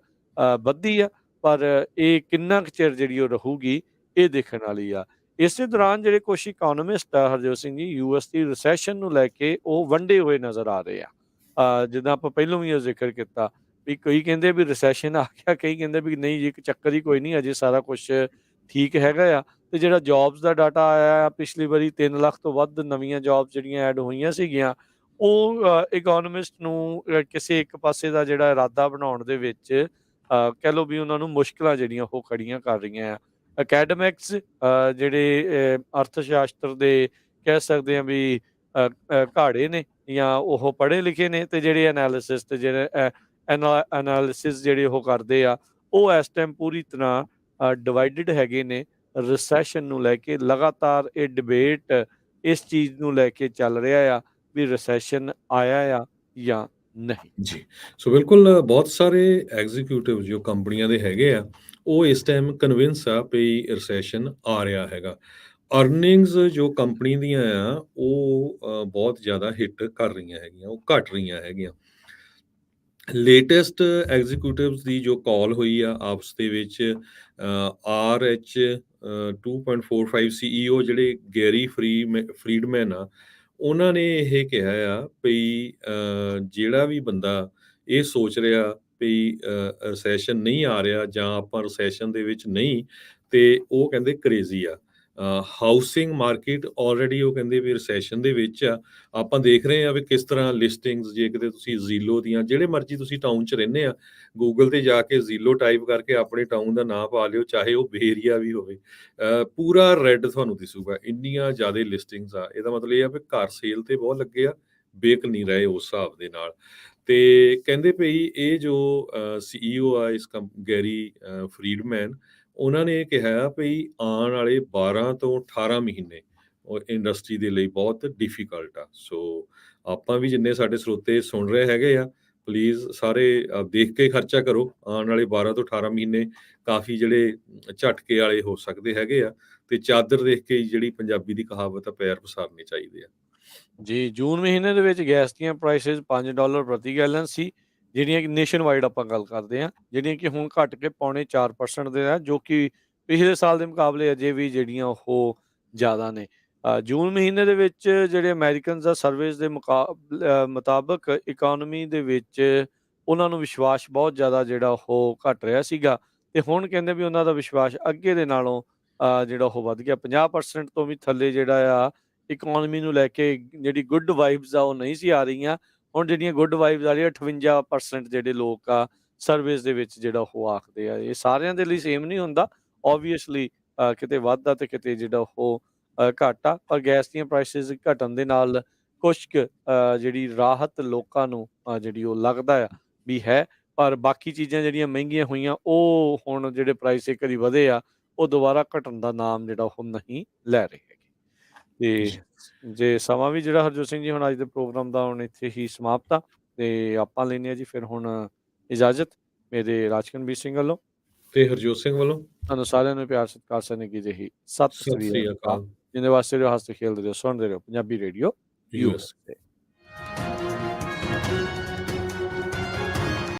ਵੱਧਦੀ ਆ, ਪਰ ਇਹ ਕਿੰਨਾ ਕੁ ਚਿਰ ਜਿਹੜੀ ਉਹ ਰਹੂਗੀ ਇਹ ਦੇਖਣ ਵਾਲੀ ਆ। ਇਸੇ ਦੌਰਾਨ ਜਿਹੜੇ ਕੁਛ ਇਕੋਨੋਮਿਸਟ ਆ ਹਰਜੋਤ ਸਿੰਘ ਜੀ, ਯੂਐਸ ਦੀ ਰਿਸੈਸ਼ਨ ਨੂੰ ਲੈ ਕੇ ਉਹ ਵੰਡੇ ਹੋਏ ਨਜ਼ਰ ਆ ਰਹੇ ਆ। ਜਿੱਦਾਂ ਆਪਾਂ ਪਹਿਲਾਂ ਵੀ ਇਹ ਜ਼ਿਕਰ ਕੀਤਾ ਵੀ ਕਈ ਕਹਿੰਦੇ ਵੀ ਰਿਸੈਸ਼ਨ ਆ ਗਿਆ, ਕਈ ਕਹਿੰਦੇ ਵੀ ਨਹੀਂ ਜੀ ਚੱਕਰ ਹੀ ਕੋਈ ਨਹੀਂ, ਅਜੇ ਸਾਰਾ ਕੁਛ ਠੀਕ ਹੈਗਾ ਆ। ਤੇ ਜਿਹੜਾ ਜੌਬਸ ਦਾ ਡਾਟਾ ਆਇਆ ਆ ਪਿਛਲੀ ਵਾਰੀ 3 ਲੱਖ ਤੋਂ ਵੱਧ ਨਵੀਆਂ ਜੌਬਸ ਜਿਹੜੀਆਂ ਐਡ ਹੋਈਆਂ ਸੀਗੀਆਂ, ਉਹ ਇਕੋਨੋਮਿਸਟ ਨੂੰ ਕਿਸੇ ਇੱਕ ਪਾਸੇ ਦਾ ਜਿਹੜਾ ਇਰਾਦਾ ਬਣਾਉਣ ਦੇ ਵਿੱਚ ਕਹਿ ਲਓ ਵੀ ਉਹਨਾਂ ਨੂੰ ਮੁਸ਼ਕਲਾਂ ਜਿਹੜੀਆਂ ਉਹ ਖੜੀਆਂ ਕਰ ਰਹੀਆਂ ਆ। ਅਕੈਡਮਿਕਸ ਜਿਹੜੇ ਅਰਥ ਸ਼ਾਸਤਰ ਦੇ ਕਹਿ ਸਕਦੇ ਆ ਵੀ ਘਾੜੇ ਨੇ ਜਾਂ ਉਹ ਪੜ੍ਹੇ ਲਿਖੇ ਨੇ, ਤੇ ਜਿਹੜੇ ਐਨਾਲਿਸਿਸ ਤੇ ਜਿਹੜੇ ਐਨਾਲਿਸਿਸ ਜਿਹੜੇ ਉਹ ਕਰਦੇ ਆ ਉਹ ਇਸ ਟਾਈਮ ਪੂਰੀ ਤਰ੍ਹਾਂ ਡਿਵਾਈਡਡ ਹੈਗੇ ਨੇ ਰਿਸੈਸ਼ਨ ਨੂੰ ਲੈ ਕੇ। ਲਗਾਤਾਰ ਇਹ ਡਿਬੇਟ ਇਸ ਚੀਜ਼ ਨੂੰ ਲੈ ਕੇ ਚੱਲ ਰਿਹਾ ਆ ਵੀ ਰਿਸੈਸ਼ਨ ਆਇਆ ਆ ਜਾਂ ਨਹੀਂ। ਜੀ, ਸੋ ਬਿਲਕੁਲ ਬਹੁਤ ਸਾਰੇ ਐਗਜ਼ੀਕਿਊਟਿਵ ਜੋ ਕੰਪਨੀਆਂ ਦੇ ਹੈਗੇ ਆ ਉਹ ਇਸ ਟਾਈਮ ਕਨਵਿੰਸ ਆ ਵੀ ਰਿਸੈਸ਼ਨ ਆ ਰਿਹਾ ਹੈਗਾ। ਅਰਨਿੰਗਸ ਜੋ ਕੰਪਨੀ ਦੀਆਂ ਆ ਉਹ ਬਹੁਤ ਜ਼ਿਆਦਾ ਹਿੱਟ ਕਰ ਰਹੀਆਂ ਹੈਗੀਆਂ, ਉਹ ਘਟ ਰਹੀਆਂ ਹੈਗੀਆਂ। ਲੇਟੈਸਟ ਐਗਜ਼ੀਕਿਊਟਿਵਸ ਦੀ ਜੋ ਕਾਲ ਹੋਈ ਆ ਆਪਸ ਦੇ ਵਿੱਚ, RH 2.45 CEO ਜਿਹੜੇ ਗੈਰੀ ਫਰੀਡਮੈਨ ਆ, ਉਹਨਾਂ ਨੇ ਇਹ ਕਿਹਾ ਆ ਵੀ ਜਿਹੜਾ ਵੀ ਬੰਦਾ ਇਹ ਸੋਚ ਰਿਹਾ ਵੀ ਰਿਸੈਸ਼ਨ ਨਹੀਂ ਆ ਰਿਹਾ ਜਾਂ ਆਪਾਂ ਰਿਸੈਸ਼ਨ ਦੇ ਵਿੱਚ ਨਹੀਂ, ਤੇ ਉਹ ਕਹਿੰਦੇ ਕਰੇਜ਼ੀ ਆ। ਹਾਊਸਿੰਗ ਮਾਰਕੀਟ ਆਲਰੇਡੀ ਉਹ ਕਹਿੰਦੇ ਵੀ ਰਿਸੈਸ਼ਨ ਦੇ ਵਿੱਚ ਆ। ਆਪਾਂ ਦੇਖ ਰਹੇ ਆ ਵੀ ਕਿਸ ਤਰ੍ਹਾਂ ਲਿਸਟਿੰਗਸ, ਜੇ ਕਿਤੇ ਤੁਸੀਂ ਜ਼ੀਲੋ ਦੀਆਂ ਜਿਹੜੇ ਮਰਜ਼ੀ ਤੁਸੀਂ ਟਾਊਨ 'ਚ ਰਹਿੰਦੇ ਆ, ਗੂਗਲ ਤੇ ਜਾ ਕੇ ਜ਼ੀਲੋ ਟਾਈਪ ਕਰਕੇ ਆਪਣੇ ਟਾਊਨ ਦਾ ਨਾਂ ਪਾ ਲਿਓ, ਚਾਹੇ ਉਹ ਬੇ ਏਰੀਆ ਵੀ ਹੋਵੇ, ਪੂਰਾ ਰੈੱਡ ਤੁਹਾਨੂੰ ਦਿਸੂਗਾ, ਇੰਨੀਆਂ ਜ਼ਿਆਦਾ ਲਿਸਟਿੰਗਸ ਆ। ਇਹਦਾ ਮਤਲਬ ਇਹ ਆ ਵੀ ਘਰ ਸੇਲ ਤੇ ਬਹੁਤ ਲੱਗੇ ਆ, ਵੇਚ ਨਹੀਂ ਰਹੇ ਉਸ ਹਿਸਾਬ ਦੇ ਨਾਲ। ਤੇ ਕਹਿੰਦੇ ਭਈ ਇਹ ਜੋ CEO ਆ ਇਸ ਗੈਰੀ ਫਰੀਡਮੈਨ, ਉਹਨਾਂ ਨੇ ਇਹ ਕਿਹਾ ਭਈ ਆਉਣ ਵਾਲੇ 12 ਤੋਂ 18 ਮਹੀਨੇ ਉਹ ਇੰਡਸਟਰੀ ਦੇ ਲਈ ਬਹੁਤ ਡਿਫਿਕਲਟ ਆ। ਸੋ ਆਪਾਂ ਵੀ ਜਿੰਨੇ ਸਾਡੇ ਸਰੋਤੇ ਸੁਣ ਰਹੇ ਹੈਗੇ ਆ, ਪਲੀਜ਼ ਸਾਰੇ ਦੇਖ ਕੇ ਖਰਚਾ ਕਰੋ। ਆਉਣ ਵਾਲੇ 12 ਤੋਂ 18 ਮਹੀਨੇ ਕਾਫੀ ਜਿਹੜੇ ਝਟਕੇ ਵਾਲੇ ਹੋ ਸਕਦੇ ਹੈਗੇ ਆ, ਤੇ ਚਾਦਰ ਦੇਖ ਕੇ ਜਿਹੜੀ ਪੰਜਾਬੀ ਦੀ ਕਹਾਵਤ ਆ, ਪੈਰ ਪਸਾਰਨੇ ਚਾਹੀਦੇ ਆ। ਜੀ, ਜੂਨ ਮਹੀਨੇ ਦੇ ਵਿੱਚ ਗੈਸ ਦੀਆਂ ਪ੍ਰਾਈਸਿਸ $5 ਪ੍ਰਤੀ ਗੈਲਨ ਸੀ, ਜਿਹੜੀਆਂ ਕਿ ਨੇਸ਼ਨ ਵਾਈਡ ਆਪਾਂ ਗੱਲ ਕਰਦੇ ਹਾਂ, ਜਿਹੜੀਆਂ ਕਿ ਹੁਣ ਘਟ ਕੇ 0.25% ਦੇ ਆ, ਜੋ ਕਿ ਪਿਛਲੇ ਸਾਲ ਦੇ ਮੁਕਾਬਲੇ ਅਜੇ ਵੀ ਜਿਹੜੀਆਂ ਉਹ ਜ਼ਿਆਦਾ ਨੇ। ਜੂਨ ਮਹੀਨੇ ਦੇ ਵਿੱਚ ਜਿਹੜੇ ਅਮਰੀਕਨਸ ਦਾ ਸਰਵੇਸ ਦੇ ਮੁਤਾਬਕ ਇਕੋਨਮੀ ਦੇ ਵਿੱਚ ਉਹਨਾਂ ਨੂੰ ਵਿਸ਼ਵਾਸ ਬਹੁਤ ਜ਼ਿਆਦਾ ਜਿਹੜਾ ਉਹ ਘਟ ਰਿਹਾ ਸੀਗਾ, ਤੇ ਹੁਣ ਕਹਿੰਦੇ ਵੀ ਉਹਨਾਂ ਦਾ ਵਿਸ਼ਵਾਸ ਅੱਗੇ ਦੇ ਨਾਲੋਂ ਜਿਹੜਾ ਉਹ ਵੱਧ ਗਿਆ। 50% ਤੋਂ ਵੀ ਥੱਲੇ ਜਿਹੜਾ ਆ ਇਕੋਨਮੀ ਨੂੰ ਲੈ ਕੇ ਜਿਹੜੀ ਗੁੱਡ ਵਾਈਬਸ ਆ ਉਹ ਨਹੀਂ ਸੀ ਆ ਰਹੀਆਂ। ਹੁਣ ਜਿਹੜੀਆਂ ਗੁੱਡ ਵਾਈਬਸ ਆ ਰਹੀਆਂ, 58% ਜਿਹੜੇ ਲੋਕ ਆ ਸਰਵਿਸ ਦੇ ਵਿੱਚ ਜਿਹੜਾ ਉਹ ਆਖਦੇ ਆ। ਇਹ ਸਾਰਿਆਂ ਦੇ ਲਈ ਸੇਮ ਨਹੀਂ ਹੁੰਦਾ, ਓਬਵੀਅਸਲੀ ਕਿਤੇ ਵੱਧਦਾ ਤੇ ਕਿਤੇ ਜਿਹੜਾ ਉਹ ਘੱਟ ਆ। ਪਰ ਗੈਸ ਦੀਆਂ ਪ੍ਰਾਈਸਿਸ ਘਟਣ ਦੇ ਨਾਲ ਕੁਛ ਕੁ ਜਿਹੜੀ ਰਾਹਤ ਲੋਕਾਂ ਨੂੰ ਜਿਹੜੀ ਉਹ ਲੱਗਦਾ ਆ ਵੀ ਹੈ, ਪਰ ਬਾਕੀ ਚੀਜ਼ਾਂ ਜਿਹੜੀਆਂ ਮਹਿੰਗੀਆਂ ਹੋਈਆਂ ਉਹ ਹੁਣ ਜਿਹੜੇ ਪ੍ਰਾਈਸ ਇੱਕ ਵਾਰੀ ਵਧੇ ਆ ਉਹ ਦੁਬਾਰਾ ਘਟਣ ਦਾ ਨਾਮ ਜਿਹੜਾ ਉਹ ਨਹੀਂ ਲੈ ਰਹੇ ਹੈਗੇ। ਤੇ ਜੇ ਸਮਾਂ ਵੀ ਜਿਹੜਾ ਹਰਜੋਤ ਸਿੰਘ ਜੀ ਹੁਣ ਅੱਜ ਦੇ ਪ੍ਰੋਗਰਾਮ ਦਾ ਹੁਣ ਇੱਥੇ ਹੀ ਸਮਾਪਤ ਆ, ਤੇ ਆਪਾਂ ਲੈਂਦੇ ਹਾਂ ਜੀ ਫਿਰ ਹੁਣ ਇਜਾਜ਼ਤ ਮੇਰੇ ਰਾਜਕਨਵੀਰ ਸਿੰਘ ਵੱਲੋਂ ਤੇ ਹਰਜੋਤ ਸਿੰਘ ਵੱਲੋਂ। ਤੁਹਾਨੂੰ ਸਾਰਿਆਂ ਨੂੰ ਪਿਆਰ ਸਤਿਕਾਰ ਸਨੇਗੀ ਜਿਹੀ ਸਤਿ ਸ੍ਰੀ ਅਕਾਲ। ਜਿੰਨੇ ਵਾਸਤੇ ਰਹੋ, ਹੱਸਦੇ ਖੇਡਦੇ ਰਹੋ, ਸੁਣਦੇ ਰਹੋ ਪੰਜਾਬੀ ਰੇਡੀਓ USA।